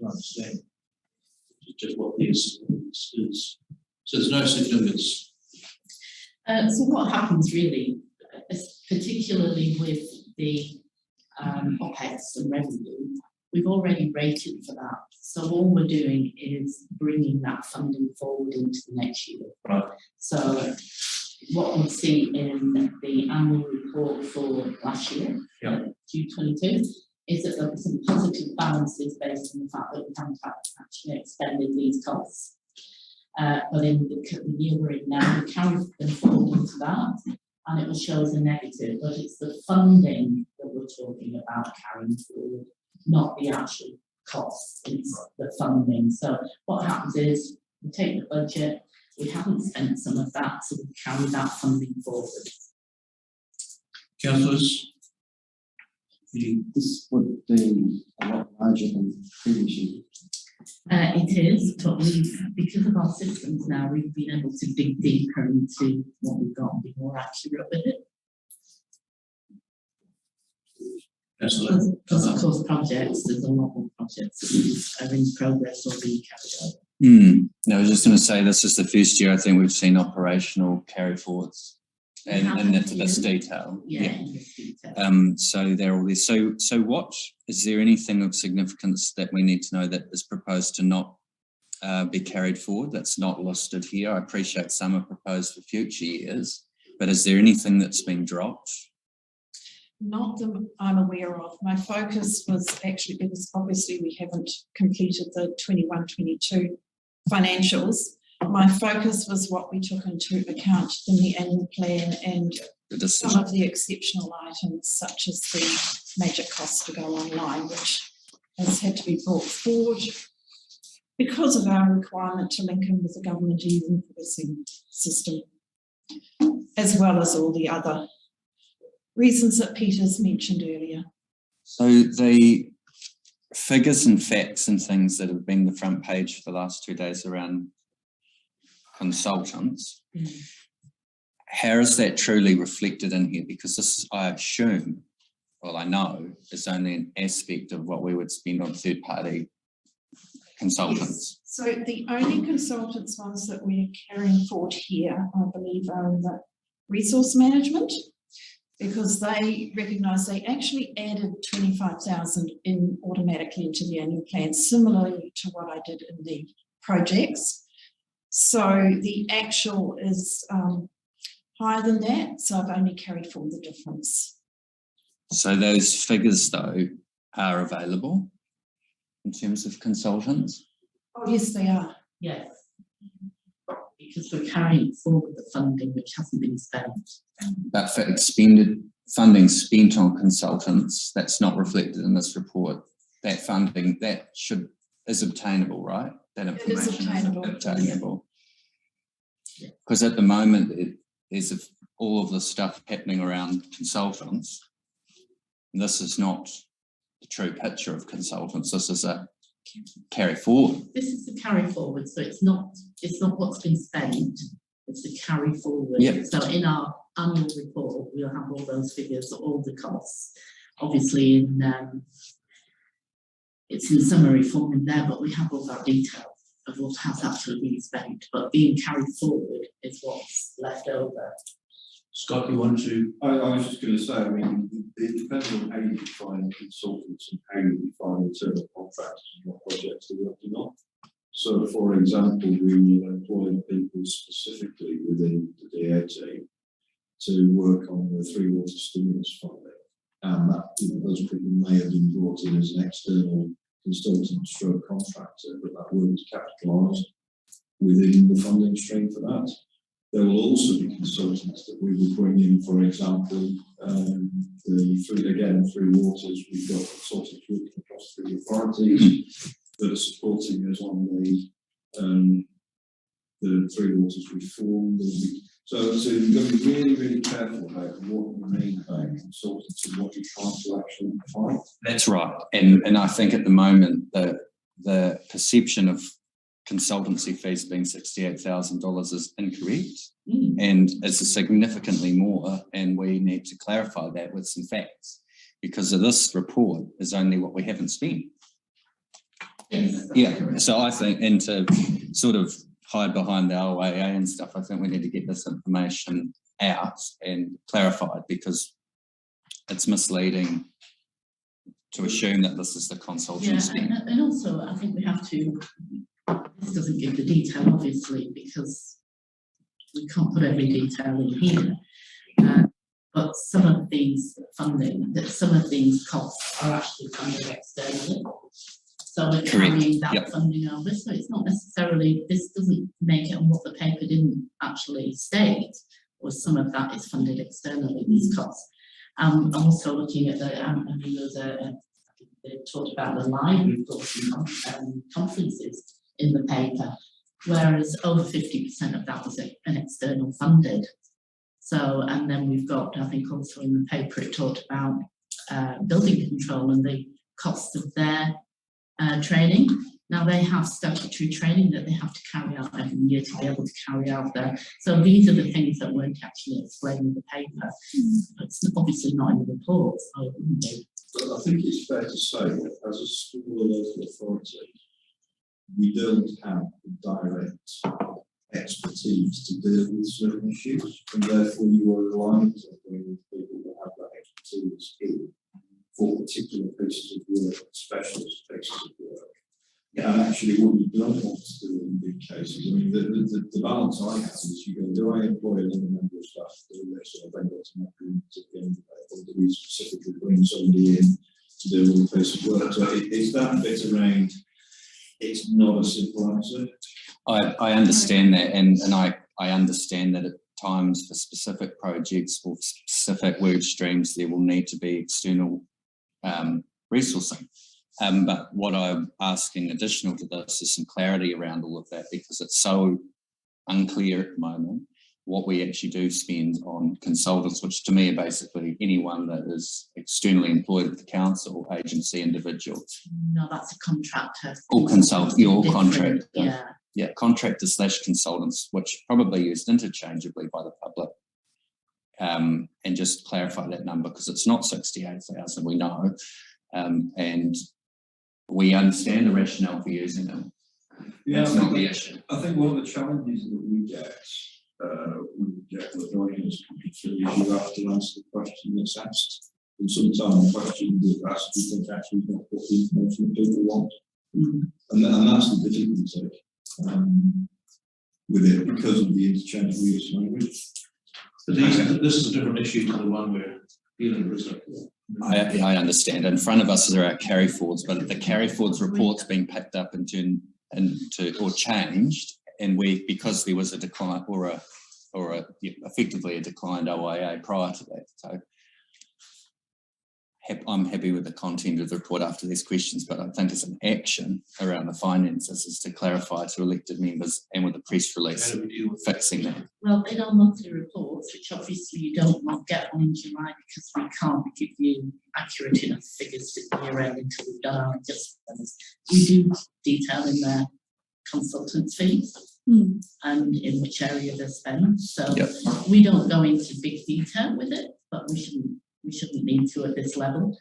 understand. It's just what this is. So there's no significance. So what happens really, particularly with the OPEX and revenue, we've already rated for that. So all we're doing is bringing that funding forward into the next year. Right. So what we'll see in the annual report for last year, June 22, is that there were some positive balances based on the fact that we haven't actually expended these costs. But in the year we're in now, we carry them forward into that, and it will show as a negative, but it's the funding that we're talking about carrying forward, not the actual costs, it's the funding. So what happens is we take the budget, we haven't spent some of that, so we carry that funding forward. Councillors? This would be a lot larger than previous years. It is, but because of our systems now, we've been able to dig deeper into what we've got and be more accurate with it. Absolutely. Because of course projects, there's a lot more projects that are in progress or being carried out. No, I was just going to say this is the first year I think we've seen operational carry forwards and into this detail. In this detail. So they're all there. So what is there anything of significance that we need to know that is proposed to not be carried forward that's not listed here? I appreciate some are proposed for future years, but is there anything that's been dropped? Not that I'm aware of. My focus was actually, because obviously we haven't completed the 21-22 financials. My focus was what we took into account in the annual plan and some of the exceptional items, such as the major costs to go online, which has had to be brought forward because of our requirement to link in with the government e-invoicing system, as well as all the other reasons that Peter's mentioned earlier. So the figures and facts and things that have been the front page for the last 2 days around consultants, how is that truly reflected in here? Because this is, I assume, well, I know, is only an aspect of what we would spend on third-party consultants. Yes. So the only consultants ones that we're carrying forward here, I believe, are in the resource management, because they recognise they actually added 25,000 in automatically into the annual plan, similarly to what I did in the projects. So the actual is higher than that, so I've only carried forward the difference. So those figures, though, are available in terms of consultants? Oh, yes, they are. Yes. Because we're carrying forward the funding which hasn't been spent. But for expended funding spent on consultants, that's not reflected in this report. That funding, that is obtainable, right? That information is obtainable. Because at the moment, there's all of the stuff happening around consultants. And this is not the true picture of consultants. This is a carry forward. This is the carry forward, so it's not what's been spent, it's the carry forward. Yep. So in our annual report, we'll have all those figures, all the costs. Obviously it's in summary form in there, but we have all that detail of what has actually been spent, but being carried forward is what's left over. Scott, you want to? I was just going to say, I mean, it depends on how you define consultants and how you define internal contractors and what projects they're working on. So, for example, we employ people specifically within the DA team to work on the 3 water stimulus funding. and that, you know, those people may have been brought in as an external consultant stroke contractor, but that won't capitalised within the funding stream for that. There will also be consultants that we will bring in, for example, through Waters, we've got consultants working across the authorities that are supporting us on the Three Waters reform. So you've got to be really, really careful about what you mean by consultants and what you're trying to actually find. That's right. And I think at the moment, the perception of consultancy fees being $68,000 is incorrect, and it's significantly more, and we need to clarify that with some facts, because of this report is only what we haven't spent. Yeah, so I think, and to sort of hide behind the OAA and stuff, I think we need to get this information out and clarified, because it's misleading to assume that this is the consultant spend. And also I think we have to, this doesn't give the detail obviously, because we can't put every detail in here, but some of these funding, that some of these costs are actually funded externally. So we're carrying that funding over. So it's not necessarily, this doesn't make it on what the paper didn't actually state, or some of that is funded externally, these costs. I'm also looking at the, I mean, there's they talked about the live conferences in the paper, whereas over 50% of that was an external funded. So, and then we've got, I think also in the paper, it talked about building control and the costs of their training. Now they have statutory training that they have to carry out every year to be able to carry out there. So these are the things that weren't actually explained in the paper. It's obviously not in the report, so it wouldn't be. But I think it's fair to say that as a school or local authority, we don't have the direct expertise to deal with certain issues, and therefore you are reliant on bringing people that have that expertise in for particular pieces of work, specialist pieces of work. Yeah, and actually what you don't want to do in big cases, I mean, the balance I have is you go, do I employ another member of staff to do this, or have I got to make agreements at the end of it, or do we specifically bring somebody in to deal with a piece of work? So it's that bit around, it's not a simple answer. I understand that, and I understand that at times for specific projects or specific work streams there will need to be external resourcing. But what I'm asking additional to this is some clarity around all of that, because it's so unclear at the moment what we actually do spend on consultants, which to me are basically anyone that is externally employed at the council, agency, individual. No, that's a contractor. Or consultant, or contractor. Yeah. Yeah, contractors / consultants, which probably used interchangeably by the public. And just clarify that number, because it's not 68,000, we know. And we understand the rationale for using them. Yeah, that's not the issue. I think one of the challenges that we get with audience coming through is you have to answer the question that's asked. And sometimes the question that's asked, you think actually not what the information that people want. And that's the difficulty with it, because of the interchangeable use of language. But this is a different issue to the one we're dealing with, isn't it? I understand. In front of us are our carry forwards, but the carry forwards report's been picked up and turned into or changed, and because there was a decline or effectively a declined OIA prior to that. So I'm happy with the content of the report after these questions, but I think it's an action around the finances is to clarify to elected members and with the press release fixing that. Well, in our monthly reports, which obviously you don't get on in July because we can't give you accurate enough figures at the year end until we've done our adjustments, we do detail in there consultants' fees and in which area they're spent. So we don't go into big detail with it, but we shouldn't need to at this level.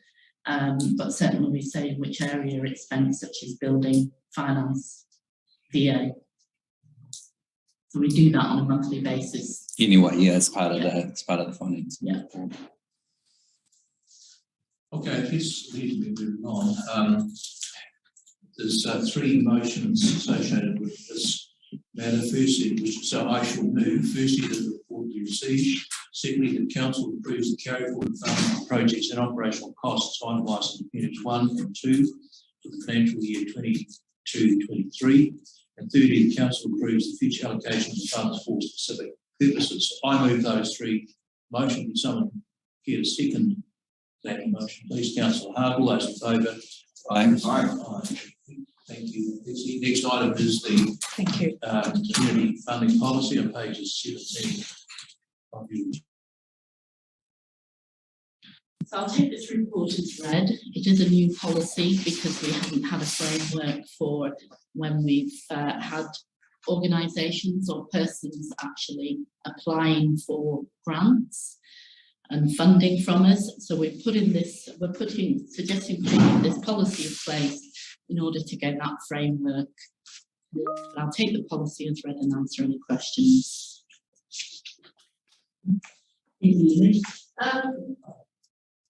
But certainly we say in which area it's spent, such as building, finance, VA. So we do that on a monthly basis. Anyway, yeah, it's part of the finance. Yeah. Okay, let's need to be moving on. There's three motions associated with this matter. Firstly, so I shall move. Firstly, the report be received. Secondly, that council approves the carry forward funding of projects and operational costs finalised in Appendix 1 and 2 for the financial year 22-23. And thirdly, the council approves the future allocation of funds for specific purposes. I move those three motions. Would someone care to second that motion? Please, Councillor Hart. All those in favour? Aye. Thank you. The next item is the Thank you. Community funding policy on pages 17 of your. So I'll take this report as read. It is a new policy because we haven't had a framework for when we've had organisations or persons actually applying for grants and funding from us. So we're suggesting putting this policy in place in order to get that framework. I'll take the policy as read and answer any questions.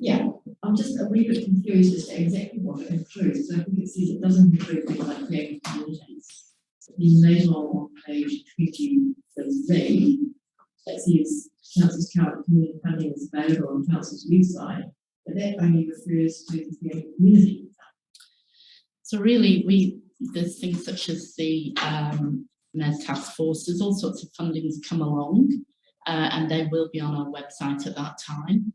Yeah, I'm just a wee bit confused as to exactly what it includes. I think it says it doesn't include things like creative communities. Then later on page 23, that says council's current community funding is available on council's website, but that only refers to the creative community. So really, there's things such as the Mayor's Task Force, there's all sorts of fundings come along, and they will be on our website at that time.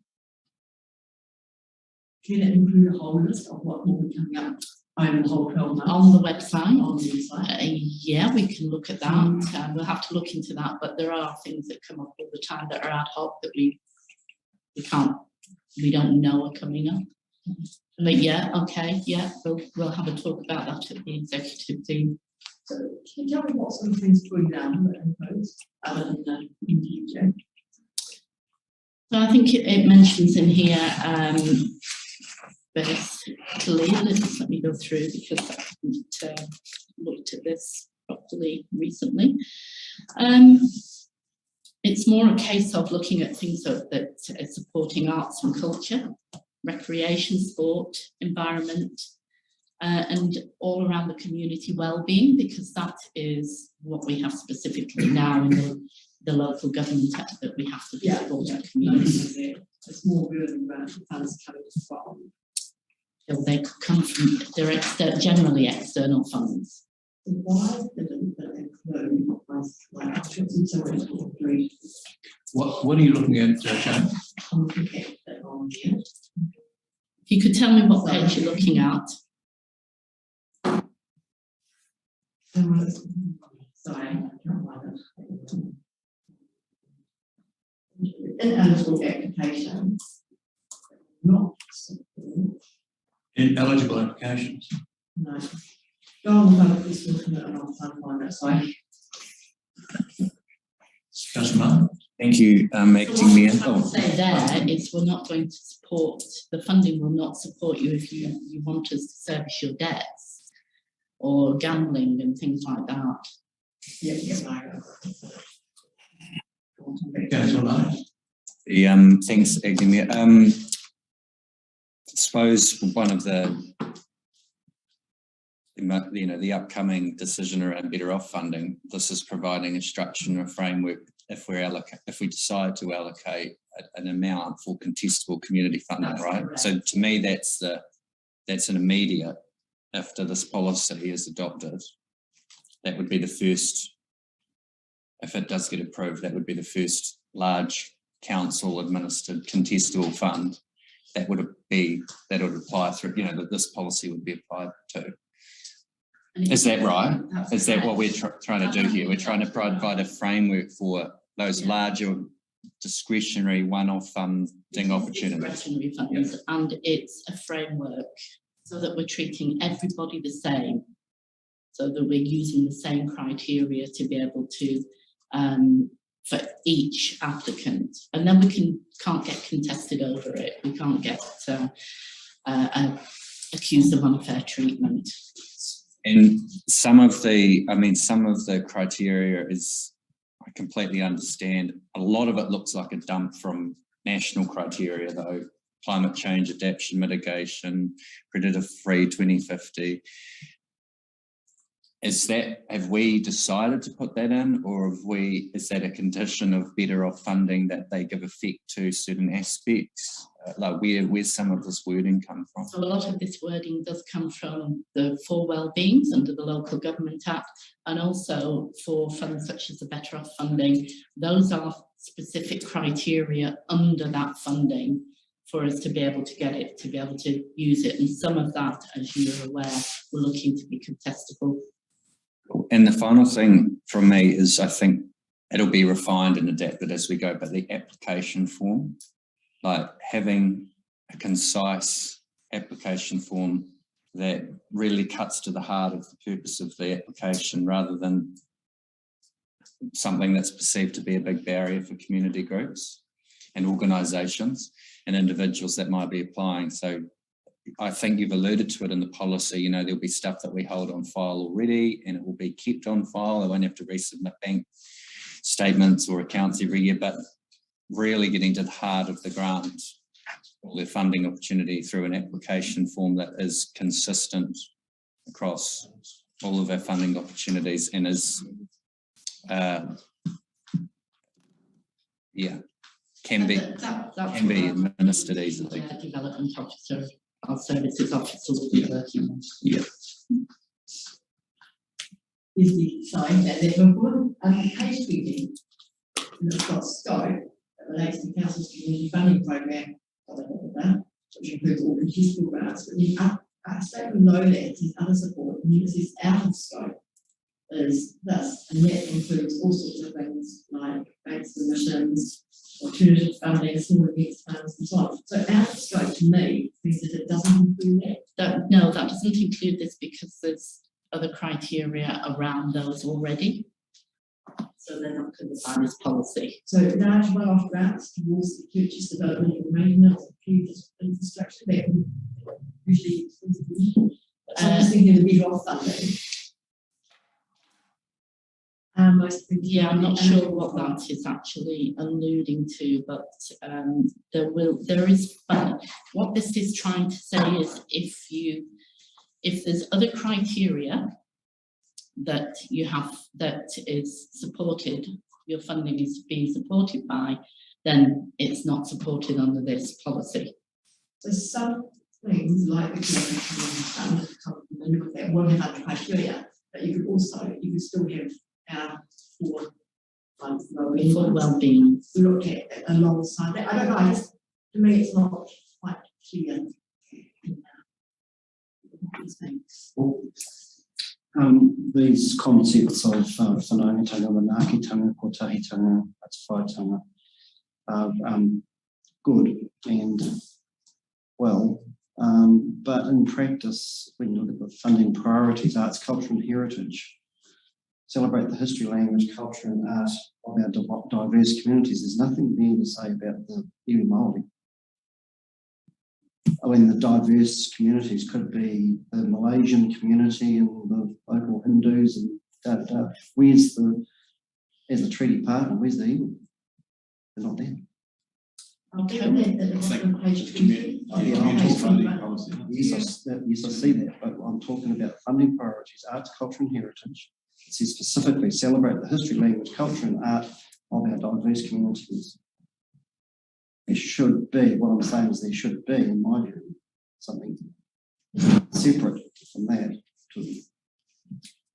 Can it include a whole list of what will be coming up over the whole 12 months? On the website? On the website. Yeah, we can look at that. We'll have to look into that, but there are things that come up all the time that are ad hoc that we don't know are coming up. But yeah, okay, yeah, we'll have a talk about that at the executive team. So can you tell me what some things to put down and post other than the individual? So I think it mentions in here basically, let me go through because I haven't looked at this properly recently. It's more a case of looking at things that are supporting arts and culture, recreation, sport, environment, and all around the community well-being, because that is what we have specifically now in the local government that we have to support our community. It's more really about the funds coming from. They could come from, they're generally external funds. So why didn't that include like trips and so on? What are you looking at, Jane? I'm looking at that on here. If you could tell me what page you're looking at. Sorry, I can't find it. Ineligible applications. Not support. Ineligible applications. No. Go on the phone, please, looking at it, and I'll try and find that. Sorry. Councillor. Thank you, Acting Mayor. So what I would say there is we're not going to support, the funding will not support you if you want us to service your debts or gambling and things like that. Councillor. Thanks, Acting Mayor. I suppose one of the upcoming decision around better off funding, this is providing a structure and a framework if we decide to allocate an amount for contestable community funding, right? Correct. So to me, that's an immediate, after this policy is adopted, that would be the first, if it does get approved, that would be the first large council administered contestable fund that would apply through, that this policy would be applied to. Is that right? Is that what we're trying to do here? We're trying to provide a framework for those larger discretionary one-off funding opportunities. Discretionary funds, and it's a framework so that we're treating everybody the same, so that we're using the same criteria to be able to for each applicant, and then we can't get contested over it. We can't get accused of unfair treatment. And some of the criteria is, I completely understand. A lot of it looks like a dump from national criteria though. Climate change, adaptation, mitigation, predator-free 2050. have we decided to put that in, or is that a condition of better off funding that they give effect to certain aspects? Like where's some of this wording come from? So a lot of this wording does come from the For Wellbeings under the Local Government Act, and also for funds such as the Better Off funding. Those are specific criteria under that funding for us to be able to get it, to be able to use it. And some of that, as you're aware, we're looking to be contestable. And the final thing from me is, I think it'll be refined and adapted as we go, but the application form, like having a concise application form that really cuts to the heart of the purpose of the application, rather than something that's perceived to be a big barrier for community groups and organisations and individuals that might be applying. So I think you've alluded to it in the policy, you know, there'll be stuff that we hold on file already and it will be kept on file. They won't have to resubmit bank statements or accounts every year, but really getting to the heart of the grant or the funding opportunity through an application form that is consistent across all of our funding opportunities and is, can be administered easily. Development officer, our services officer will be working on. Yeah. Is the sign that they're going page tweaking. And it's got scope that relates to council's community funding program, which includes all municipal grants, but the statement below that is other support, and this is out of scope. Is this, and that includes all sorts of things like bank submissions, alternative funding, small events funds, and so on. So out of scope to me means that it doesn't include that. No, that doesn't include this because there's other criteria around those already. So they're not covered by this policy. So large one-off grants towards the purchase, development, and maintenance of previous infrastructure that can usually so I'm just thinking of the better off funding. I'm not sure what that is actually alluding to, but there is fun. What this is trying to say is if there's other criteria that you have that is supported, your funding is being supported by, then it's not supported under this policy. So some things like the fund that won't have other criteria, but you could still have for well-being. Look at alongside that. I don't know. To me, it's not quite clear. These concepts of whanaungatanga, manaakitanga, kotahitanga, atawhaitanga are good and well, but in practice, when you look at the funding priorities, arts, culture and heritage, celebrate the history, language, culture and art of our diverse communities. There's nothing there to say about the iwi Māori. I mean, the diverse communities could be the Malaysian community and the local Hindus and da-da-da. Where's as a treaty partner, where's the iwi? They're not there. Yes, I see that, but I'm talking about funding priorities, arts, culture and heritage. It says specifically celebrate the history, language, culture and art of our diverse communities. There should be, what I'm saying is there should be, in my view, something separate from that.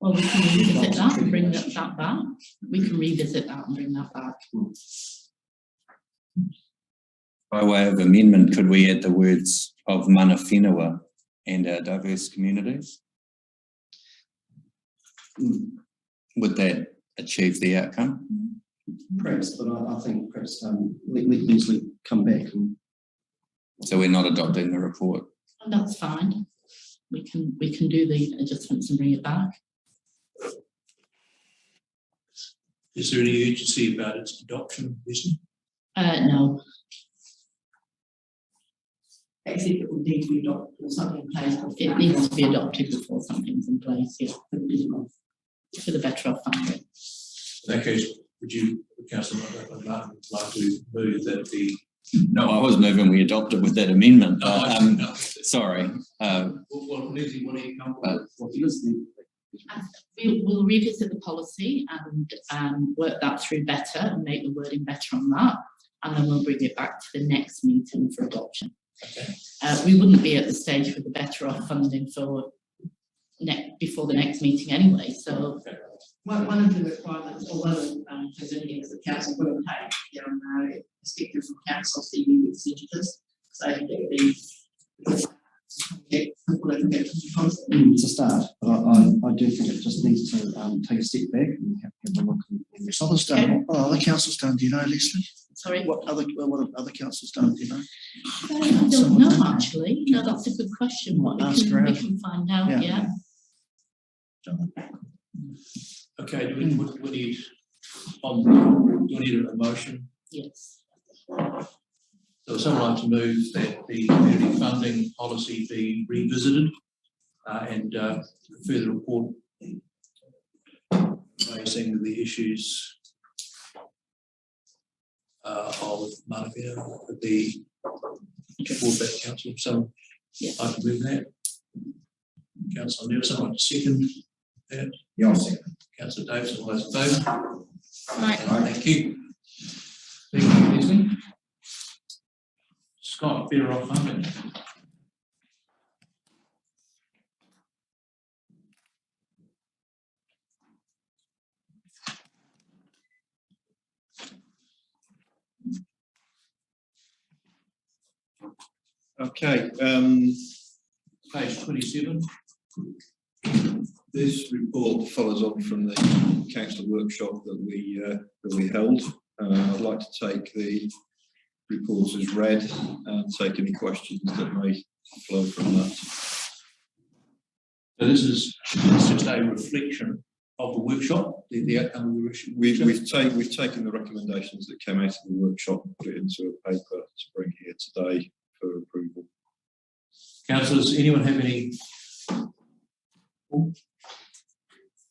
Well, we can revisit that and bring that back. We can revisit that and bring that back. By way of amendment, could we add the words of mana whenua and our diverse communities? Would that achieve the outcome? Perhaps, but I think perhaps let Leslie come back. So we're not adopting the report? And that's fine. We can do the adjustments and bring it back. Is there any urgency about its adoption, Leslie? No. Except it would need to be adopted or something in place. It needs to be adopted before something's in place, yeah. For the better off funding. In that case, would you, Councillor Martin, like to move that the... No, I was moving we adopt it with that amendment. Sorry. Well, Leslie, what do you come with? What is We'll revisit the policy and work that through better and make the wording better on that, and then we'll bring it back to the next meeting for adoption. Okay. We wouldn't be at the stage with the better off funding for before the next meeting anyway. So one of the requirements, or one of the things that council will take, a speaker from council, CV with signatures, so it's a start, but I do think it just needs to take a step back and have a look. What's others done? What other councils done? Do you know, Leslie? Sorry? What have other councils done? Do you know? I don't know actually. No, that's a good question. What we can find out. Yeah. Okay. Do we need do we need a motion? Yes. So someone like to move that the community funding policy be revisited and further report raising the issues of Marapia at the Footpath Council. So I can move that. Councillor Never, someone to second that. Yeah, I'll second. Councillor Davis, all those in favour? Right. Thank you. Thank you, Leslie. Scott, better off funding. Okay, page 27. This report follows on from the council workshop that we held. I'd like to take the reports as read and take any questions that may flow from that. So this is just a reflection of the workshop, the outcome of the workshop. We've taken the recommendations that came out of the workshop and put it into a paper to bring here today for approval. Councillors, anyone have any?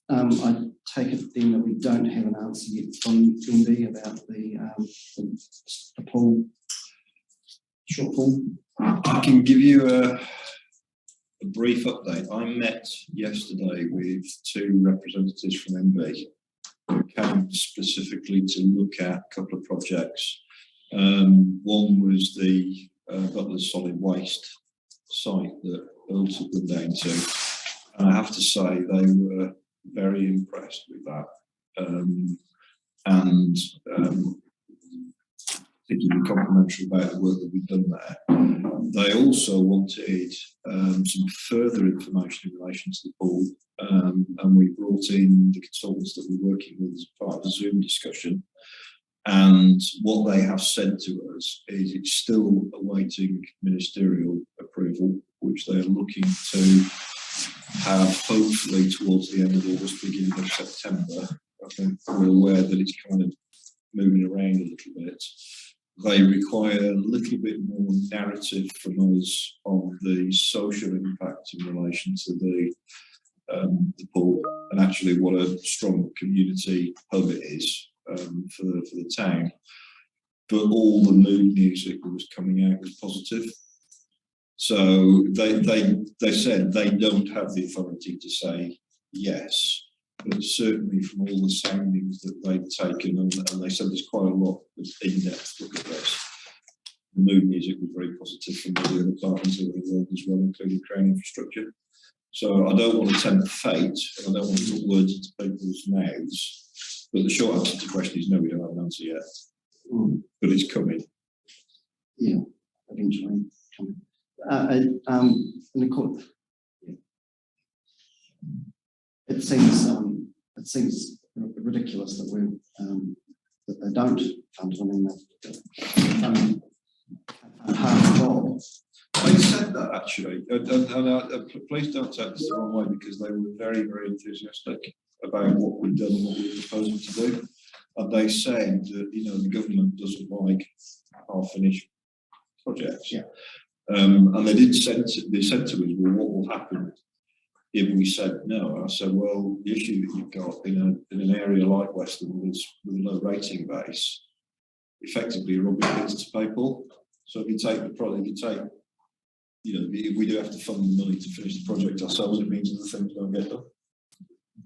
I take it then that we don't have an answer yet from MB about the pool shortfall. I can give you a brief update. I met yesterday with two representatives from MB who came specifically to look at a couple of projects. One was the Butler's solid waste site that Earl took them down to. And I have to say they were very impressed with that. And particularly complimentary about the work that we've done there. They also wanted some further information in relation to the pool, and we brought in the consultants that we're working with as part of the Zoom discussion. And what they have said to us is it's still awaiting ministerial approval, which they're looking to have hopefully towards the end of August, beginning of September. I think we're aware that it's kind of moving around a little bit. They require a little bit more narrative from us on the social impact in relation to the pool and actually what a strong community hub it is for the town. But all the mood music that was coming out was positive. So they said they don't have the authority to say yes, but certainly from all the soundings that they've taken, and they said there's quite a lot of in-depth look at this. The mood music was very positive from all the other partners that were involved as well, including Crown Infrastructure. So I don't want to tempt fate, and I don't want to put words into people's mouths, but the short answer to the question is no, we don't have an answer yet, but it's coming. Yeah, eventually coming. In the court, it seems ridiculous that we that they don't fund it. I mean, they half the job. They said that actually, and please don't take this the wrong way, because they were very, very enthusiastic about what we've done and what we were proposing to do. And they said that the government doesn't like half-finished projects. Yeah. And they said to us, well, what will happen if we said no? And I said, well, the issue that you've got in an area like Western with a low rating base, effectively you're robbing kids to pay for. So if you take the product, if we do have to fund the money to finish the project ourselves, it means that the things don't get done.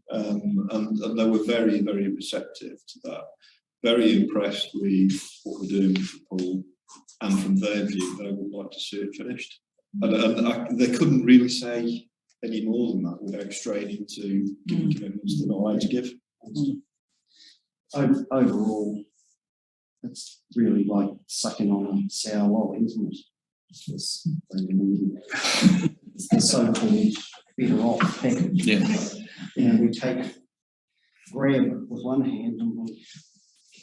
And they were very, very receptive to that. Very impressed with what we're doing with the pool, and from their view, they would like to see it finished. And they couldn't really say any more than that without straying into giving commitments they're not allowed to give. Overall, it's really like sucking on a sour lolly, isn't it? It's the so-called better off package. Yeah. You know, we grab with one hand and we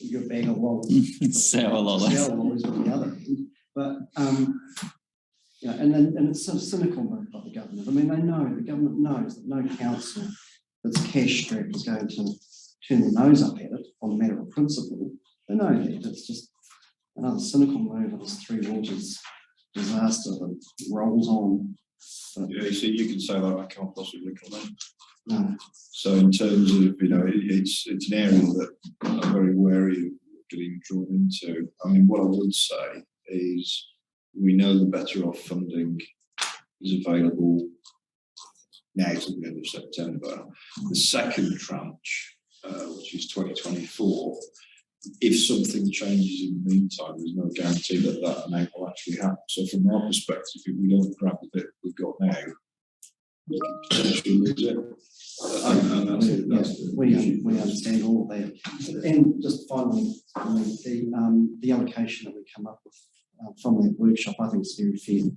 give you a bag of lollies. Sour lollies. Sour lollies with the other hand. But you know, and it's sort of cynical move by the government. I mean, the government knows that no council that's cash strapped is going to turn their nose up at it on a matter of principle. They know that. It's just another cynical move of this Three Waters disaster that rolls on. But, Yeah, so you can say that I can't possibly comment. no. So in terms of, you know, it's an area that I'm very wary of getting drawn into. I mean, what I would say is we know the better off funding is available now to the end of September. The second tranche, which is 2024, if something changes in the meantime, there's no guarantee that that amount will actually happen. So from our perspective, if we don't grab the bit we've got now, we can potentially lose it. And We understand all of that. And just finally, the allocation that we come up with from that workshop, I think is very fair.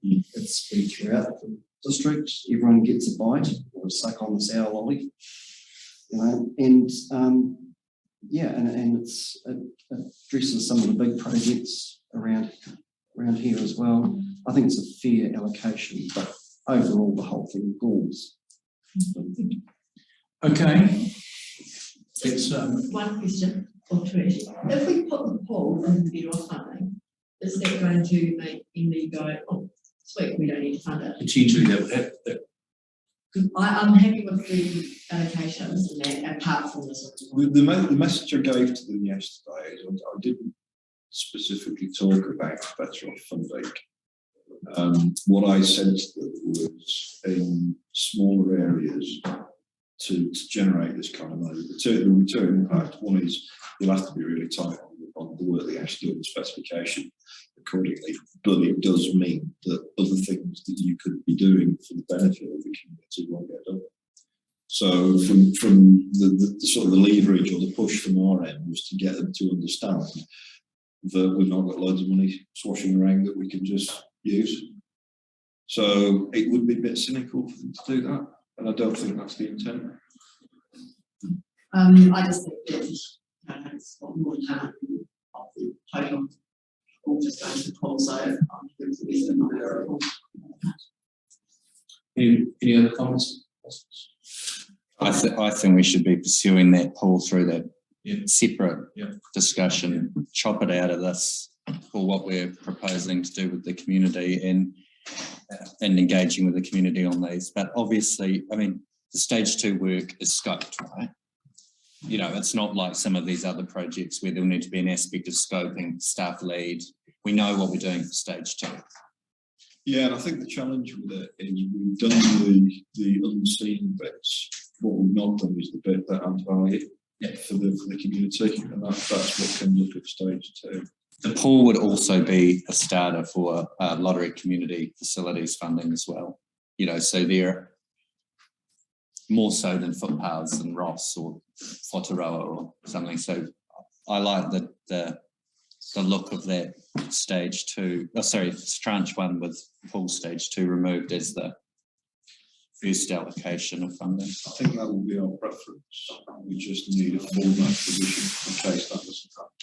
It's spread throughout the district. Everyone gets a bite or a suck on the sour lolly, you know, and yeah, and it addresses some of the big projects around here as well. I think it's a fair allocation, but overall the whole thing galls. Okay. It's one question or two. If we put the pool in the better off funding, is that going to make ME go, oh, sweet, we don't need to fund it? Potentially that I'm happy with the allocations and that, apart from this. the message I gave to them yesterday is I didn't specifically talk about better off funding. What I said to them was in smaller areas to generate this kind of money. The return impact, one is you'll have to be really tight on the work they actually do in the specification accordingly, but it does mean that other things that you could be doing for the benefit of the community won't get done. So from the sort of the leverage or the push from our end was to get them to understand that we've not got loads of money swashing around that we can just use. So it would be a bit cynical for them to do that, and I don't think that's the intent. I just think that it's got more time of the total, all just going to pull, so any other comments? I think we should be pursuing that pool through that separate discussion, chop it out of this for what we're proposing to do with the community and engaging with the community on these. But obviously, I mean, the stage 2 work is scoped, right? You know, it's not like some of these other projects where there'll need to be an aspect of scoping, staff lead. We know what we're doing for stage 2. Yeah, and I think the challenge with it is we've done the unseen bits. What we've not done is the bit that adds value for the community, and that's what can look at stage 2. The pool would also be a starter for lottery community facilities funding as well. You know, so they're more so than Footpaths and Ross or Whataroa or something. So I like the look of that stage 2. Oh, sorry, it's tranche 1 with full stage 2 removed as the first allocation of funding. I think that will be our preference. We just need a fallback position in case that doesn't happen.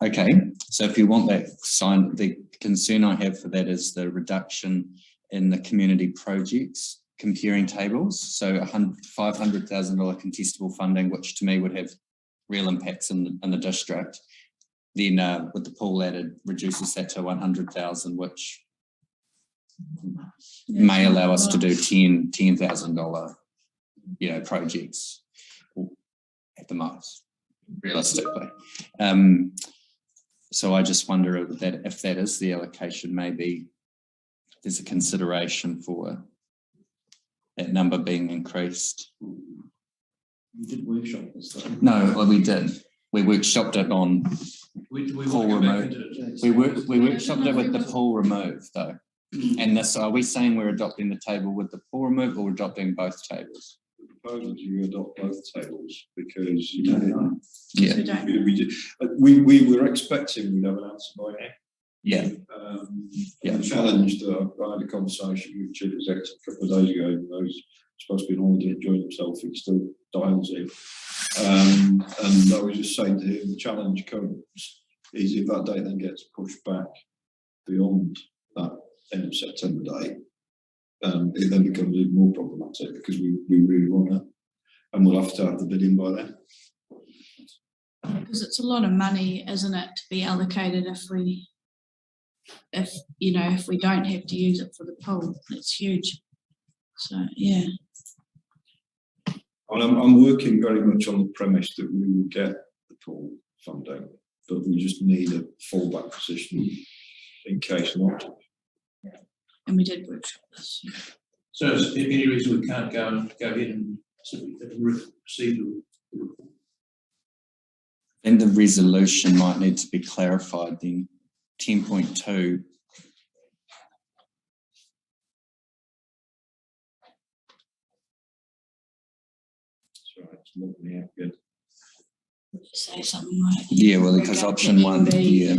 Okay, so if you want that signed, the concern I have for that is the reduction in the community projects comparing tables. So $500,000 contestable funding, which to me would have real impacts in the district. Then with the pool added, reduces that to 100,000, which may allow us to do $10,000, you know, projects at the most, realistically. So I just wonder if that is the allocation, maybe there's a consideration for that number being increased. You did workshop this though. No, well, we did. We workshopped it on pool removed. We workshopped it with the pool removed though. And this, are we saying we're adopting the table with the pool removed or adopting both tables? Proposal you adopt both tables because you know, Yeah. we were expecting we'd have an answer by now. Yeah. The challenge that I had a conversation with Chief Executive a couple of days ago, even though he's supposed to be on holiday enjoying himself, he still dials in. And I was just saying to him, the challenge comes is if that date then gets pushed back beyond that end of September date, it then becomes even more problematic because we really want to, and we'll have to have the bidding by then. Because it's a lot of money, isn't it, to be allocated if we don't have to use it for the pool. It's huge. So yeah. And I'm working very much on the premise that we will get the pool funding, but we just need a fallback position in case not. And we did workshop this. So is there any reason we can't go ahead and proceed with? I think the resolution might need to be clarified then. 10.2. It's looking out good. Say something like Yeah, well, because option 1, yeah.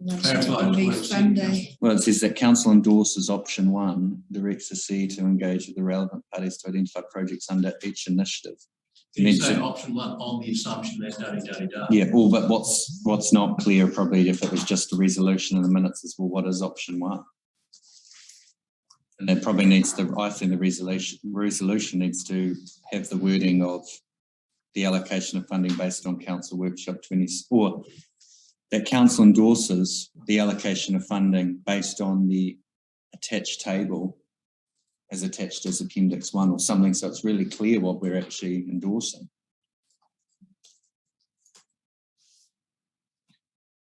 Well, it says that council endorses option 1, directs the C to engage with the relevant parties to identify projects under each initiative. Can you say option 1 on the assumption that Yeah, well, but what's not clear probably if it was just a resolution in the minutes is, well, what is option 1? And that probably needs to, I think the resolution needs to have the wording of the allocation of funding based on council workshop 20, or that council endorses the allocation of funding based on the attached table as attached as Appendix 1 or something, so it's really clear what we're actually endorsing.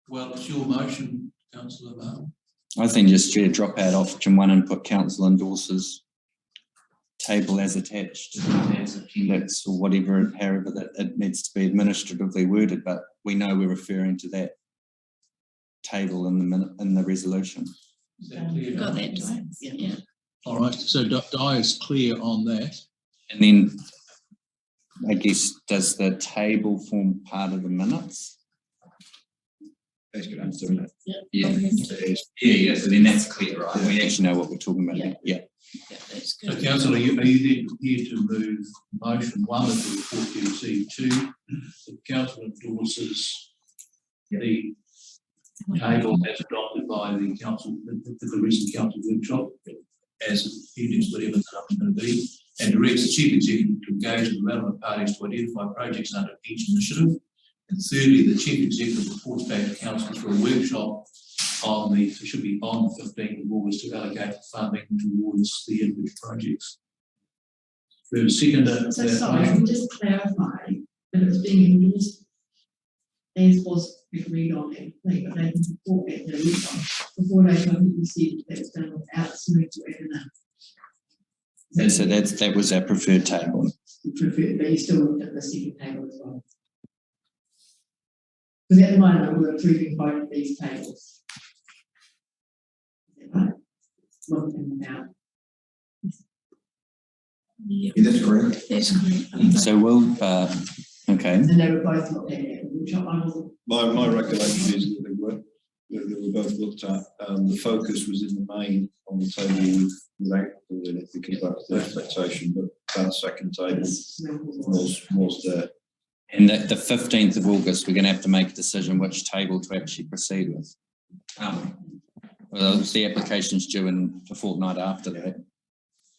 Well, it's your motion, Councillor Martin. I think just drop out option 1 and put council endorses table as attached as appendix or whatever, however that it needs to be administratively worded, but we know we're referring to that table in the resolution. Is that clear? Got that, right? Yeah. All right, so Di is clear on that. And then I guess, does the table form part of the minutes? That's good answer, isn't it? Yeah, so then that's clear, right? We actually know what we're talking about. Yeah. That's good. So, Councillor, are you then prepared to move motion 1 of the report you received 2? The council endorses the table as adopted by the council, the recent council workshop, as appendix, whatever the number going to be, and directs the chief executive to engage with the relevant parties to identify projects under each initiative. And thirdly, the chief executive reports back to council for a workshop on the 15th of August to allocate funding towards the individual projects. The second. So sorry, can you just clarify that it was being endorsed as was agreed on that plea, but they can report back their refund before they can receive that it's done without submitting to everything. And so that was our preferred table. Preferred, but you still looked at the second table as well. Because at the moment we're approving both of these tables. Is that right? Looking about. Yeah, that's correct. That's correct. So we'll, okay. And they were both looked at the workshop. My recollection is that they were both looked at. The focus was in the main on the table without calling it because that's the expectation, but that second table was there. And the 15th of August, we're going to have to make a decision which table to actually proceed with. Well, the application's due in a fortnight after that.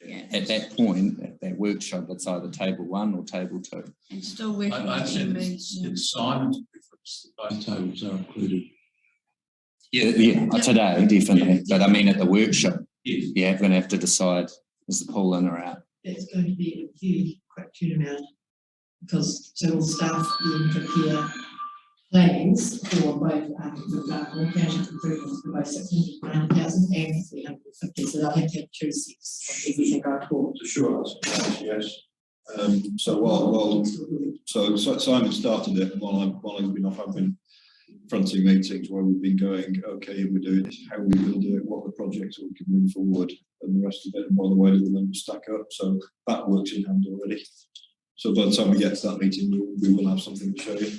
Yeah. At that point, at that workshop, it's either table 1 or table 2. And still working I'd say it's Simon's preference that both tables are included. Yeah, today, definitely. But I mean, at the workshop, yes. You're going to have to decide, is the pool in or out? It's going to be a huge quick turnaround because several staff will prepare plans for both, for example, township improvements for both 690,000 and 350, so they'll have to have 2 sets of everything going forward. Sure, yes. So Simon started it, and while I've been off, I've been fronting meetings where we've been going, okay, we're doing this, how we will do it, what the projects we can bring forward, and the rest of it, and by the way, do the numbers stack up. So that works in hand already. So by the time we get to that meeting, we will have something to show you.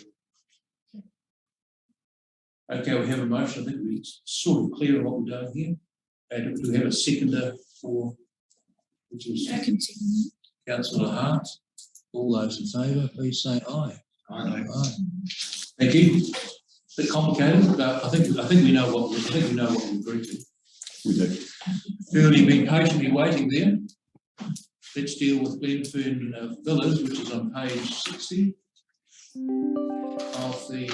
Okay, we have a motion. I think we're sort of clear on what we're doing here. And do we have a seconder for, which is Councillor Hart? All those in favour, please say aye. Aye. Aye. Thank you. A bit complicated, but I think we know what we agreed to. We do. Early been patiently waiting there. Let's deal with Glenfern Villas, which is on page 60 of the.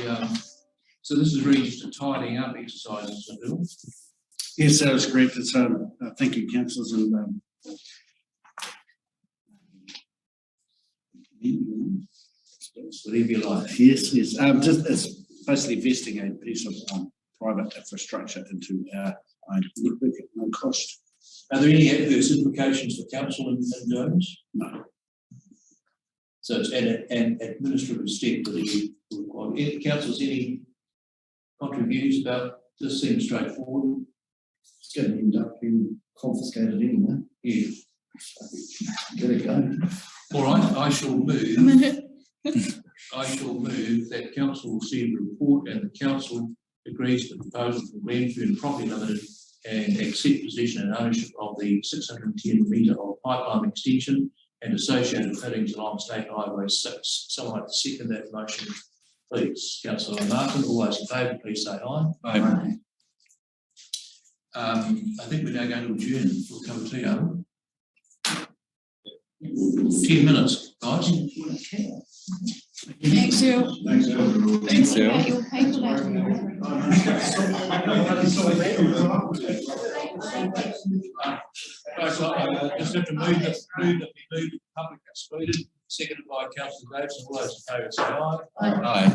So this is really just a tidying up exercise, isn't it, Bill? Yes, that was great. It's, thank you, councillors, and whatever you like. yes, just it's basically vesting a piece of private infrastructure into our network at no cost. Are there any adverse implications for council and donors? No. So it's an administrative step that you require. Any councils, any contributors about this? Seems straightforward. It's going to end up being confiscated anyway. Yeah. Get it going. All right, I shall move. I shall move that council will receive a report and the council agrees to the proposal from Glenfern Property Limited and accept possession and ownership of the 610 metre of pipeline extension and associated fittings along State Highway 6. Someone like to second that motion, please. Councillor Martin, all those in favour, please say aye. Aye. I think we're now going to adjourn for a cup of tea, are we? 10 minutes, guys. Thanks, Phil. Thanks, Al. Thanks, Al. About your paper later. Just have to move that we move public excluded, seconded by Councillor Davis. All those in favour say aye. Aye.